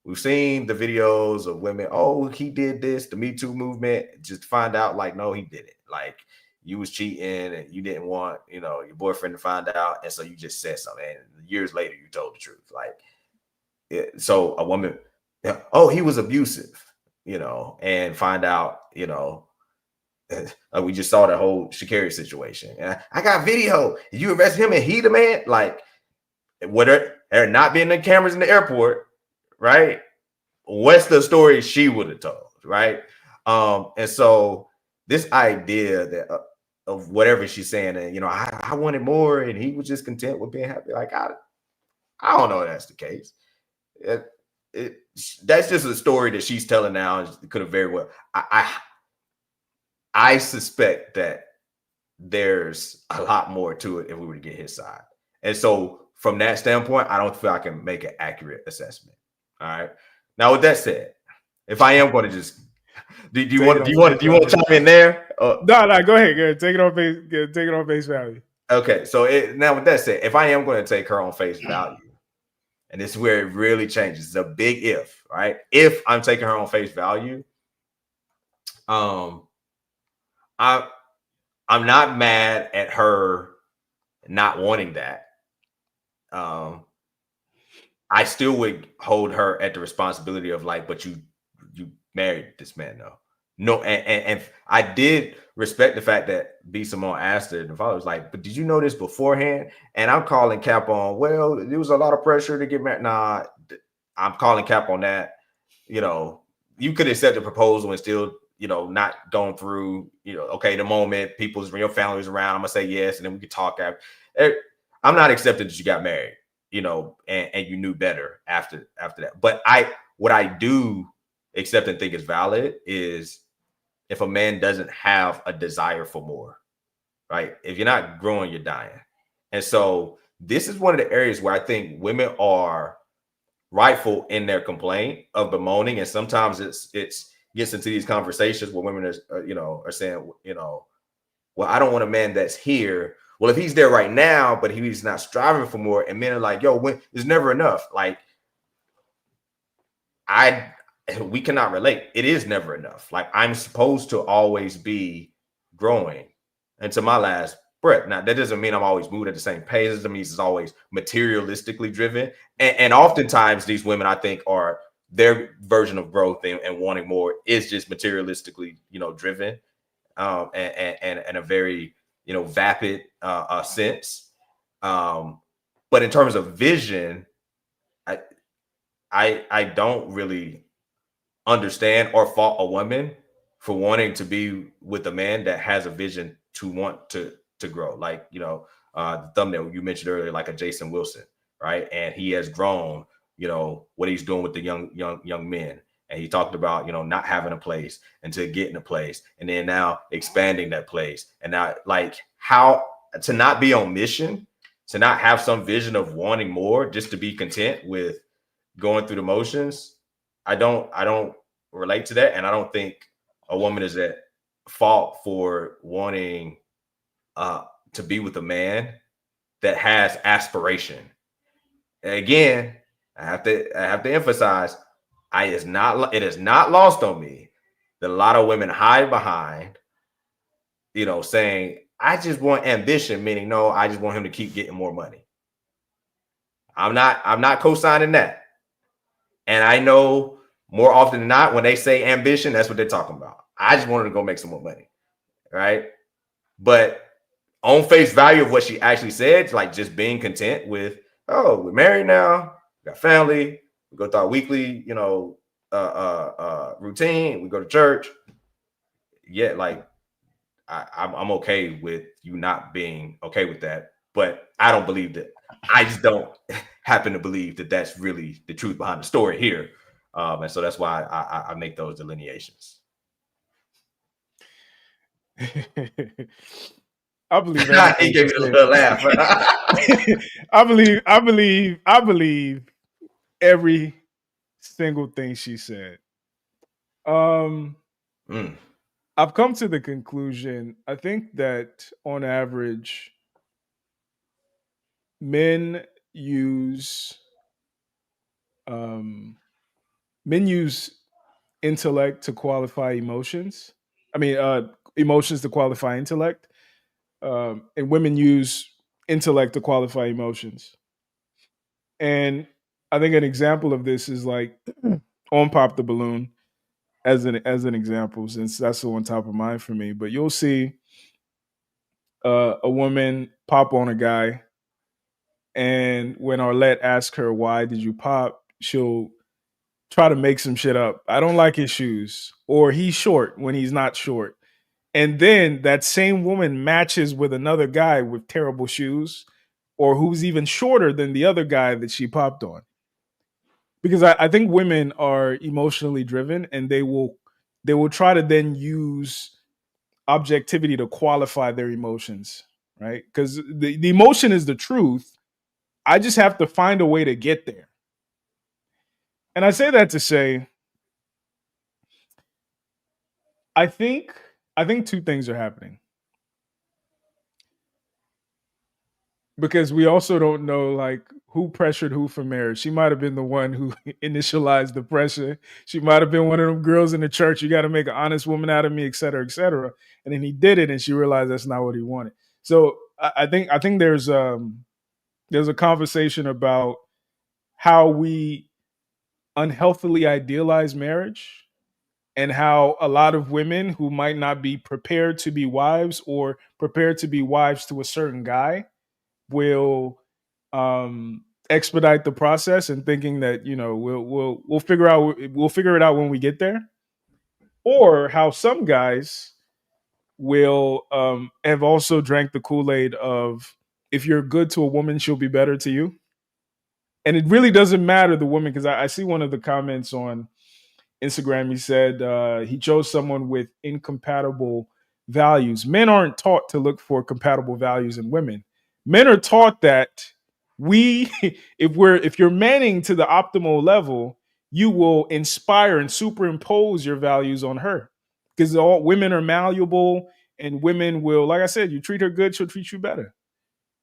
We've seen the videos of women, oh, he did this, the Me Too movement, just to find out, like, no, he didn't. Like, you was cheating and you didn't want, your boyfriend to find out. And so you just said something. And years later, you told the truth. Like, so a woman, oh, he was abusive, and find out, we just saw that whole Sha'Carri situation. And I got video. You arrest him and he the man? Like, would there not being the cameras in the airport, right? What's the story she would have told, right? And so this idea that of whatever she's saying, and I wanted more, and he was just content with being happy. Like, I don't know if that's the case. That's just a story that she's telling now. It could have very well. I suspect that there's a lot more to it if we were to get his side. And so from that standpoint, I don't feel I can make an accurate assessment. All right. Now, with that said, if I am going to just do you want to chime in there? No, go ahead. Take it on face value. Okay. So now with that said, if I am going to take her on face value, and this is where it really changes. It's a big if, right? If I'm taking her on face value, I'm not mad at her not wanting that. I still would hold her at the responsibility of like, but you married this man though. No, and I did respect the fact that B. Simone asked her, and the father was like, but did you know this beforehand? And I'm calling cap on, well, there was a lot of pressure to get married. Nah, I'm calling cap on that. You know, you could accept the proposal and still, you know, not going through, you know, okay, the moment your family's around, I'm gonna say yes, and then we could talk after. I'm not accepting that you got married, you know, and you knew better after that. But what I do accept and think is valid is if a man doesn't have a desire for more, right? If you're not growing, you're dying. And so this is one of the areas where I think women are rightful in their complaint of bemoaning. And sometimes it's gets into these conversations where women are saying, you know, well, I don't want a man that's here. Well, if he's there right now, but he's not striving for more, and men are like, yo, it's never enough. Like, we cannot relate. It is never enough. Like, I'm supposed to always be growing into my last breath. Now, that doesn't mean I'm always moving at the same pace. It doesn't mean it's always materialistically driven. And oftentimes these women, I think, are their version of growth and wanting more is just materialistically, you know, driven, and a very, you know, vapid sense. But in terms of vision, I don't really understand or fault a woman for wanting to be with a man that has a vision to want to grow. Like, you know, the thumbnail you mentioned earlier, like a Jason Wilson, right? And he has grown, you know, what he's doing with the young men. And he talked about, you know, not having a place until getting a place, and then now expanding that place. And now, like, how to not be on mission, to not have some vision of wanting more, just to be content with going through the motions. I don't relate to that. And I don't think a woman is at fault for wanting to be with a man that has aspiration. And again, I have to emphasize, it is not lost on me that a lot of women hide behind, you know, saying, I just want ambition, meaning, no, I just want him to keep getting more money. I'm not co-signing that. And I know more often than not, when they say ambition, that's what they're talking about. I just wanted to go make some more money, right? But on face value of what she actually said, like just being content with, oh, we're married now, we got family, we go through our weekly, you know, routine, we go to church. Yeah, like I'm okay with you not being okay with that, but I don't believe that. I just don't happen to believe that that's really the truth behind the story here. And so that's why I make those delineations. I believe he gave me a little laugh. I believe every single thing she said. I've come to the conclusion, I think that on average, men use intellect to qualify emotions. I mean, emotions to qualify intellect. And women use intellect to qualify emotions. And I think an example of this is like on Pop the Balloon as an example, since that's the one top of mind for me. But you'll see a woman pop on a guy, and when Arlette asks her, why did you pop, she'll try to make some shit up. I don't like his shoes, or he's short when he's not short. And then that same woman matches with another guy with terrible shoes, or who's even shorter than the other guy that she popped on. Because I think women are emotionally driven, and they will try to then use objectivity to qualify their emotions, right? Because the emotion is the truth. I just have to find a way to get there. And I say that to say, I think two things are happening. Because we also don't know like who pressured who for marriage. She might have been the one who initialized the pressure. She might have been one of them girls in the church. You got to make an honest woman out of me, et cetera, et cetera. And then he did it, and she realized that's not what he wanted. So I think there's a conversation about how we unhealthily idealize marriage, and how a lot of women who might not be prepared to be wives or prepared to be wives to a certain guy will expedite the process and thinking that we'll figure it out when we get there, or how some guys will have also drank the Kool-Aid of, if you're good to a woman, she'll be better to you. And it really doesn't matter the woman, because I see one of the comments on Instagram. He said he chose someone with incompatible values. Men aren't taught to look for compatible values in women. Men are taught that if you're manning to the optimal level, you will inspire and superimpose your values on her, because all women are malleable, and women will, like I said, you treat her good, she'll treat you better,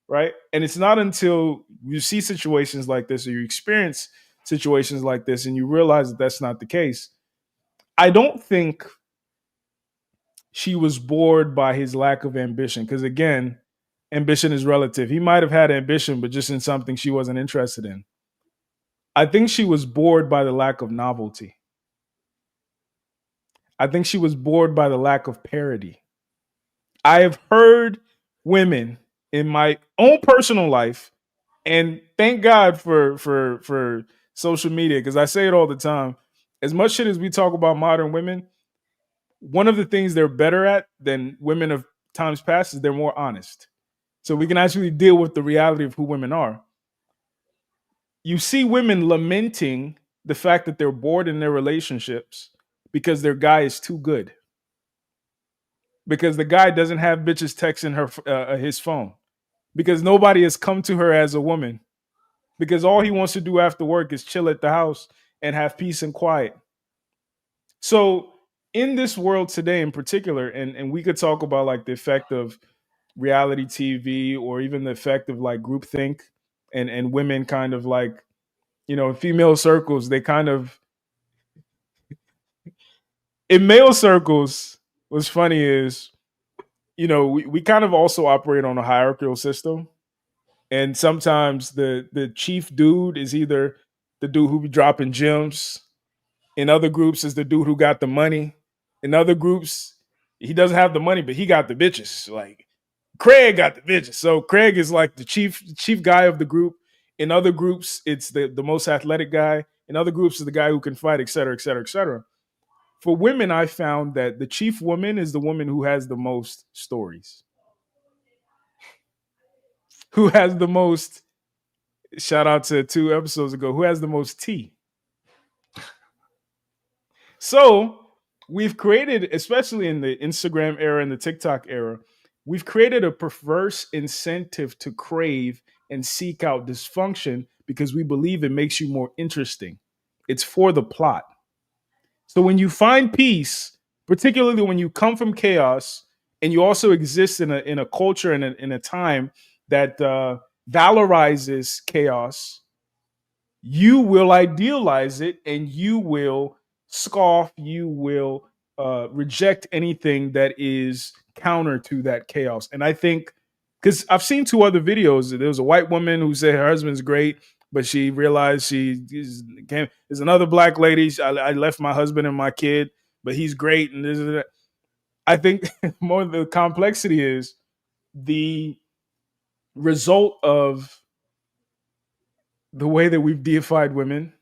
right? And it's not until you see situations like this, or you experience situations like this, and you realize that that's not the case. I don't think she was bored by his lack of ambition, because again, ambition is relative. He might have had ambition, but just in something she wasn't interested in. I think she was bored by the lack of novelty. I think she was bored by the lack of parody. I have heard women in my own personal life, and thank God for social media, because I say it all the time. As much shit as we talk about modern women, one of the things they're better at than women of times past is they're more honest. So we can actually deal with the reality of who women are. You see women lamenting the fact that they're bored in their relationships because their guy is too good. Because the guy doesn't have bitches texting her his phone. Because nobody has come to her as a woman. Because all he wants to do after work is chill at the house and have peace and quiet. So in this world today in particular, and we could talk about like the effect of reality TV, or even the effect of like groupthink, and women kind of like, in female circles, they kind of, in male circles, what's funny is, we kind of also operate on a hierarchical system. And sometimes the chief dude is either the dude who be dropping gems. In other groups, is the dude who got the money. In other groups, he doesn't have the money, but he got the bitches. Like Craig got the bitches. So Craig is like the chief guy of the group. In other groups, it's the most athletic guy. In other groups, is the guy who can fight, et cetera, et cetera, et cetera. For women, I found that the chief woman is the woman who has the most stories, who has the most, shout out to 2 episodes ago, who has the most tea. So we've created, especially in the Instagram era and the TikTok era, we've created a perverse incentive to crave and seek out dysfunction, because we believe it makes you more interesting. It's for the plot. So when you find peace, particularly when you come from chaos, and you also exist in a culture and in a time that valorizes chaos, you will idealize it, and you will scoff, you will reject anything that is counter to that chaos. And I think, because I've seen 2 other videos, there was a white woman who said her husband's great, but she realized there's another black lady. I left my husband and my kid, but he's great. And this is that. I think more of the complexity is the result of the way that we've deified women,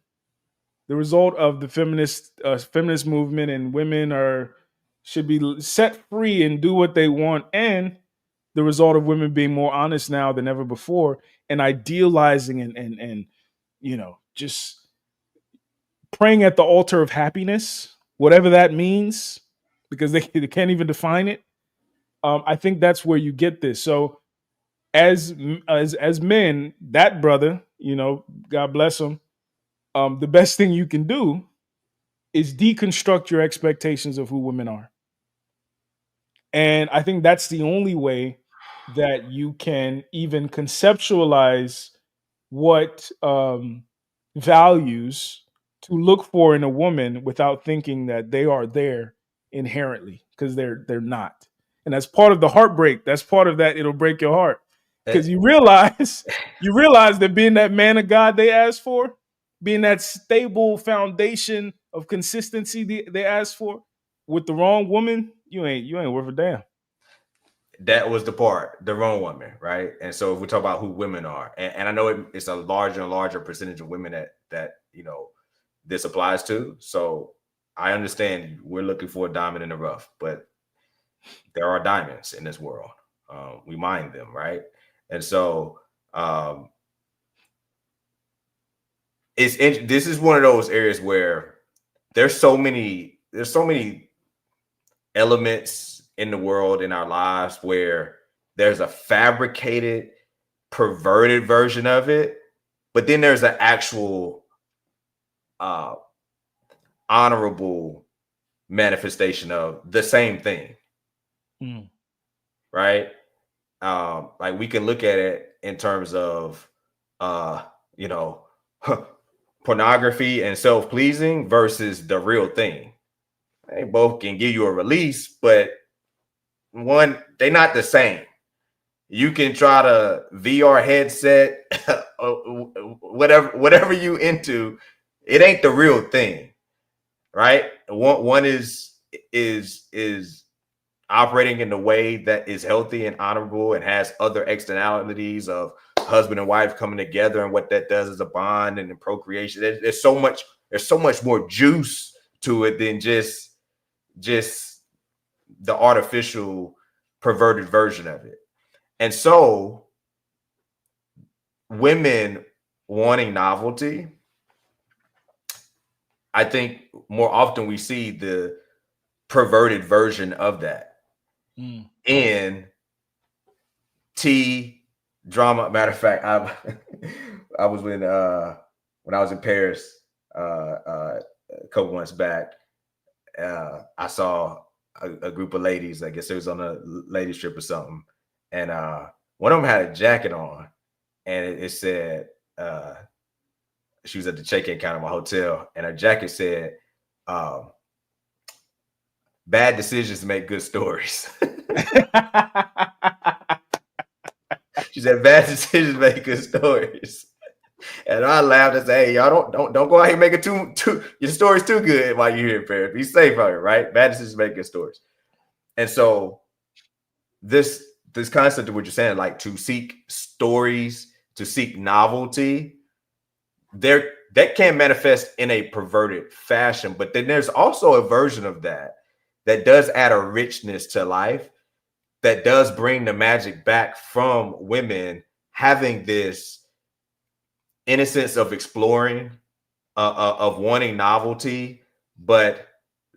the result of the feminist movement, and women should be set free and do what they want, and the result of women being more honest now than ever before, and idealizing and just praying at the altar of happiness, whatever that means, because they can't even define it. I think that's where you get this. So as men, that brother, God bless him. The best thing you can do is deconstruct your expectations of who women are. And I think that's the only way that you can even conceptualize what values to look for in a woman without thinking that they are there inherently, because they're not. And that's part of the heartbreak. That's part of that. It'll break your heart because you realize that being that man of God they asked for, being that stable foundation of consistency they asked for, with the wrong woman, you ain't worth a damn. That was the part, the wrong woman, right? And so if we talk about who women are, and I know it's a larger and larger percentage of women that this applies to. So I understand we're looking for a diamond in the rough, but there are diamonds in this world. We mine them, right? And so this is one of those areas where there's so many elements in the world, in our lives, where there's a fabricated, perverted version of it, but then there's an actual honorable manifestation of the same thing. Right? Like we can look at it in terms of pornography and self-pleasing versus the real thing. They both can give you a release, but one, they're not the same. You can try to VR headset, whatever you into, it ain't the real thing, right? One is operating in a way that is healthy and honorable and has other externalities of husband and wife coming together and what that does as a bond and in procreation. There's so much more juice to it than just the artificial perverted version of it. And so women wanting novelty, I think more often we see the perverted version of that in T drama. Matter of fact, I was when I was in Paris a couple months back. I saw a group of ladies. I guess it was on a ladies trip or something, and one of them had a jacket on, and it said she was at the check-in counter of my hotel, and her jacket said, "Bad decisions make good stories." She said, "Bad decisions make good stories." And I laughed and said, "Hey, y'all don't go out here making too your stories too good while you're here in Paris. Be safe out here, right? Bad decisions make good stories." And so this concept of what you're saying, like to seek stories, to seek novelty, that can manifest in a perverted fashion. But then there's also a version of that does add a richness to life, that does bring the magic back from women having this innocence of exploring, of wanting novelty, but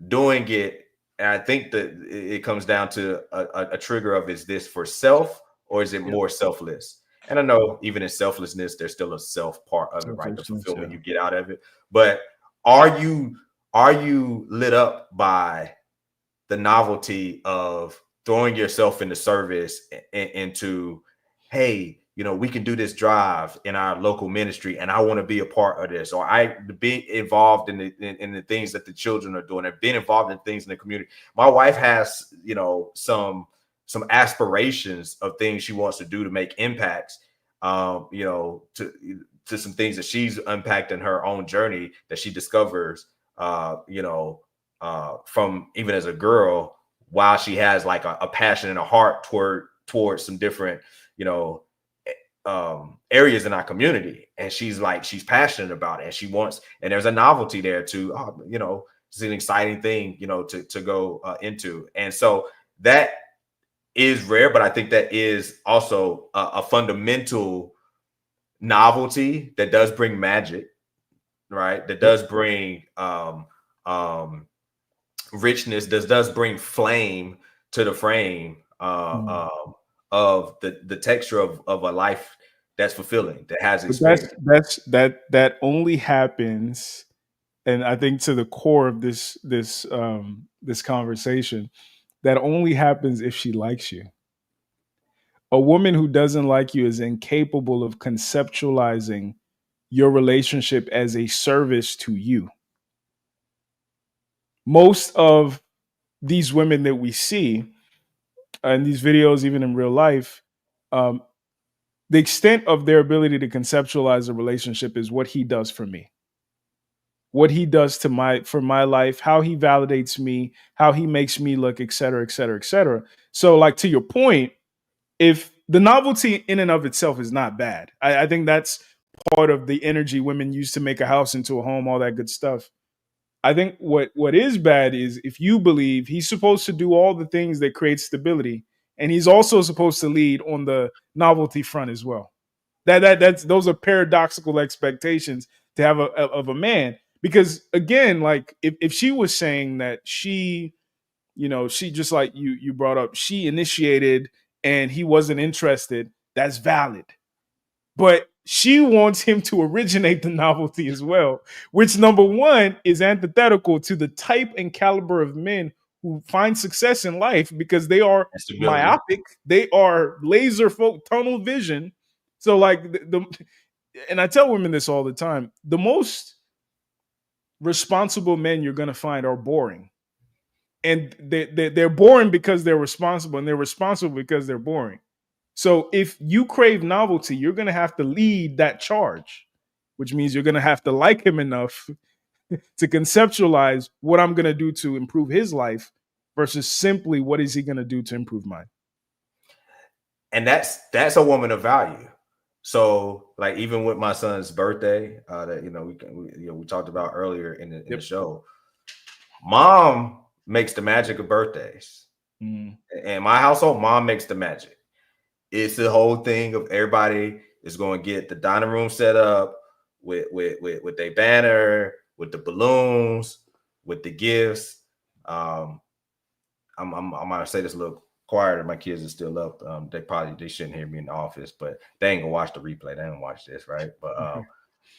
doing it. And I think that it comes down to a trigger of, is this for self or is it more selfless? And I know even in selflessness, there's still a self part of it, right? The fulfillment you get out of it. But are you lit up by the novelty of throwing yourself into service, into, hey, we can do this drive in our local ministry, and I want to be a part of this, or I be involved in the things that the children are doing, and being involved in things in the community. My wife has, some aspirations of things she wants to do to make impacts, to some things that she's unpacked in her own journey that she discovers, from even as a girl, while she has like a passion and a heart towards some different, areas in our community, and she's passionate about it, and she wants, and there's a novelty there to, it's an exciting thing, to go into. And so that is rare, but I think that is also a fundamental novelty that does bring magic, right? That does bring richness, does bring flame to the frame, of the texture of a life that's fulfilling, that has But experience. that only happens, and I think to the core of this conversation, that only happens if she likes you. A woman who doesn't like you is incapable of conceptualizing your relationship as a service to you. Most of these women that we see in these videos, even in real life, um, the extent of their ability to conceptualize a relationship is what he does for me, what he does for my life, how he validates me, how he makes me look, et cetera, et cetera, et cetera. So, like, to your point, if the novelty in and of itself is not bad, I think that's part of the energy women use to make a house into a home, all that good stuff. I think what is bad is if you believe he's supposed to do all the things that create stability, and he's also supposed to lead on the novelty front as well. That's those are paradoxical expectations to have of a man. Because again, like if she was saying that she, she, just like you brought up, she initiated and he wasn't interested, that's valid. But she wants him to originate the novelty as well, which, number one, is antithetical to the type and caliber of men who find success in life, because they are myopic, they are laser tunnel vision. So, like, and I tell women this all the time, the most responsible men you're going to find are boring. And they're boring because they're responsible, and they're responsible because they're boring. So if you crave novelty, you're going to have to lead that charge, which means you're going to have to like him enough to conceptualize what I'm going to do to improve his life versus simply what is he going to do to improve mine. And that's a woman of value. So, like, even with my son's birthday, that we talked about earlier in the show, mom makes the magic of birthdays. In my household, mom makes the magic. It's the whole thing of everybody is going to get the dining room set up with their banner, with the balloons, with the gifts. I'm gonna say this a little quieter. My kids are still up. They shouldn't hear me in the office, but they ain't gonna watch the replay. They don't watch this, right? But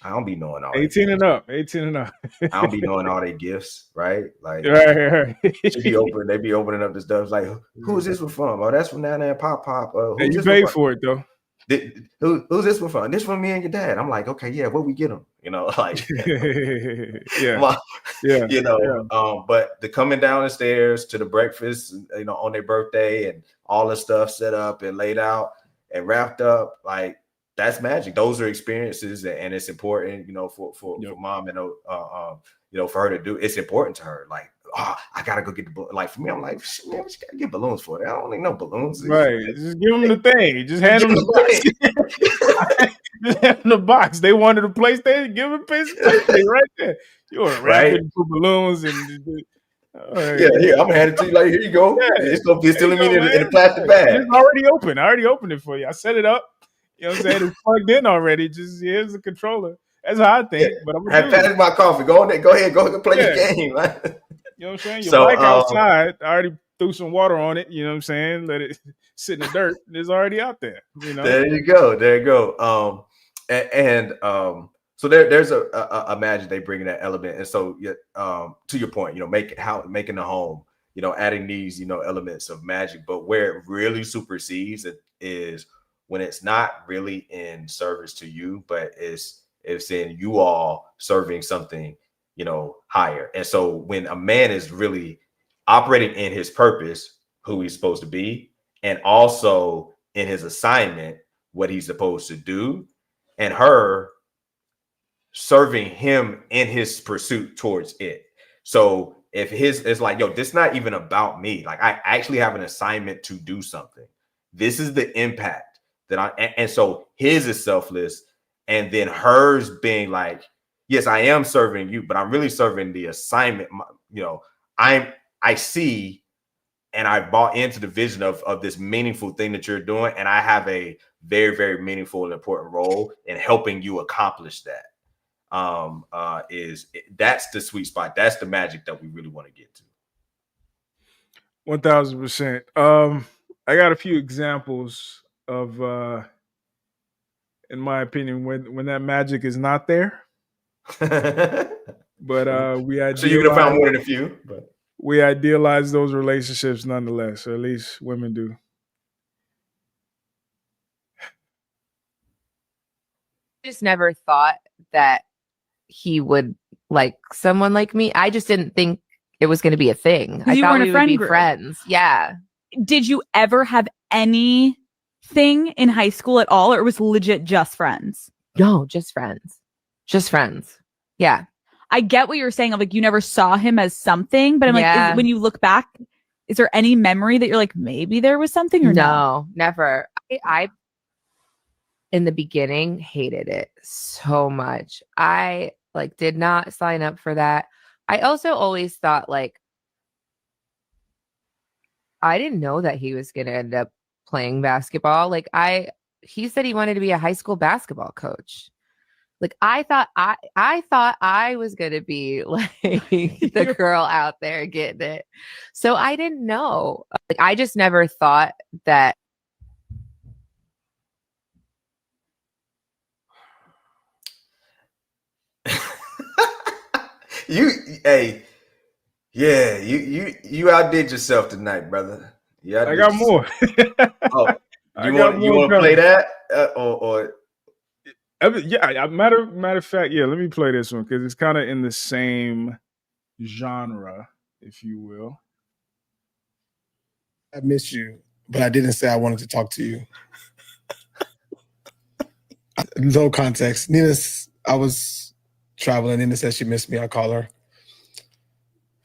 I don't be knowing all 18 and up. 18 and up. I don't be knowing all their gifts, right? Like, right. They be opening up the stuff. It's like, who is this one from? Oh, that's from Nana and Pop. Hey, you paid for it though. Who's this one from? This from me and your dad. I'm like, okay, yeah, what we get them? Like, but the coming down the stairs to the breakfast, on their birthday, and all the stuff set up and laid out and wrapped up, like, that's magic. Those are experiences, and it's important, for mom, for her to do. It's important to her. Like, I gotta go get the balloons. Like, for me, I'm like, man, what you gotta get balloons for? I don't need no balloons. Right. Just give them the thing. Just hand them the box. Just hand them the box. They wanted a PlayStation. Give them a piece of PlayStation right there. You were wrapping for balloons and. Yeah, I'm gonna hand it to you. Like, here you go. Yeah, it's still in a plastic bag. It's already open. I already opened it for you. I set it up. You know what I'm saying? It's plugged in already. Just here's the controller. That's how I think. But I'm gonna pass my coffee. Go ahead, go play your game. Right? You know what I'm saying? Your bike outside. I already threw some water on it. You know what I'm saying? Let it sit in the dirt. It's already out there. There you go. So there's a magic they bring in that element. And so to your point, making the home, adding these, elements of magic. But where it really supersedes it is when it's not really in service to you, but it's in you all serving something, higher. And so when a man is really operating in his purpose, who he's supposed to be, and also in his assignment, what he's supposed to do, and her serving him in his pursuit towards it. So if it's like, yo, this is not even about me. Like, I actually have an assignment to do something. This is the impact that and so his is selfless. And then hers being like, yes, I am serving you, but I'm really serving the assignment. I see, and I bought into the vision of this meaningful thing that you're doing. And I have a very, very meaningful and important role in helping you accomplish that. That's the sweet spot. That's the magic that we really want to get to. 1000%. I got a few examples of, in my opinion, when that magic is not there. But we so you could have found more than a few. But we idealize those relationships nonetheless, or at least women do. Just never thought that he would like someone like me. I just didn't think it was going to be a thing. I thought we would be friends. Yeah. Did you ever have anything in high school at all, or it was legit just friends? No, just friends. Just friends. Yeah. I get what you're saying of like you never saw him as something, but I'm like, when you look back, is there any memory that you're like, maybe there was something or no? Never. I in the beginning hated it so much. I like did not sign up for that. I also always thought like I didn't know that he was going to end up playing basketball. Like he said he wanted to be a high school basketball coach. Like I thought I was going to be like the girl out there getting it. So I didn't know. Like I just never thought that. you outdid yourself tonight, brother. Yeah, I got more. You want to play that or? Yeah, matter of fact, yeah. Let me play this one because it's kind of in the same genre, if you will. I miss you, but I didn't say I wanted to talk to you. No context. I was traveling. Nina said she missed me. I call her.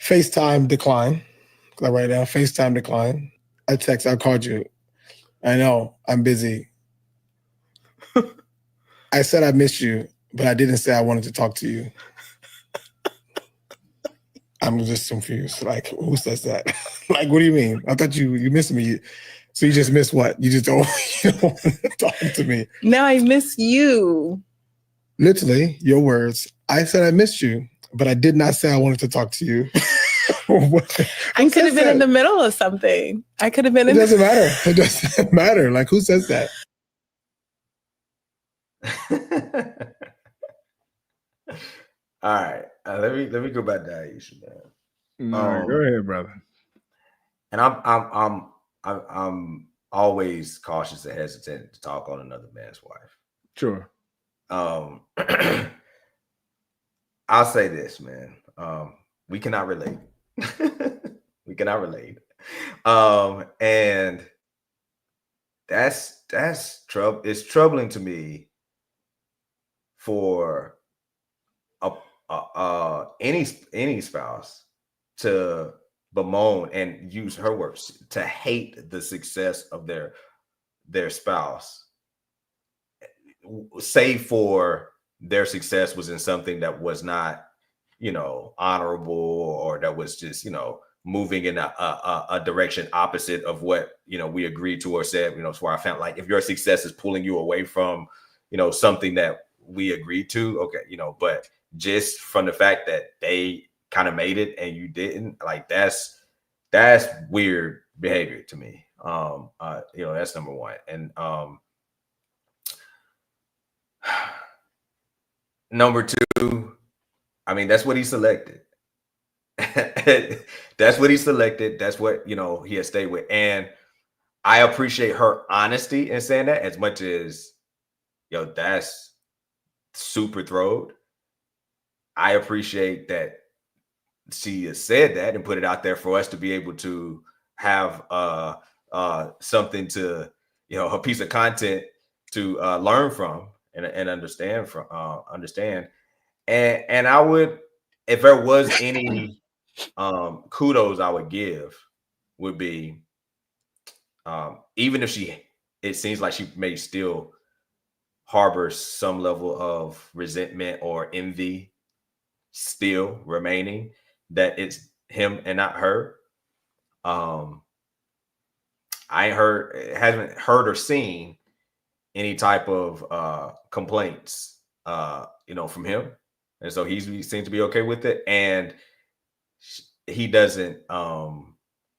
FaceTime decline. I write down FaceTime decline. I text. I called you. I know I'm busy. I said I missed you, but I didn't say I wanted to talk to you. I'm just confused. Like, who says that? Like, what do you mean? I thought you missed me. So you just missed what? You just don't want to talk to me. No, I miss you. Literally, your words. I said I missed you, but I did not say I wanted to talk to you. I could have been in the middle of something. I could have been in. It doesn't matter. It doesn't matter. Like, who says that? All right, let me go back to Aisha, man. No, go ahead, brother. And I'm always cautious and hesitant to talk on another man's wife. Sure. I'll say this, man. We cannot relate. We cannot relate. And that's trouble. It's troubling to me for any spouse to bemoan and use her words to hate the success of their spouse, save for their success was in something that was not, honorable, or that was just, moving in a direction opposite of what, we agreed to or said, so I felt like if your success is pulling you away from, something that we agreed to, okay, but just from the fact that they kind of made it and you didn't, like, that's weird behavior to me. That's number one. And number two, I mean, that's what he selected. That's what he selected. That's what, he has stayed with. And I appreciate her honesty in saying that, as much as, that's super throwed. I appreciate that she has said that and put it out there for us to be able to have something to, a piece of content to learn from and understand from. And I would, if there was any kudos I would give, would be even if it seems like she may still harbor some level of resentment or envy still remaining, that it's him and not her. I haven't heard or seen any type of complaints from him, and so he seems to be okay with it, and he doesn't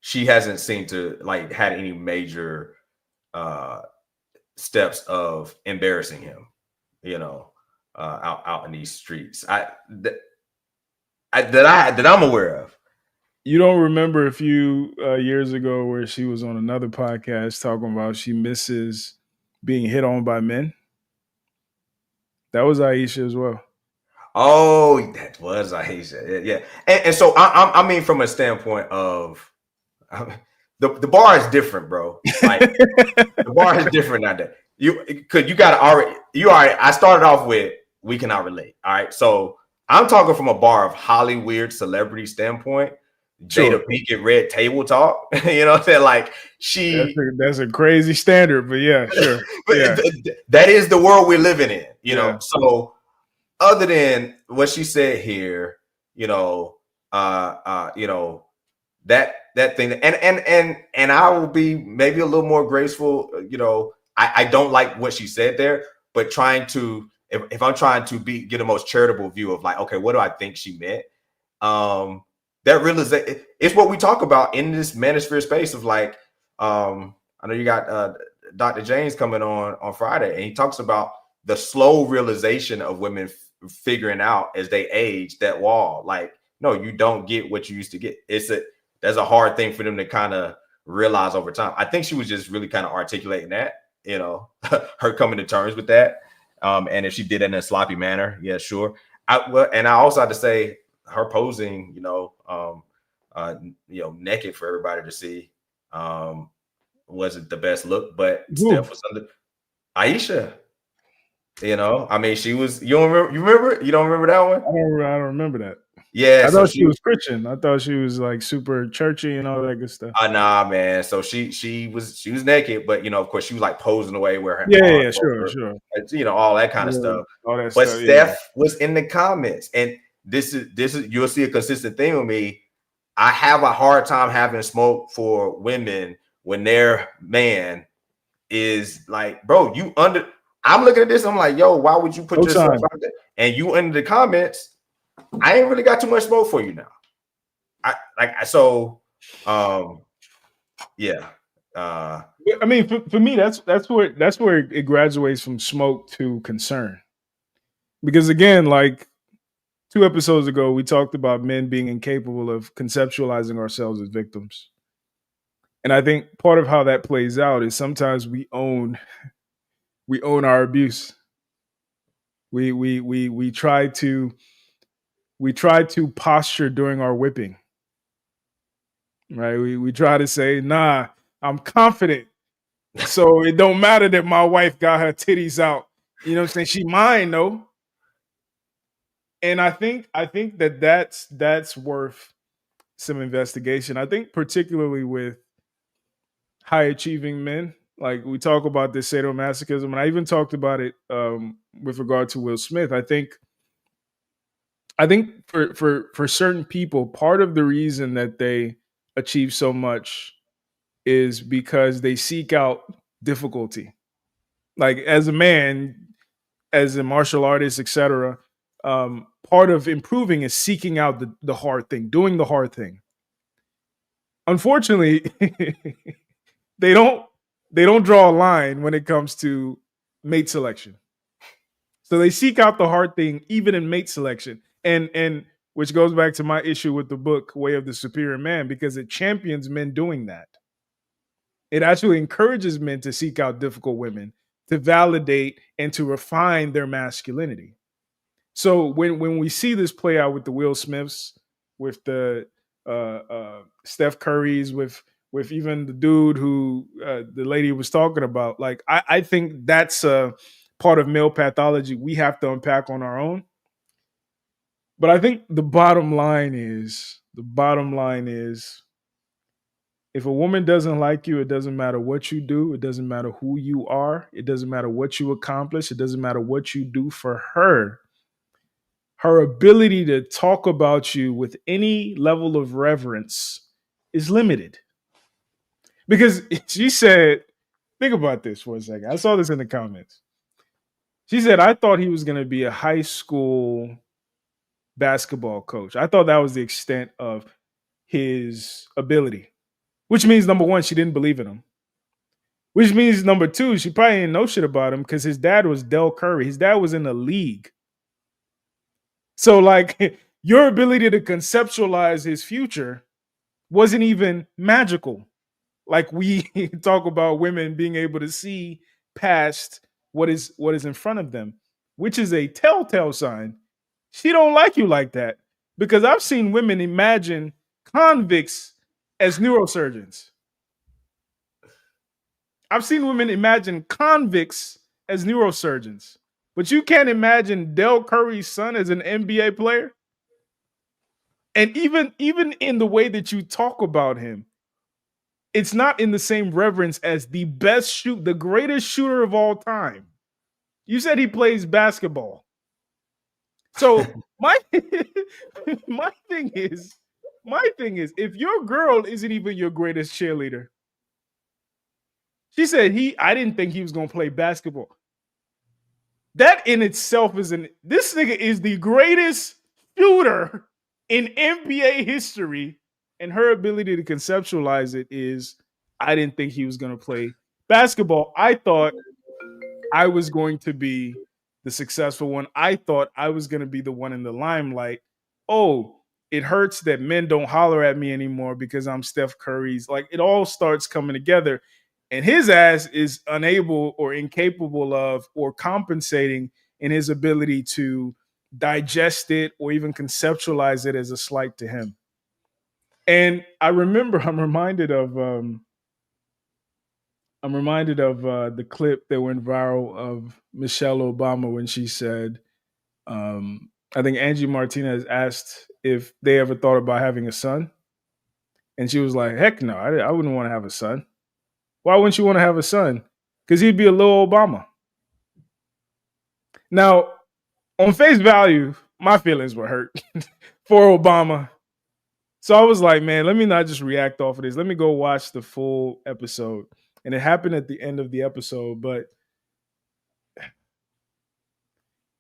she hasn't seemed to like had any major steps of embarrassing him, out in these streets. That I'm aware of. You don't remember a few years ago where she was on another podcast talking about she misses being hit on by men? That was Aisha as well. Oh, that was Aisha. Yeah. And so I mean, from a standpoint of the bar is different, bro. Like the bar is different nowadays. I started off with we cannot relate. All right. So I'm talking from a bar of Hollywood celebrity standpoint. Sure. Jada Pinkett Red Table Talk. You know what I'm saying? Like that's a crazy standard, but yeah, sure. But yeah. That is the world we're living in, you know. So other than what she said here, that thing, and I will be maybe a little more graceful, I don't like what she said there, but trying to if I'm trying to get a most charitable view of like, okay, what do I think she meant? That realization, it's what we talk about in this manosphere space of like, I know you got Dr. James coming on Friday, and he talks about the slow realization of women figuring out as they age that wall. Like, no, you don't get what you used to get. That's a hard thing for them to kind of realize over time. I think she was just really kind of articulating that, her coming to terms with that. And if she did it in a sloppy manner, yeah, sure. And I also had to say her posing, naked for everybody to see, wasn't the best look, but Steph was under Aisha. I mean, she was. You remember? You don't remember that one? I don't remember that. Yeah, I thought she was Christian. I thought she was like super churchy and all that good stuff. Nah, man. So she was naked, but of course, she was like posing away where her sure. All that kind of stuff. All that but stuff, Steph was in the comments, and this is you'll see a consistent thing with me. I have a hard time having smoke for women when their man is like, bro, I'm looking at this, I'm like, yo, why would you put yourself out there? And you in the comments, I ain't really got too much smoke for you now. Yeah. I mean, for me, that's where it graduates from smoke to concern. Because again, like 2 episodes ago, we talked about men being incapable of conceptualizing ourselves as victims. And I think part of how that plays out is sometimes we own our abuse. We try to posture during our whipping. Right? We try to say, nah, I'm confident. So it don't matter that my wife got her titties out. You know what I'm saying? She mine, though. And I think that's worth some investigation. I think particularly with high achieving men, like we talk about this sadomasochism, and I even talked about it with regard to Will Smith. I think for certain people, part of the reason that they achieve so much is because they seek out difficulty. Like as a man, as a martial artist, etc. Part of improving is seeking out the hard thing, doing the hard thing. Unfortunately, they don't draw a line when it comes to mate selection. So they seek out the hard thing even in mate selection. And which goes back to my issue with the book Way of the Superior Man, because it champions men doing that. It actually encourages men to seek out difficult women, to validate and to refine their masculinity. So when we see this play out with the Will Smiths, with the Steph Currys, with even the dude who the lady was talking about, like I think that's a part of male pathology we have to unpack on our own. But I think the bottom line is, if a woman doesn't like you, it doesn't matter what you do. It doesn't matter who you are. It doesn't matter what you accomplish. It doesn't matter what you do for her. Her ability to talk about you with any level of reverence is limited. Because she said, think about this for a second. I saw this in the comments. She said, I thought he was going to be a high school basketball coach. I thought that was the extent of his ability. which means number one, she didn't believe in him. Which means number two, she probably didn't know shit about him because his dad was Del Curry. His dad was in the league. So like your ability to conceptualize his future wasn't even magical. Like we talk about women being able to see past what is in front of them, which is a telltale sign she don't like you like that. Because I've seen women imagine convicts as neurosurgeons. I've seen women imagine convicts as neurosurgeons. But you can't imagine Del Curry's son as an NBA player. And even in the way that you talk about him, it's not in the same reverence as the the greatest shooter of all time. You said he plays basketball. So my thing is, if your girl isn't even your greatest cheerleader, she said I didn't think he was gonna play basketball. That in itself this nigga is the greatest shooter in NBA history, and her ability to conceptualize it is, I didn't think he was gonna play basketball. I thought I was going to be the successful one. I thought I was going to be the one in the limelight. Oh, it hurts that men don't holler at me anymore because I'm Steph Curry's. Like it all starts coming together, and his ass is unable or incapable of or compensating in his ability to digest it or even conceptualize it as a slight to him. And I'm reminded of the clip that went viral of Michelle Obama when she said, I think Angie Martinez asked if they ever thought about having a son. And she was like, heck no, I wouldn't want to have a son. Why wouldn't you want to have a son? Because he'd be a little Obama. Now, on face value, my feelings were hurt for Obama. So I was like, man, let me not just react off of this. Let me go watch the full episode. And it happened at the end of the episode. But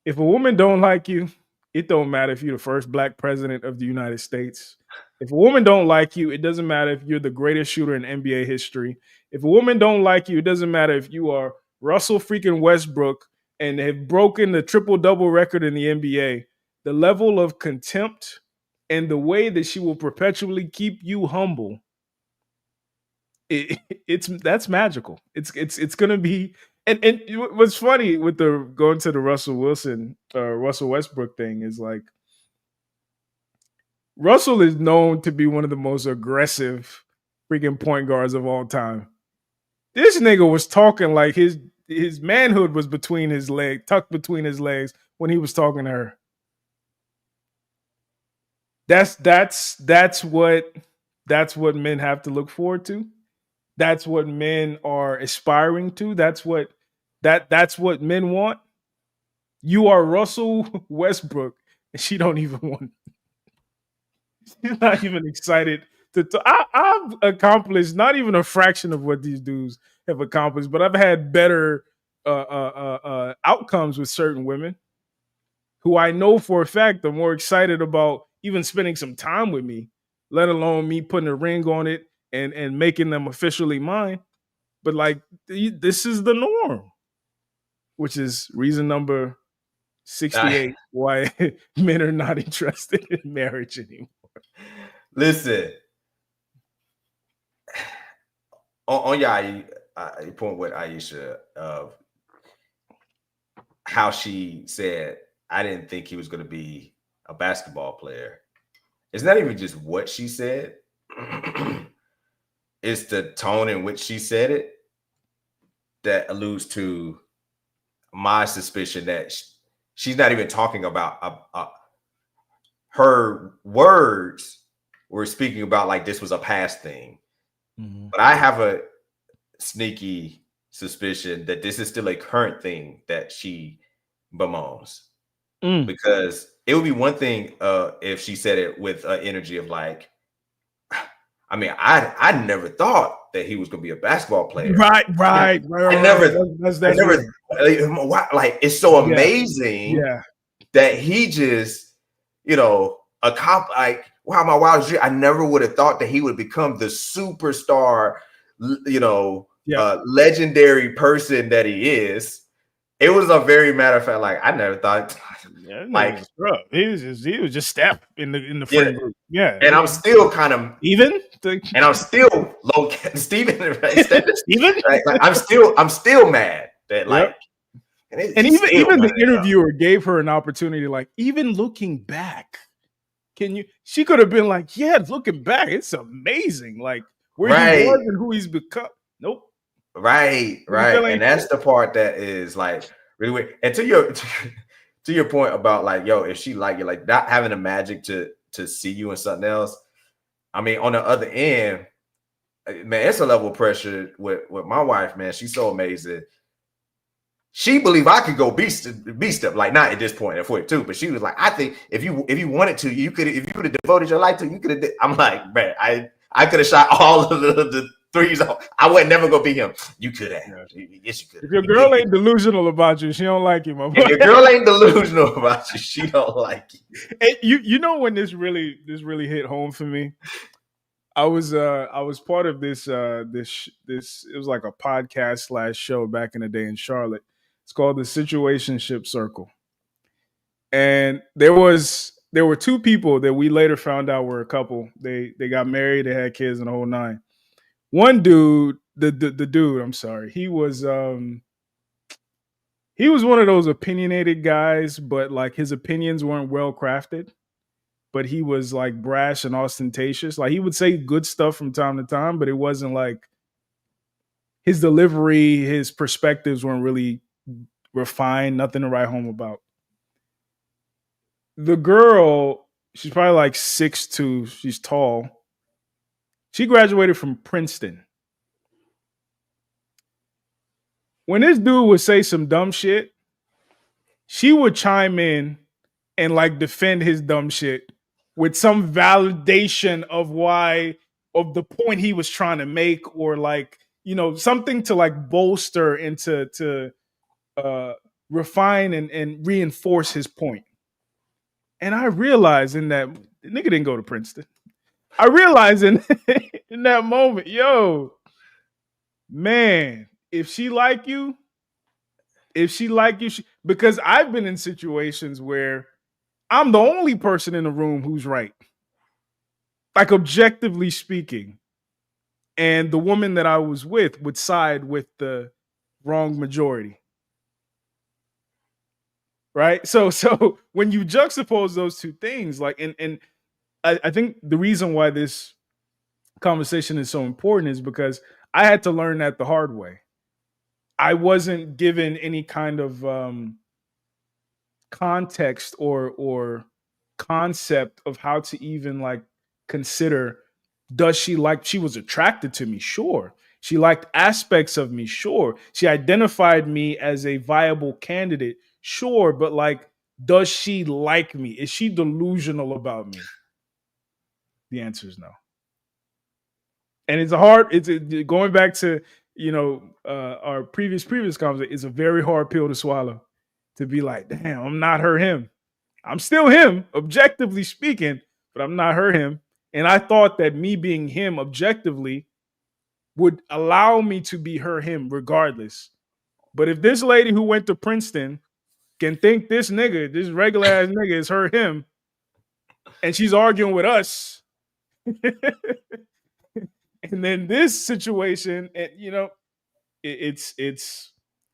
if a woman don't like you, it don't matter if you're the first black president of the United States. If a woman don't like you, it doesn't matter if you're the greatest shooter in NBA history. If a woman don't like you, it doesn't matter if you are Russell freaking Westbrook and have broken the triple-double record in the NBA. The level of contempt and the way that she will perpetually keep you humble, that's magical. It's gonna be. And what's funny with the going to the Russell Westbrook thing is like Russell is known to be one of the most aggressive freaking point guards of all time. This nigga was talking like his manhood was between his legs, tucked between his legs when he was talking to her. That's what men have to look forward to. That's what men are aspiring to. That's what men want. You are Russell Westbrook, and she don't even want. She's not even excited to. I've accomplished not even a fraction of what these dudes have accomplished, but I've had better outcomes with certain women who I know for a fact are more excited about even spending some time with me, let alone me putting a ring on it and making them officially mine. But like, this is the norm, which is reason number 68 why men are not interested in marriage anymore. Listen, on your point with Aisha of how she said, I didn't think he was going to be a basketball player. It's not even just what she said. It's the tone in which she said it that alludes to my suspicion that she's not even talking about her words were speaking about like this was a past thing. Mm-hmm. But I have a sneaky suspicion that this is still a current thing that she bemoans. Because it would be one thing if she said it with an energy of like, I mean, I never thought that he was going to be a basketball player. Right. I never, like, it's so amazing that he just, like wow, my wildest dream. I never would have thought that he would become the superstar, legendary person that he is. It was a very matter of fact, like I never thought. Yeah, like he was just step in the friend group. Yeah, and I'm still kind of even, and I'm still low. Steven, like, I'm still mad that like. And even the interviewer gave her an opportunity. Like, even looking back, she could have been like, yeah, looking back, it's amazing. Like where he was and who he's become. Nope. Right. And that's the part that is like really weird. And to your point about like, yo, if she like you, like not having the magic to see you in something else. I mean, on the other end, man, it's a level of pressure with my wife, man. She's so amazing. She believed I could go beast up, like not at this point at 42, but she was like, I think if you wanted to, you could, if you would have devoted your life to, you could have. I'm like, man, I could have shot all of the threes. I would never go beat him. You could have. Yes, you could. If your girl ain't delusional about you, she don't like you, my boy. If your girl ain't delusional about you, she don't like you. And you know when this really hit home for me. I was part of this it was like a podcast / show back in the day in Charlotte. It's called the Situationship Circle. And there were two people that we later found out were a couple. They got married, they had kids and the whole nine. One dude, the dude, I'm sorry, he was one of those opinionated guys, but like his opinions weren't well crafted. But he was like brash and ostentatious. Like he would say good stuff from time to time, but it wasn't like his delivery, his perspectives weren't really refined, nothing to write home about. The girl, she's probably like 6'2", she's tall. She graduated from Princeton. When this dude would say some dumb shit, she would chime in and like defend his dumb shit with some validation of the point he was trying to make, or like, something to like bolster and to refine and reinforce his point. And I realized in that the nigga didn't go to Princeton. I realized in that moment, yo, man, if she like you, because I've been in situations where I'm the only person in the room who's right. Like objectively speaking. And the woman that I was with would side with the wrong majority. Right? So when you juxtapose those two things, like, and I think the reason why this conversation is so important is because I had to learn that the hard way. I wasn't given any kind of context or concept of how to even like consider, she was attracted to me, sure. She liked aspects of me, sure. She identified me as a viable candidate, sure. But like, does she like me? Is she delusional about me? The answer is no. And it's going back to our previous conversation. It's a very hard pill to swallow, to be like, damn, I'm not her him. I'm still him, objectively speaking, but I'm not her him. And I thought that me being him objectively would allow me to be her him regardless. But if this lady who went to Princeton can think this regular ass nigga is her him, and she's arguing with us, and then this situation,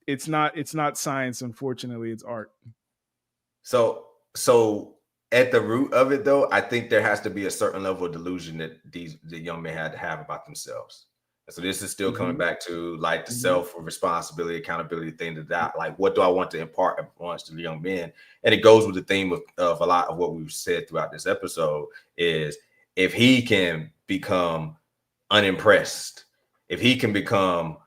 it's not science, unfortunately, it's art. So at the root of it, though, I think there has to be a certain level of delusion that the young men had to have about themselves. So this is still coming back to like the self responsibility, accountability thing, that like, what do I want to impart once to the young men? And it goes with the theme of a lot of what we've said throughout this episode is, if he can become unimpressed, if he can become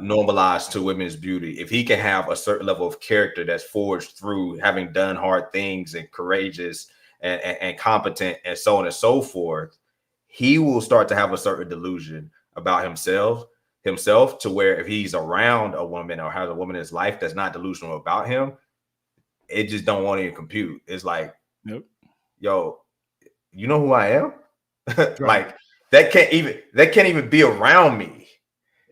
normalized to women's beauty, if he can have a certain level of character that's forged through having done hard things and courageous and competent and so on and so forth, he will start to have a certain delusion about himself to where if he's around a woman or has a woman in his life that's not delusional about him, it just don't want to compute. It's like, nope. Yo, you know who I am? Like that can't even be around me,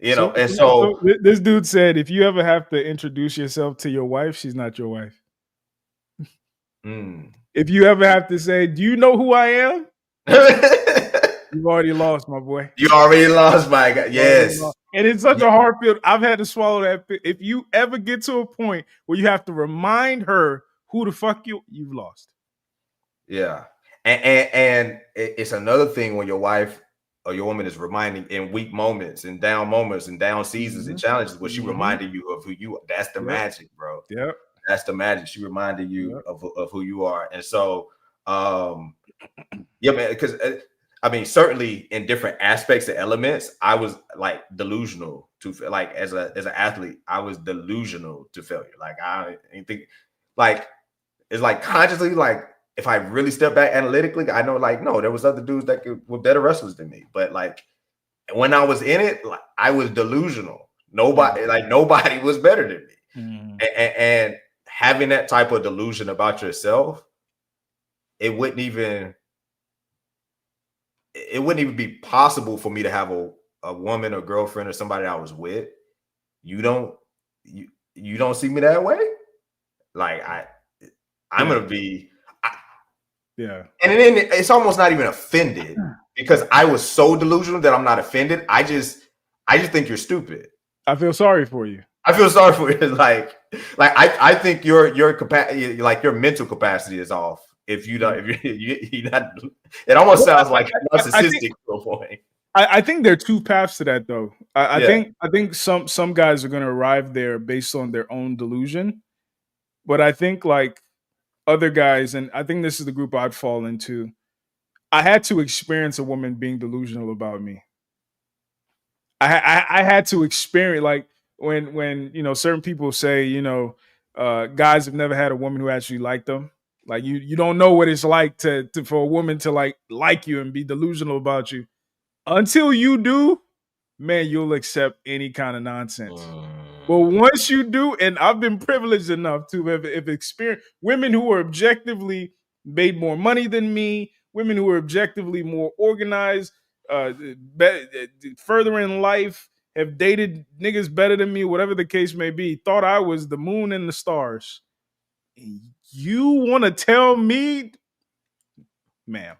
you know. And so this dude said, if you ever have to introduce yourself to your wife, she's not your wife. If you ever have to say, do you know who I am? You've already lost, my boy. You already lost, my guy. Yes. And it's such a hard pill. I've had to swallow that. If you ever get to a point where you have to remind her who the fuck you've lost. Yeah. And it's another thing when your wife or your woman is reminding in weak moments and down seasons and challenges where she reminded you of who you are. That's the magic, bro. Yep. That's the magic. She reminded you of who you are. And so, yeah, man, because I mean, certainly in different aspects and elements, I was like delusional to like as an athlete, I was delusional to failure. Like I didn't think like it's like consciously like if I really step back analytically, I know like no, there was other dudes that were better wrestlers than me. But like when I was in it, like I was delusional. Nobody was better than me. And having that type of delusion about yourself, it wouldn't even be possible for me to have a woman or girlfriend or somebody I was with. You don't see me that way. Like I'm gonna be. Yeah. And then it's almost not even offended because I was so delusional that I'm not offended. I just think you're stupid. I feel sorry for you. I feel sorry for you. Like I think your capacity, like your mental capacity is off. If you're not, it almost sounds like narcissistic to a point. I think there are two paths to that, though. I think some guys are going to arrive there based on their own delusion, but I think like other guys, and I think this is the group I'd fall into. I had to experience a woman being delusional about me. I had to experience like when you know certain people say guys have never had a woman who actually liked them. Like you don't know what it's like to for a woman to like you and be delusional about you. Until you do, man, you'll accept any kind of nonsense. But once you do, and I've been privileged enough to have experienced women who are objectively made more money than me, women who are objectively more organized, further in life, have dated niggas better than me, whatever the case may be, thought I was the moon and the stars. You want to tell me, ma'am,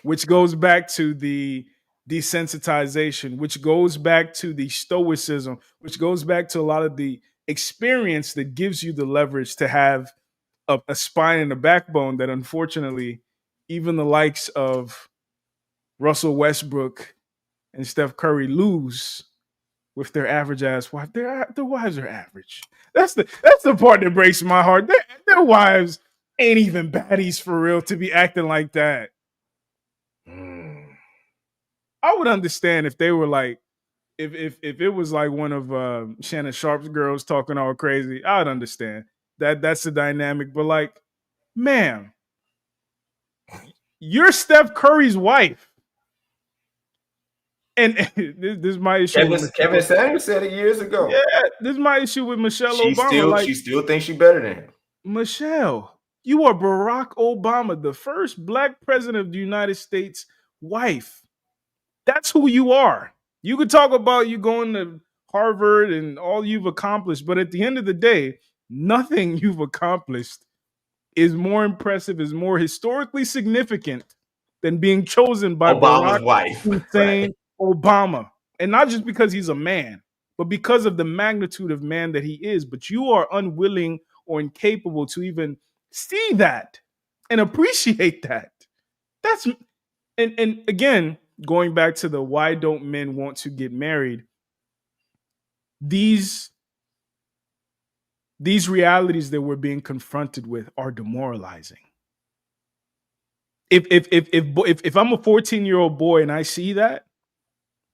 which goes back to the desensitization, which goes back to the stoicism, which goes back to a lot of the experience that gives you the leverage to have a spine and a backbone that unfortunately even the likes of Russell Westbrook and Steph Curry lose with their average ass wife. Their wives are average. That's the part that breaks my heart. Their wives ain't even baddies for real to be acting like that. I would understand if they were like, if it was like one of Shannon Sharp's girls talking all crazy. I'd understand that's the dynamic. But like, ma'am, you're Steph Curry's wife. And this is my issue. Kevin Samuels said it years ago. Yeah, this is my issue with Michelle Obama. She still thinks she's better than him. Michelle, you are Barack Obama, the first black president of the United States wife. That's who you are. You could talk about you going to Harvard and all you've accomplished, but at the end of the day, nothing you've accomplished is more impressive, is more historically significant than being chosen by Obama's Barack wife. Hussein Obama. And not just because he's a man, but because of the magnitude of man that he is. But you are unwilling or incapable to even see that and appreciate that. That's and again, going back to the why don't men want to get married, these realities that we're being confronted with are demoralizing. If I'm a 14-year-old boy and I see that,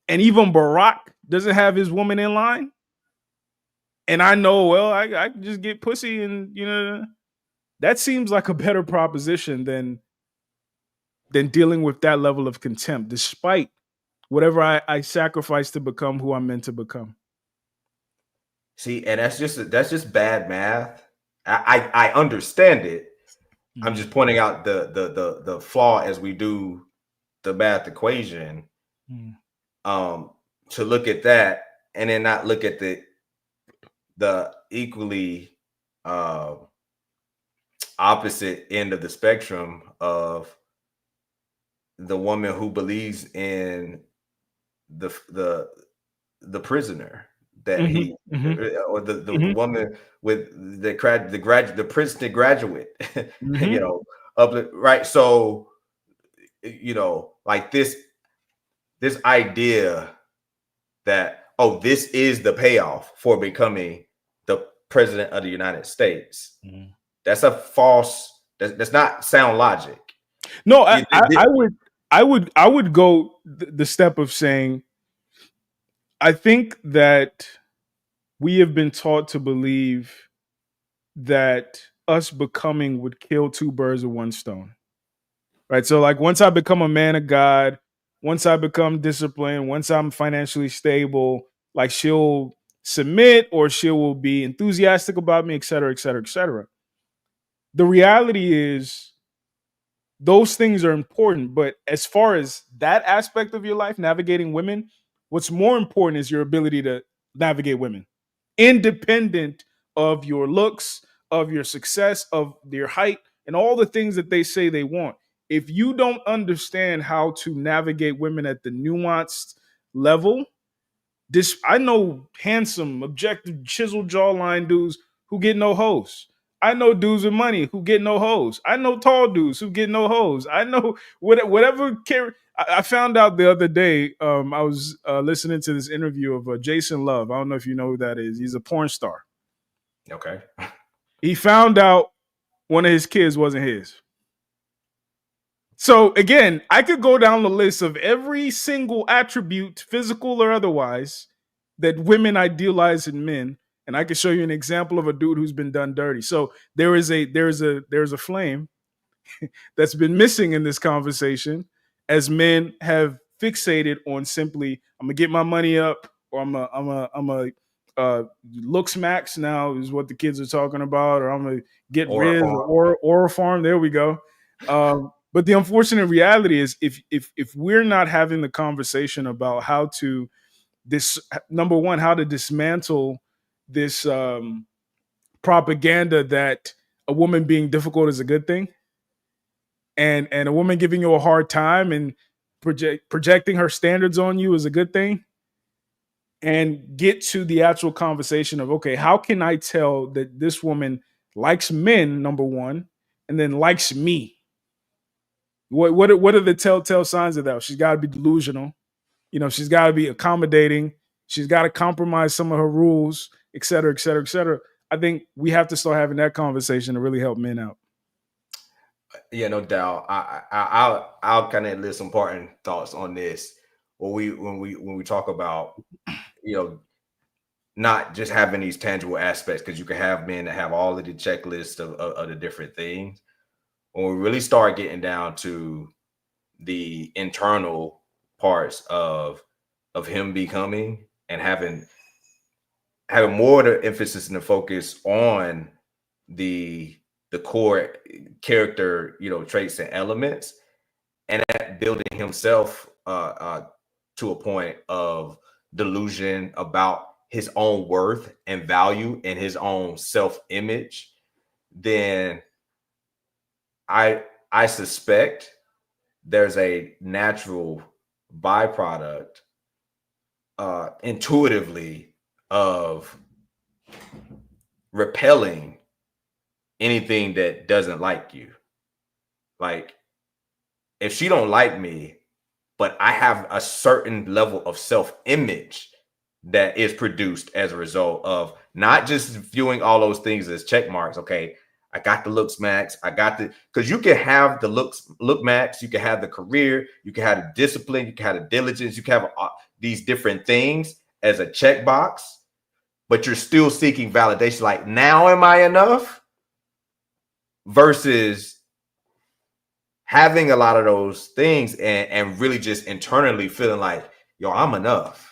and even Barack doesn't have his woman in line, and I know, well, I can just get pussy, and that seems like a better proposition than dealing with that level of contempt, despite whatever I sacrifice to become who I'm meant to become. See, and that's just bad math. I understand it, I'm just pointing out the flaw as we do the math equation. To look at that and then not look at the equally opposite end of the spectrum of the woman who believes in the prisoner that he or the woman with the Princeton graduate, you know, right. So, you know, like this idea that, oh, this is the payoff for becoming the president of the United States. That's a false, that's not sound logic. No, I would go the step of saying, I think that we have been taught to believe that us becoming would kill two birds with one stone. Right. So like once I become a man of God, once I become disciplined, once I'm financially stable, like she'll submit or she will be enthusiastic about me, et cetera, et cetera, et cetera. The reality is those things are important. But as far as that aspect of your life, navigating women, what's more important is your ability to navigate women, independent of your looks, of your success, of your height, and all the things that they say they want. If you don't understand how to navigate women at the nuanced level, I know handsome, objective, chiseled jawline dudes who get no hoes. I know dudes with money who get no hoes. I know tall dudes who get no hoes. I know whatever. I found out the other day. I was listening to this interview of Jason Love. I don't know if you know who that is. He's a porn star. Okay. He found out one of his kids wasn't his. So again, I could go down the list of every single attribute, physical or otherwise, that women idealize in men, and I can show you an example of a dude who's been done dirty. So there's a flame that's been missing in this conversation, as men have fixated on simply, I'm gonna get my money up, or I'm a looks max now is what the kids are talking about, or I'm gonna get Riz or farm. There we go. But the unfortunate reality is, if we're not having the conversation about how to number one, how to dismantle this propaganda that a woman being difficult is a good thing, and a woman giving you a hard time and projecting her standards on you is a good thing, and get to the actual conversation of, okay, how can I tell that this woman likes men, number one, and then likes me? What are the telltale signs of that? She's got to be delusional. You know, she's got to be accommodating. She's got to compromise some of her rules, et cetera, et cetera, et cetera. I think we have to start having that conversation to really help men out. Yeah, no doubt. I'll kind of list some parting thoughts on this. When we talk about, you know, not just having these tangible aspects, because you can have men that have all of the checklists of the different things. When we really start getting down to the internal parts of him becoming and having more of the emphasis and the focus on the core character, you know, traits and elements, and at building himself to a point of delusion about his own worth and value and his own self-image, then I suspect there's a natural byproduct intuitively of repelling anything that doesn't like you. Like, if she don't like me, but I have a certain level of self-image that is produced as a result of not just viewing all those things as check marks. Okay, I got the looks max. I got because you can have the look max. You can have the career. You can have the discipline. You can have the diligence. You can have these different things as a checkbox, but you're still seeking validation. Like, now am I enough? Versus having a lot of those things and really just internally feeling like, yo, I'm enough.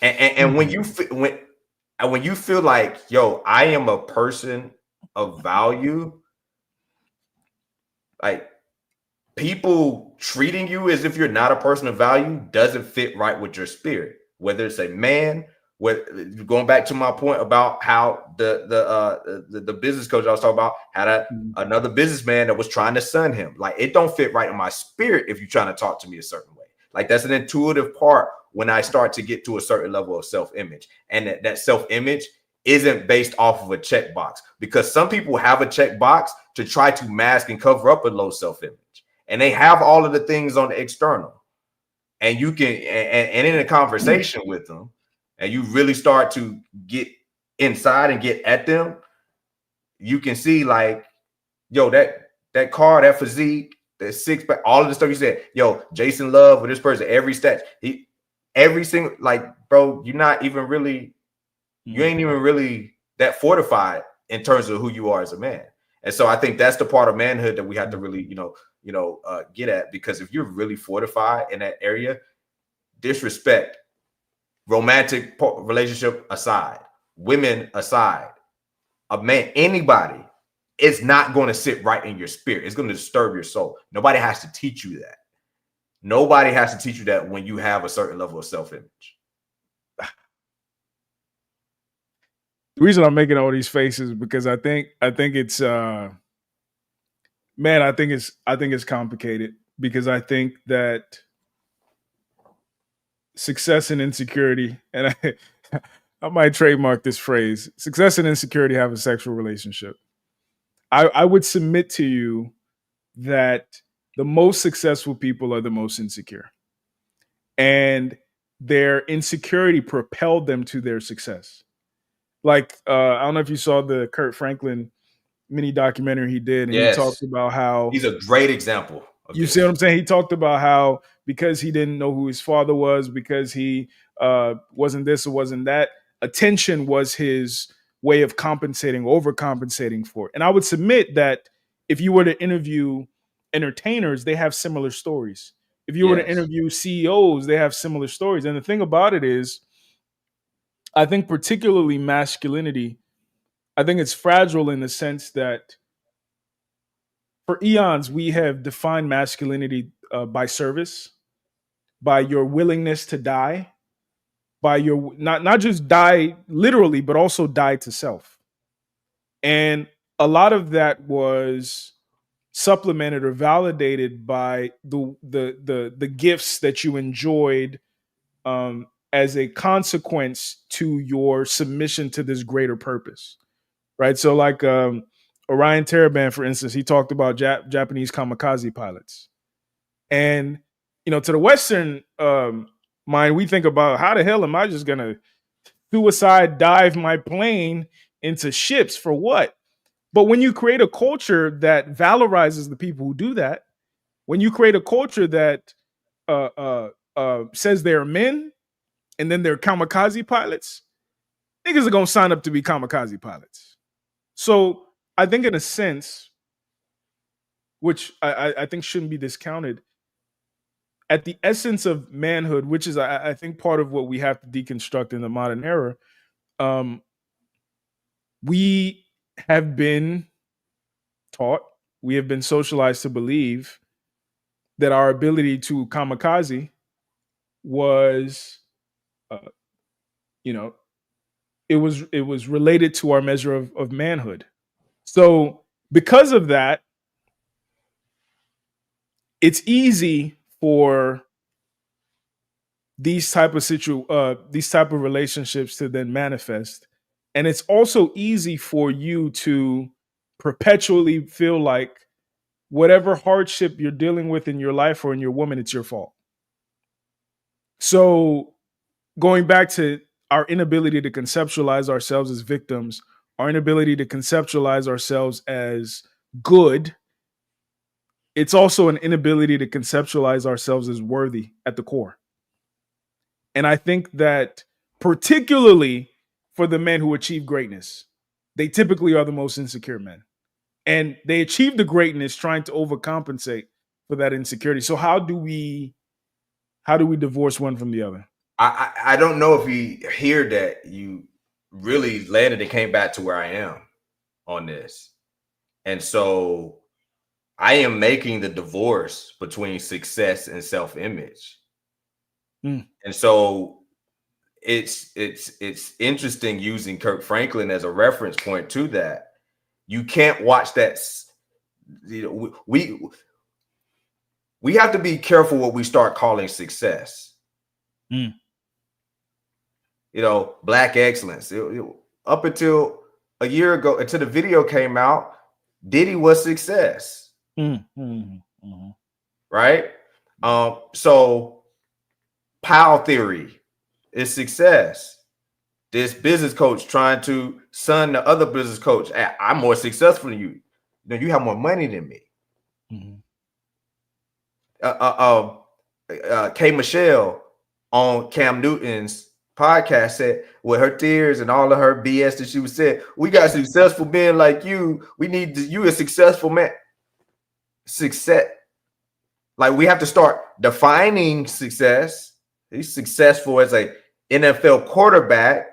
And when you feel like, yo, I am a person of value, like people treating you as if you're not a person of value doesn't fit right with your spirit. Whether it's a man, going back to my point about how the business coach I was talking about had another businessman that was trying to son him. Like, it don't fit right in my spirit if you're trying to talk to me a certain way. Like, that's an intuitive part when I start to get to a certain level of self-image, and that self-image isn't based off of a checkbox, because some people have a checkbox to try to mask and cover up a low self-image, and they have all of the things on the external, and you can and in a conversation with them, and you really start to get inside and get at them, you can see like, yo, that car, that physique, that six pack, all of the stuff you said, yo, Jason Love with this person, every single, like, bro, you're not even really, you ain't even really that fortified in terms of who you are as a man. And so I think that's the part of manhood that we have to really, get at, because if you're really fortified in that area, disrespect, romantic relationship aside, women aside, a man, anybody, it's not going to sit right in your spirit. It's going to disturb your soul. Nobody has to teach you that. Nobody has to teach you that when you have a certain level of self-image. The reason I'm making all these faces is because I think it's man, I think it's complicated, because I think that success and insecurity, and I might trademark this phrase, success and insecurity have a sexual relationship. I would submit to you that the most successful people are the most insecure, and their insecurity propelled them to their success. Like, I don't know if you saw the Kurt Franklin mini documentary he did, and yes, he talked about how he's a great example. You see what I'm saying? He talked about how because he didn't know who his father was, because he wasn't this or wasn't that, attention was his way of compensating, overcompensating for it. And I would submit that if you were to interview entertainers, they have similar stories. If you were to interview CEOs, they have similar stories. And the thing about it is, I think particularly masculinity, I think it's fragile in the sense that for eons, we have defined masculinity by service, by your willingness to die, by your not just die literally, but also die to self. And a lot of that was supplemented or validated by the gifts that you enjoyed as a consequence to your submission to this greater purpose, right? So, like Orion Taraban, for instance, he talked about Japanese kamikaze pilots. And, to the Western mind, we think about, how the hell am I just going to suicide dive my plane into ships for what? But when you create a culture that valorizes the people who do that, when you create a culture that says they're men and then they're kamikaze pilots, niggas are going to sign up to be kamikaze pilots. So I think in a sense, which I think shouldn't be discounted, at the essence of manhood, which is I think part of what we have to deconstruct in the modern era, we have been taught, we have been socialized to believe that our ability to kamikaze was, it was related to our measure of manhood. So because of that, it's easy for these type of relationships to then manifest, and it's also easy for you to perpetually feel like whatever hardship you're dealing with in your life or in your woman, it's your fault. So going back to our inability to conceptualize ourselves as victims, our inability to conceptualize ourselves as good, it's also an inability to conceptualize ourselves as worthy at the core. And I think that particularly for the men who achieve greatness, they typically are the most insecure men. And they achieve the greatness trying to overcompensate for that insecurity. So how do we divorce one from the other? I don't know if you hear that you really landed and came back to where I am on this. And so I am making the divorce between success and self-image. And so it's interesting using Kirk Franklin as a reference point to that. You can't watch that. You know, we have to be careful what we start calling success. You know, Black excellence. Up until a year ago, until the video came out, Diddy was success. Right? So Powell theory is success. This business coach trying to son the other business coach. I'm more successful than you. You know, you have more money than me. K. Michelle on Cam Newton's podcast said, with her tears and all of her BS that she was saying, we got successful men like you. We need you a successful man. Success. Like, we have to start defining success. He's successful as a NFL quarterback.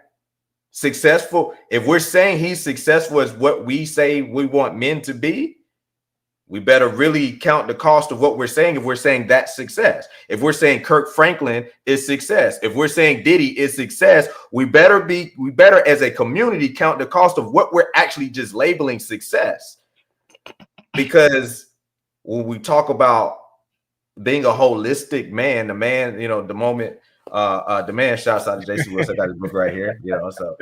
Successful. If we're saying he's successful as what we say we want men to be, we better really count the cost of what we're saying. If we're saying that's success, if we're saying Kirk Franklin is success, if we're saying Diddy is success, we better as a community count the cost of what we're actually just labeling success. Because when we talk about being a holistic man, the man, you know, the moment the man shouts out to JC Wilson, I got his book right here, you know, so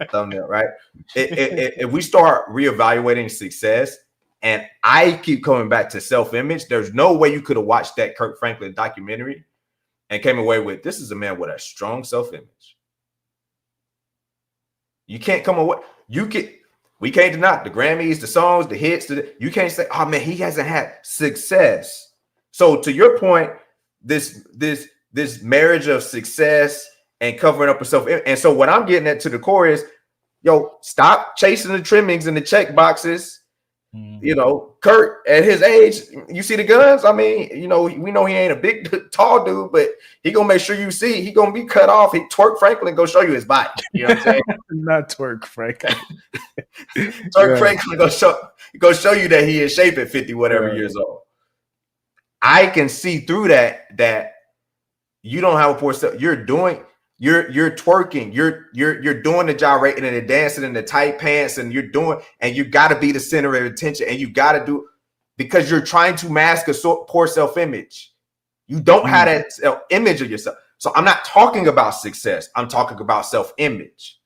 thumbnail, right? If we start reevaluating success, and I keep coming back to self-image, there's no way you could have watched that Kirk Franklin documentary and came away with, this is a man with a strong self-image. You can't come away. We can't deny the Grammys, the songs, the hits. You can't say, oh man, he hasn't had success. So to your point, this marriage of success and covering up yourself. And so what I'm getting at to the core is, yo, stop chasing the trimmings and the check boxes. You know, Kurt at his age, you see the guns. I mean, you know, we know he ain't a big, tall dude, but he gonna make sure you see. He gonna be cut off. Twerk Franklin gonna show you his body. You know what I'm saying? Not Twerk Franklin. Twerk Franklin gonna show you that he in shape at 50 whatever years old. I can see through that you don't have a poor self. You're twerking, you're doing the gyrating and the dancing in the tight pants, and you got to be the center of attention, and you got to do, because you're trying to mask a poor self-image. You don't have that self-image of yourself. So I'm not talking about success. I'm talking about self-image.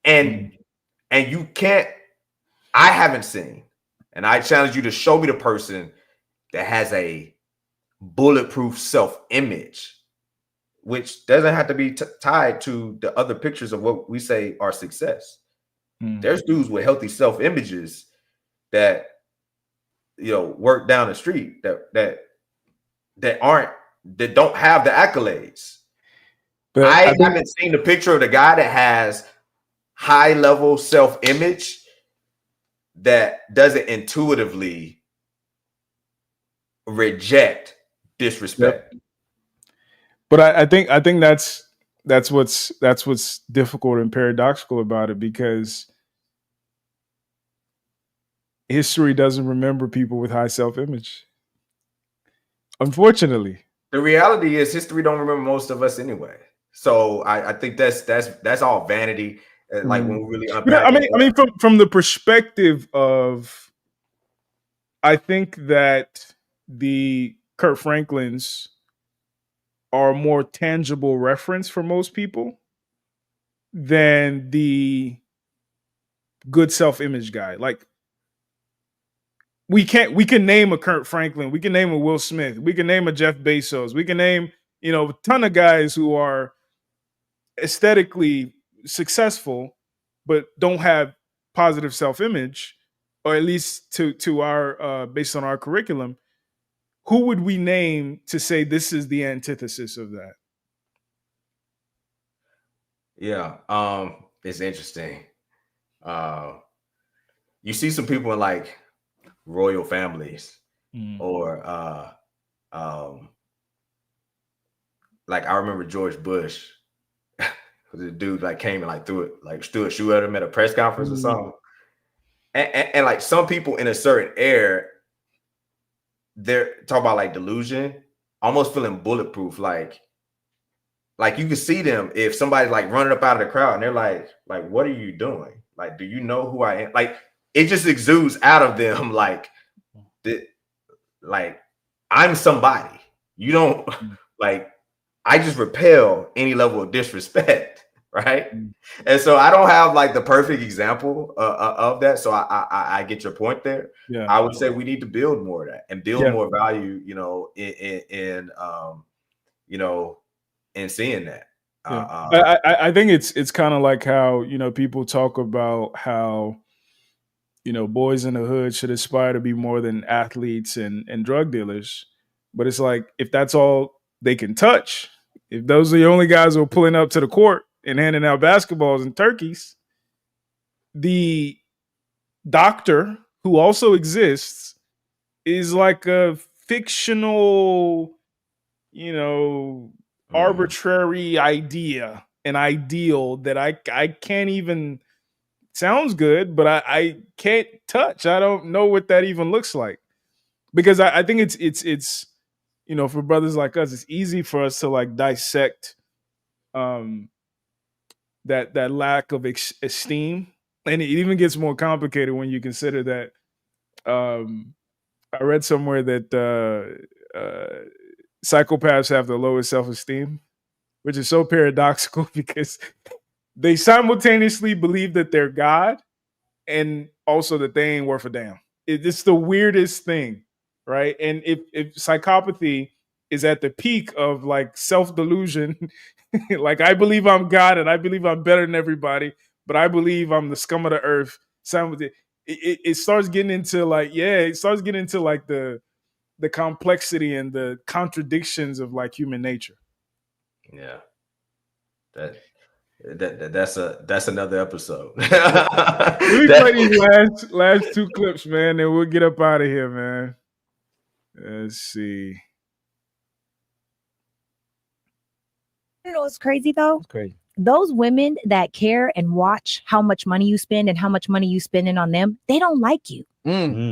And you can't, I haven't seen, and I challenge you to show me the person that has a bulletproof self-image, which doesn't have to be tied to the other pictures of what we say are success. There's dudes with healthy self-images that, you know, work down the street that don't have the accolades. But I haven't seen the picture of the guy that has high level self-image that doesn't intuitively reject disrespect. Yep. But I think that's what's difficult and paradoxical about it, because history doesn't remember people with high self-image. Unfortunately, the reality is history don't remember most of us anyway. So I think that's all vanity. Like when we really unpack. I mean, from the perspective of, I think that the Kurt Franklins are a more tangible reference for most people than the good self-image guy. Like, we can name a Kurt Franklin, we can name a Will Smith, we can name a Jeff Bezos, we can name, you know, a ton of guys who are aesthetically successful but don't have positive self-image, or at least to our based on our curriculum. Who would we name to say this is the antithesis of that? Yeah, it's interesting. You see some people in like royal families, or like I remember George Bush, the dude like came and like threw a shoe at him at a press conference or something. and like some people in a certain era, they're talking about like delusion, almost feeling bulletproof. Like you can see them if somebody's like running up out of the crowd and they're like, what are you doing? Like, do you know who I am? Like, it just exudes out of them like I'm somebody. You don't like, I just repel any level of disrespect, right? And so I don't have like the perfect example of that. So I get your point there. Yeah, I would say we need to build more of that and build more value, in seeing that. Yeah. I think it's kind of like how people talk about how boys in the hood should aspire to be more than athletes and drug dealers, but it's like if that's all they can touch, if those are the only guys who are pulling up to the court and handing out basketballs and turkeys, the doctor who also exists is like a fictional, arbitrary idea, an ideal that I can't even, sounds good, but I can't touch. I don't know what that even looks like, because I think it's for brothers like us, it's easy for us to like dissect that lack of esteem, and it even gets more complicated when you consider that I read somewhere that psychopaths have the lowest self-esteem, which is so paradoxical because they simultaneously believe that they're God and also that they ain't worth a damn. It's the weirdest thing, right? And if psychopathy is at the peak of like self-delusion, like I believe I'm God and I believe I'm better than everybody, but I believe I'm the scum of the earth. It starts getting into like, it starts getting into like the complexity and the contradictions of like human nature. Yeah. That's another episode. Let me play these last two clips, man, and we'll get up out of here, man. Let's see. You know what's crazy though? It's crazy. Those women that care and watch how much money you spend and how much money you spending on them, they don't like you.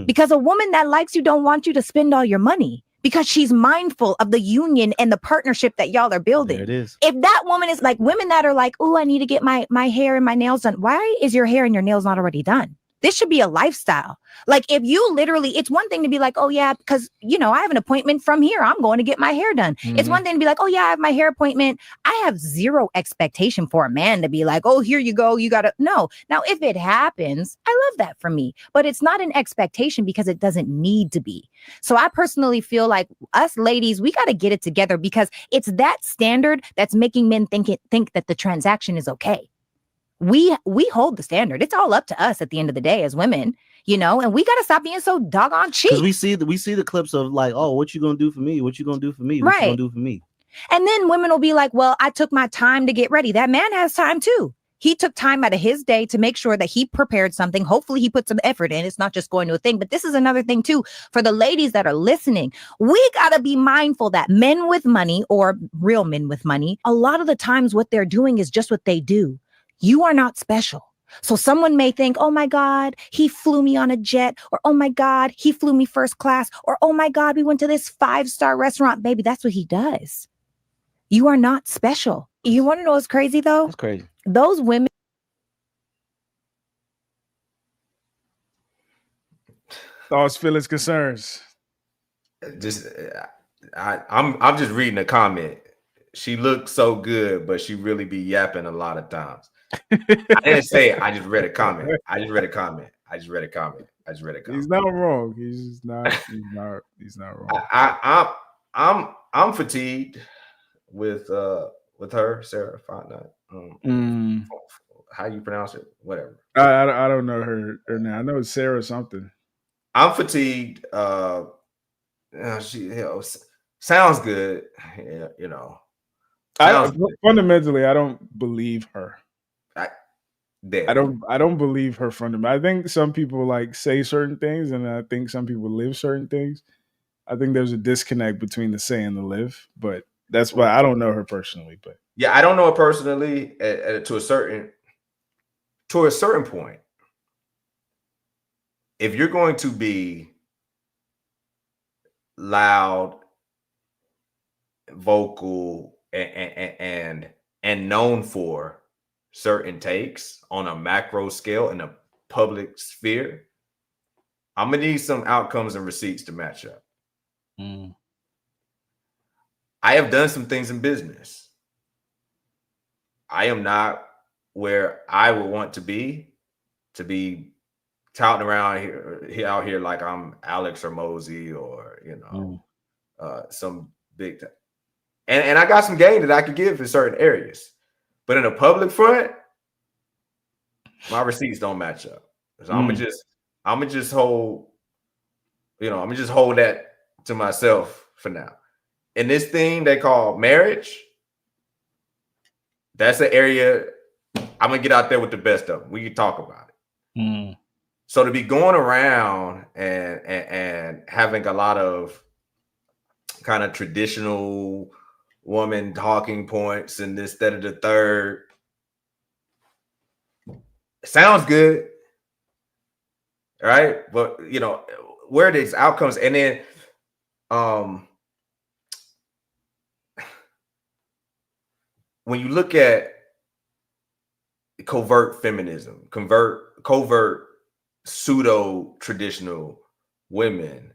Because a woman that likes you don't want you to spend all your money, because she's mindful of the union and the partnership that y'all are building. There it is. If that woman is like women that are like, oh, I need to get my hair and my nails done. Why is your hair and your nails not already done? This should be a lifestyle. Like if you literally, it's one thing to be like, oh yeah, because I have an appointment from here. I'm going to get my hair done. It's one thing to be like, oh yeah, I have my hair appointment. I have zero expectation for a man to be like, oh, here you go. You got to, no. Now, if it happens, I love that for me, but it's not an expectation because it doesn't need to be. So I personally feel like us ladies, we got to get it together, because it's that standard that's making men think that the transaction is okay. We hold the standard. It's all up to us at the end of the day as women, and we got to stop being so doggone cheap. Because we see the clips of like, oh, what you gonna do for me? What you gonna do for me? What you gonna do for me? And then women will be like, well, I took my time to get ready. That man has time too. He took time out of his day to make sure that he prepared something. Hopefully he put some effort in. It's not just going to a thing. But this is another thing too, for the ladies that are listening. We got to be mindful that men with money, or real men with money, a lot of the times what they're doing is just what they do. You are not special. So someone may think, oh my God, he flew me on a jet, or oh my God, he flew me first class, or oh my God, we went to this 5-star restaurant. Baby, that's what he does. You are not special. You want to know what's crazy though? That's crazy. Those women. Thoughts, feelings, concerns. I'm just reading a comment. She looks so good, but she really be yapping a lot of times. I didn't say it. I just read a comment. He's not wrong. He's not wrong. I'm fatigued with her, Sarah Fontenot. How you pronounce it? Whatever. I don't know her name. I know it's Sarah something. I'm fatigued. She sounds good. Fundamentally, I don't believe her. I don't believe her fundamentally. I think some people like say certain things, and I think some people live certain things. I think there's a disconnect between the say and the live, but that's why I don't know her personally. But yeah, I don't know her personally to a certain point. if you're going to be loud, vocal, and known for certain takes on a macro scale in a public sphere, I'm gonna need some outcomes and receipts to match up. I have done some things in business. I am not where I would want to be touting around here out here like I'm Alex or Mosey or some big time. And I got some game that I could give in certain areas, but in a public front, my receipts don't match up. So I'm gonna just hold that to myself for now. In this thing they call marriage, that's an area I'm gonna get out there with the best of them. We can talk about it. So to be going around and having a lot of kind of traditional woman talking points and this, that, and the third, sounds good, right? But where are these outcomes? And then when you look at covert feminism, covert pseudo traditional women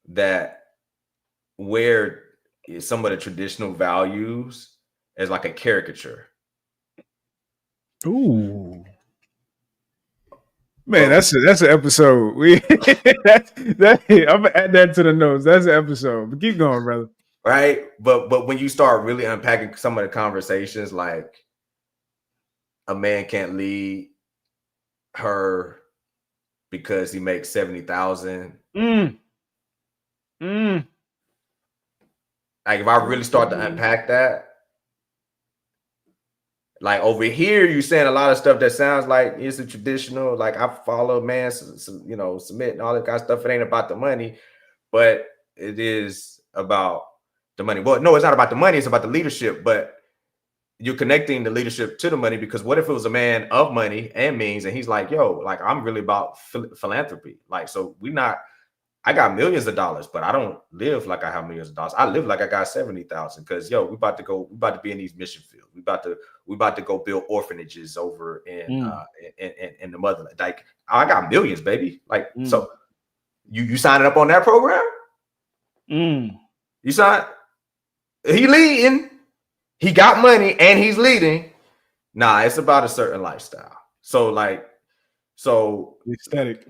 that wear some of the traditional values as like a caricature. Ooh, man, that's an episode. I'm gonna add that to the notes. That's an episode. But keep going, brother. Right, but when you start really unpacking some of the conversations, like a man can't lead her because he makes 70,000. Like if I really start to unpack that, like over here, you're saying a lot of stuff that sounds like it's a traditional, like I follow a man, submit and all that kind of stuff. It ain't about the money, but it is about the money. Well, no, it's not about the money. It's about the leadership, but you're connecting the leadership to the money, because what if it was a man of money and means, and he's like, yo, like I'm really about philanthropy. Like, so I got millions of dollars, but I don't live like I have millions of dollars. I live like I got 70,000 because we about to be in these mission fields. We about to go build orphanages over in the motherland. Like I got millions, baby. Like so, you signing up on that program? You sign? He leading. He got money and he's leading. Nah, it's about a certain lifestyle. So aesthetic.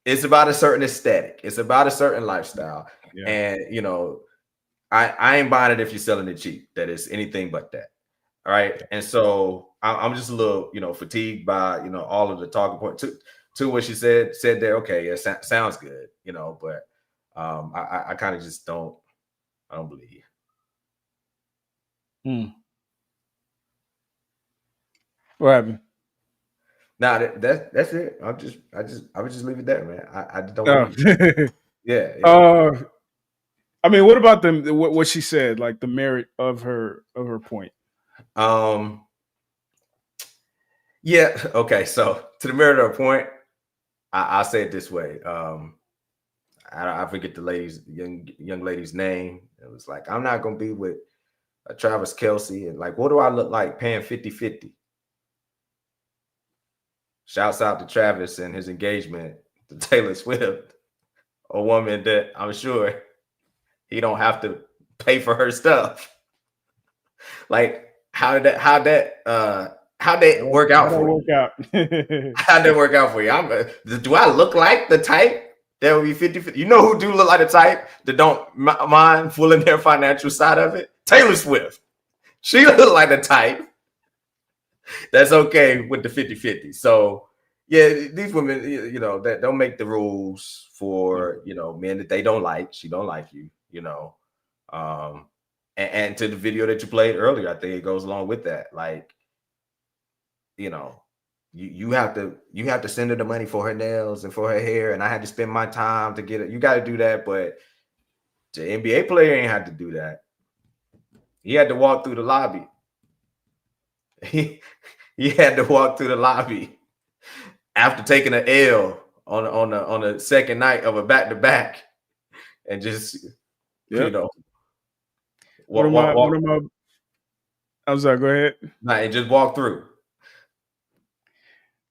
It's about a certain aesthetic. It's about a certain lifestyle. Yeah. And I ain't buying it if you're selling it cheap. That is anything but that. All right. And so I'm just a little, fatigued by, all of the talking points to what she said there. Okay, yeah, sounds good, but I kind of just I don't believe. What happened? Nah, that's it. I would just leave it there, man. I don't believe. Yeah. I mean, what about what she said, like the merit of her point? Yeah. Okay. So to the merit of her point, I'll say it this way. I forget the young lady's name. It was like, I'm not gonna be with Travis Kelce, and like, what do I look like paying 50-50? Shouts out to Travis and his engagement to Taylor Swift, a woman that I'm sure he don't have to pay for her stuff. Like, how did that work out for you? How'd that work out for you? Do I look like the type that would be 50-50? You know who do look like the type that don't mind fooling their financial side of it? Taylor Swift. She look like the type that's okay with the 50-50. So yeah, these women, that don't make the rules for men that they don't like. She don't like you, and to the video that you played earlier, I think it goes along with that. Like, you have to send her the money for her nails and for her hair, and I had to spend my time to get it. You got to do that, but the NBA player ain't had to do that. He had to walk through the lobby. He had to walk through the lobby after taking an L on the second night of a back-to-back and just you know one of my I'm sorry, go ahead. Nah, and just walk through.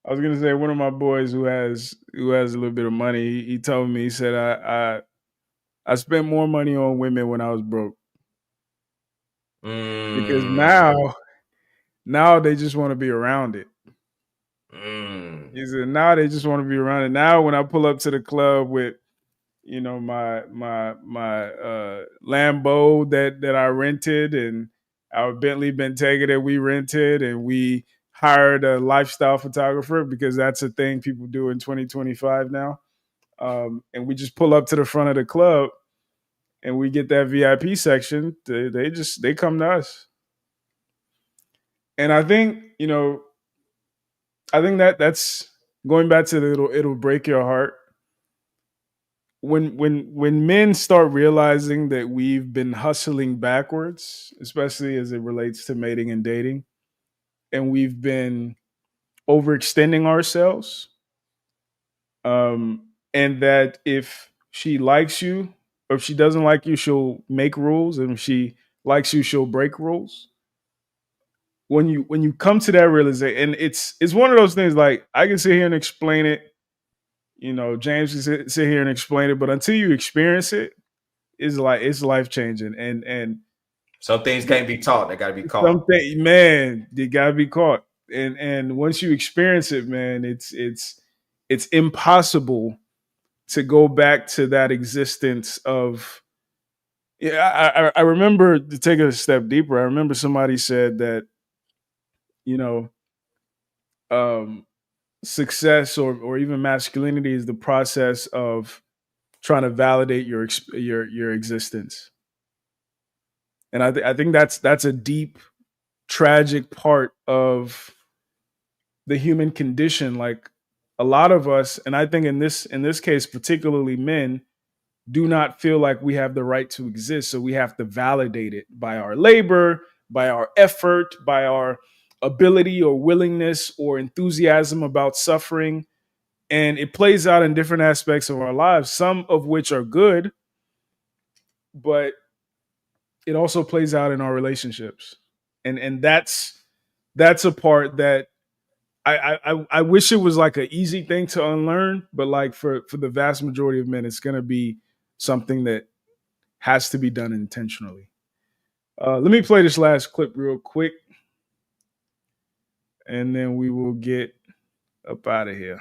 I was gonna say one of my boys who has a little bit of money, he told me, he said I spent more money on women when I was broke. Because now they just want to be around it. He said now they just want to be around it. Now when I pull up to the club with, you know, my Lambo that I rented and our Bentley Bentayga that we rented, and we hired a lifestyle photographer because that's a thing people do in 2025 now. And we just pull up to the front of the club and we get that VIP section. They come to us. And I think, you know, that's going back to it'll break your heart. When men start realizing that we've been hustling backwards, especially as it relates to mating and dating, and we've been overextending ourselves, and that if she likes you or if she doesn't like you, she'll make rules, and if she likes you, she'll break rules. When you come to that realization, and it's one of those things, like I can sit here and explain it, you know, James can sit here and explain it, but until you experience it, it's life changing. And some things can't be taught; they got to be caught. Something, man, they got to be caught. And once you experience it, man, it's impossible to go back to that existence of. Yeah, I remember, to take it a step deeper, I remember somebody said that, you know, success or even masculinity is the process of trying to validate your existence. And I think that's a deep, tragic part of the human condition. Like a lot of us, and I think in this case, particularly men, do not feel like we have the right to exist. So we have to validate it by our labor, by our effort, by our ability or willingness or enthusiasm about suffering. And it plays out in different aspects of our lives, some of which are good, but it also plays out in our relationships. And that's a part that I wish it was like an easy thing to unlearn, but like for the vast majority of men, it's going to be something that has to be done intentionally. Let me play this last clip real quick, and then we will get up out of here.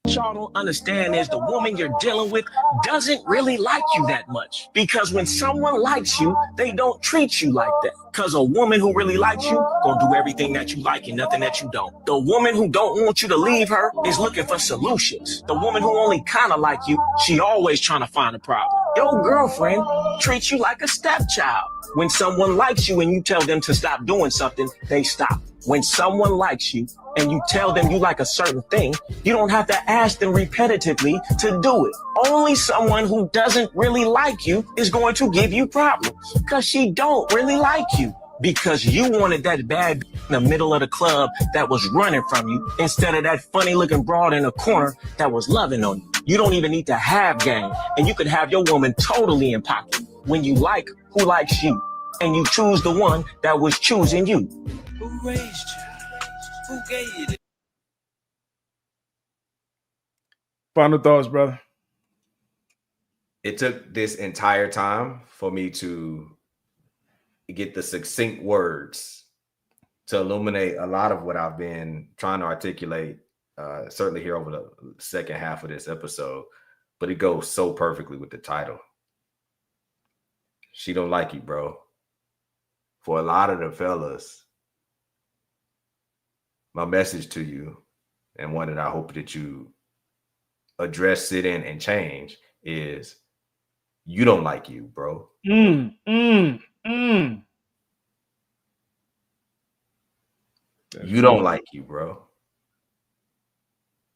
Y'all don't understand is the woman you're dealing with doesn't really like you that much. Because when someone likes you, they don't treat you like that. Because a woman who really likes you gonna do everything that you like and nothing that you don't. The woman who don't want you to leave her is looking for solutions. The woman who only kind of like you, she always trying to find a problem. Your girlfriend treats you like a stepchild. When someone likes you and you tell them to stop doing something, they stop. When someone likes you and you tell them you like a certain thing, you don't have to ask them repetitively to do it. Only someone who doesn't really like you is going to give you problems because she don't really like you. Because you wanted that bad in the middle of the club that was running from you instead of that funny looking broad in the corner that was loving on you. You don't even need to have game, and you could have your woman totally in pocket when you like who likes you and you choose the one that was choosing you. Who raised you? Who gave you this? Final thoughts, brother. It took this entire time for me to get the succinct words to illuminate a lot of what I've been trying to articulate, certainly here over the second half of this episode, but it goes so perfectly with the title. She don't like you, bro. For a lot of the fellas, my message to you, and one that I hope that you address, sit in, and change, is you don't like you, bro. You don't like you, bro.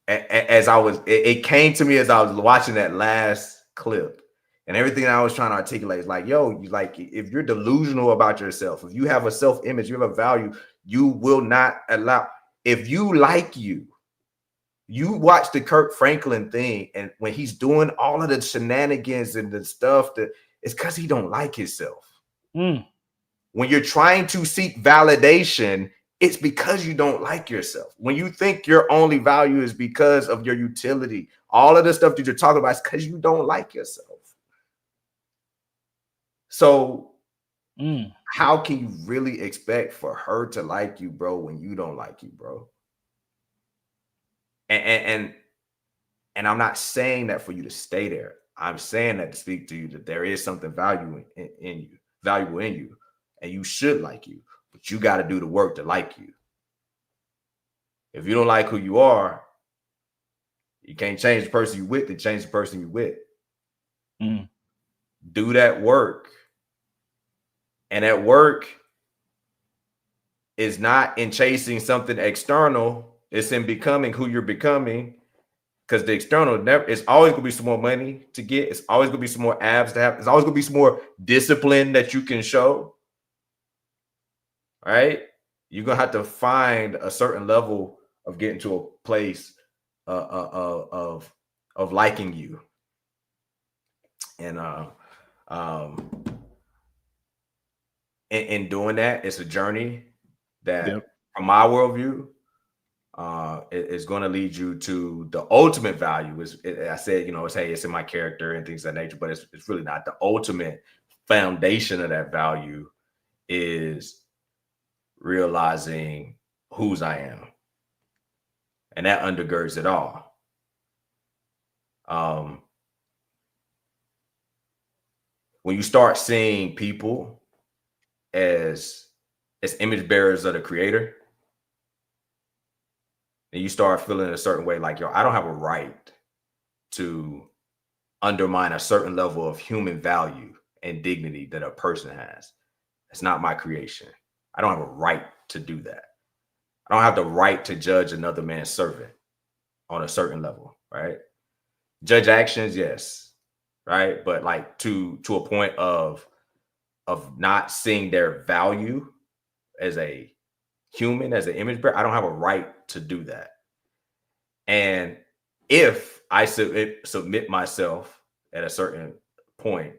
As I was, it came to me as I was watching that last clip, and everything I was trying to articulate is like, yo, you like, if you're delusional about yourself, if you have a self-image, you have a value, you will not allow. If you like you, You watch the Kirk Franklin thing, and when he's doing all of the shenanigans and the stuff, that it's because he don't like himself. When you're trying to seek validation, it's because you don't like yourself. When you think your only value is because of your utility, all of the stuff that you're talking about is because you don't like yourself. So how can you really expect for her to like you, bro, when you don't like you, bro? And I'm not saying that for you to stay there. I'm saying that to speak to you that there is something valuable in you, and you should like you, but you got to do the work to like you. If you don't like who you are, you can't change the person you with to change the person you with. Do that work. And that work is not in chasing something external. It's in becoming who you're becoming. Because the external it's always gonna be some more money to get. It's always gonna be some more abs to have. It's always gonna be some more discipline that you can show. Right? You're gonna have to find a certain level of getting to a place of liking you. And in doing that, it's a journey that, from my worldview, is going to lead you to the ultimate value. I said, it's in my character and things of that nature, but it's really not. The ultimate foundation of that value is realizing whose I am, and that undergirds it all. When you start seeing people as image bearers of the creator, and you start feeling a certain way, like, I don't have a right to undermine a certain level of human value and dignity that a person has. It's not my creation. I don't have a right to do that. I don't have the right to judge another man's servant on a certain level, right? Judge actions, yes, right? But like to a point of not seeing their value as a human, as an image bearer, I don't have a right to do that. And if I submit myself at a certain point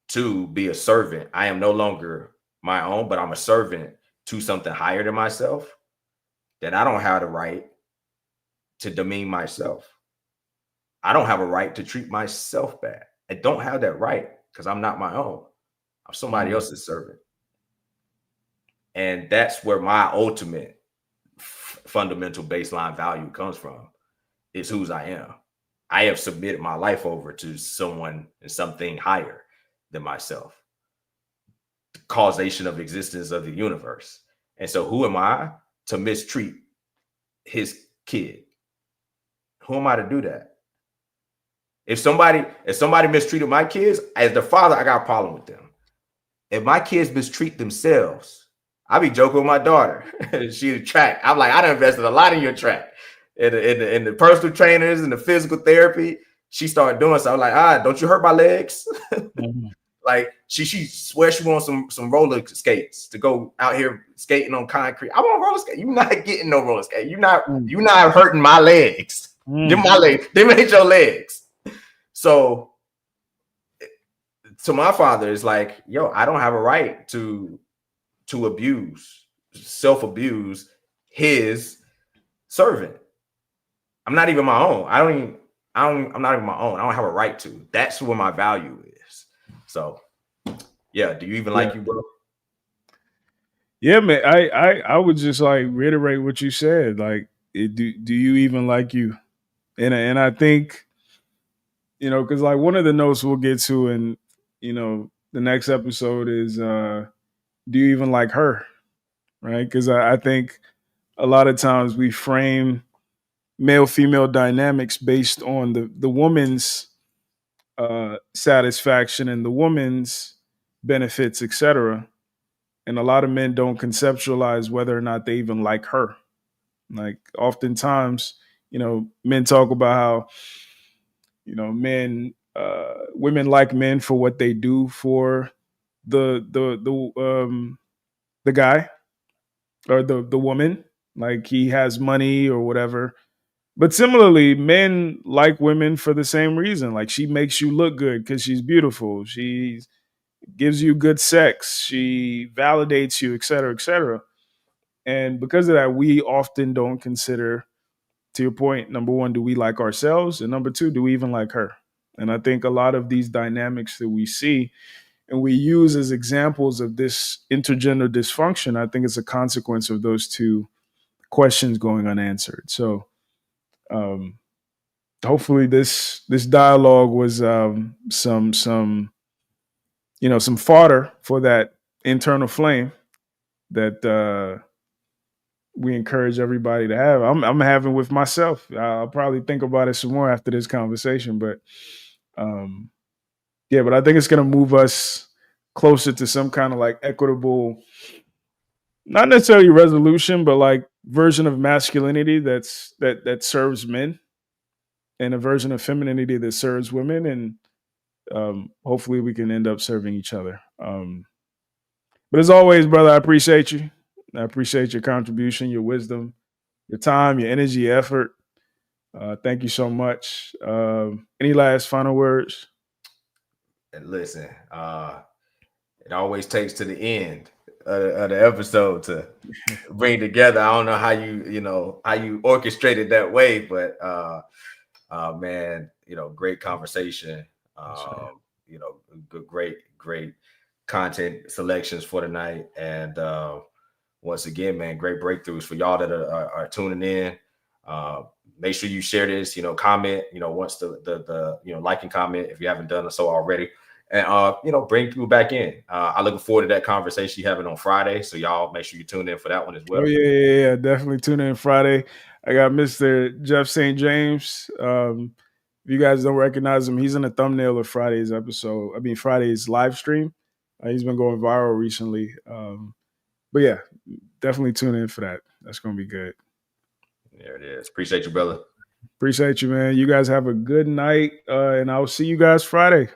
to be a servant, I am no longer my own, but I'm a servant to something higher than myself, then I don't have the right to demean myself. I don't have a right to treat myself bad. I don't have that right because I'm not my own. I'm somebody else's servant. And that's where my ultimate fundamental baseline value comes from, is whose I am. I have submitted my life over to someone and something higher than myself. The causation of existence of the universe. And so who am I to mistreat his kid? Who am I to do that? If somebody mistreated my kids, as the father, I got a problem with them. If my kids mistreat themselves, I be joking with my daughter. She's a track. I'm like, I done invested a lot in your track. In the personal trainers and the physical therapy. She started doing so. I'm like, don't you hurt my legs? Like she swears she wants some roller skates to go out here skating on concrete. I want roller skate. You're not getting no roller skate. You're not hurting my legs. They're my legs. They made your legs. So to my father, it's like, I don't have a right to self-abuse his servant. I'm not even my own. I'm not even my own. I don't have a right to. That's where my value is. So yeah, do you even like you, bro? Yeah, man. I would just like reiterate what you said. Like, do you even like you? And I think, because like one of the notes we'll get to in, the next episode is, do you even like her? Right? Because I think a lot of times we frame male-female dynamics based on the woman's satisfaction and the woman's benefits, etc. And a lot of men don't conceptualize whether or not they even like her. Like oftentimes, men talk about how, women like men for what they do for the guy or the woman. Like he has money or whatever. But similarly, men like women for the same reason. Like, she makes you look good because she's beautiful. She gives you good sex. She validates you, et cetera, et cetera. And because of that, we often don't consider, to your point, number one, do we like ourselves? And number two, do we even like her? And I think a lot of these dynamics that we see and we use as examples of this intergender dysfunction, I think it's a consequence of those two questions going unanswered. So hopefully this dialogue was some fodder for that internal flame that we encourage everybody to have. I'm having with myself. I'll probably think about it some more after this conversation, but but I think it's going to move us closer to some kind of like equitable, not necessarily resolution, but like version of masculinity that serves men, and a version of femininity that serves women, and hopefully we can end up serving each other. But as always, brother, I appreciate you. I appreciate your contribution, your wisdom, your time, your energy, your effort. Thank you so much. Any last final words? And listen, it always takes to the end of the episode to bring together. I don't know how you orchestrated that way, but man, great conversation. Great content selections for tonight, and once again, man, great breakthroughs for y'all that are tuning in. Make sure you share this, comment, once the like and comment if you haven't done so already, and bring people back in. I look forward to that conversation you're having on Friday, so y'all make sure you tune in for that one as well. Oh yeah, definitely tune in Friday. I got Mr. Jeff St. James. If you guys don't recognize him, he's in the thumbnail of Friday's live stream. He's been going viral recently. But yeah, definitely tune in for that. That's going to be good. There it is. Appreciate you, brother. Appreciate you, man. You guys have a good night, and I'll see you guys Friday.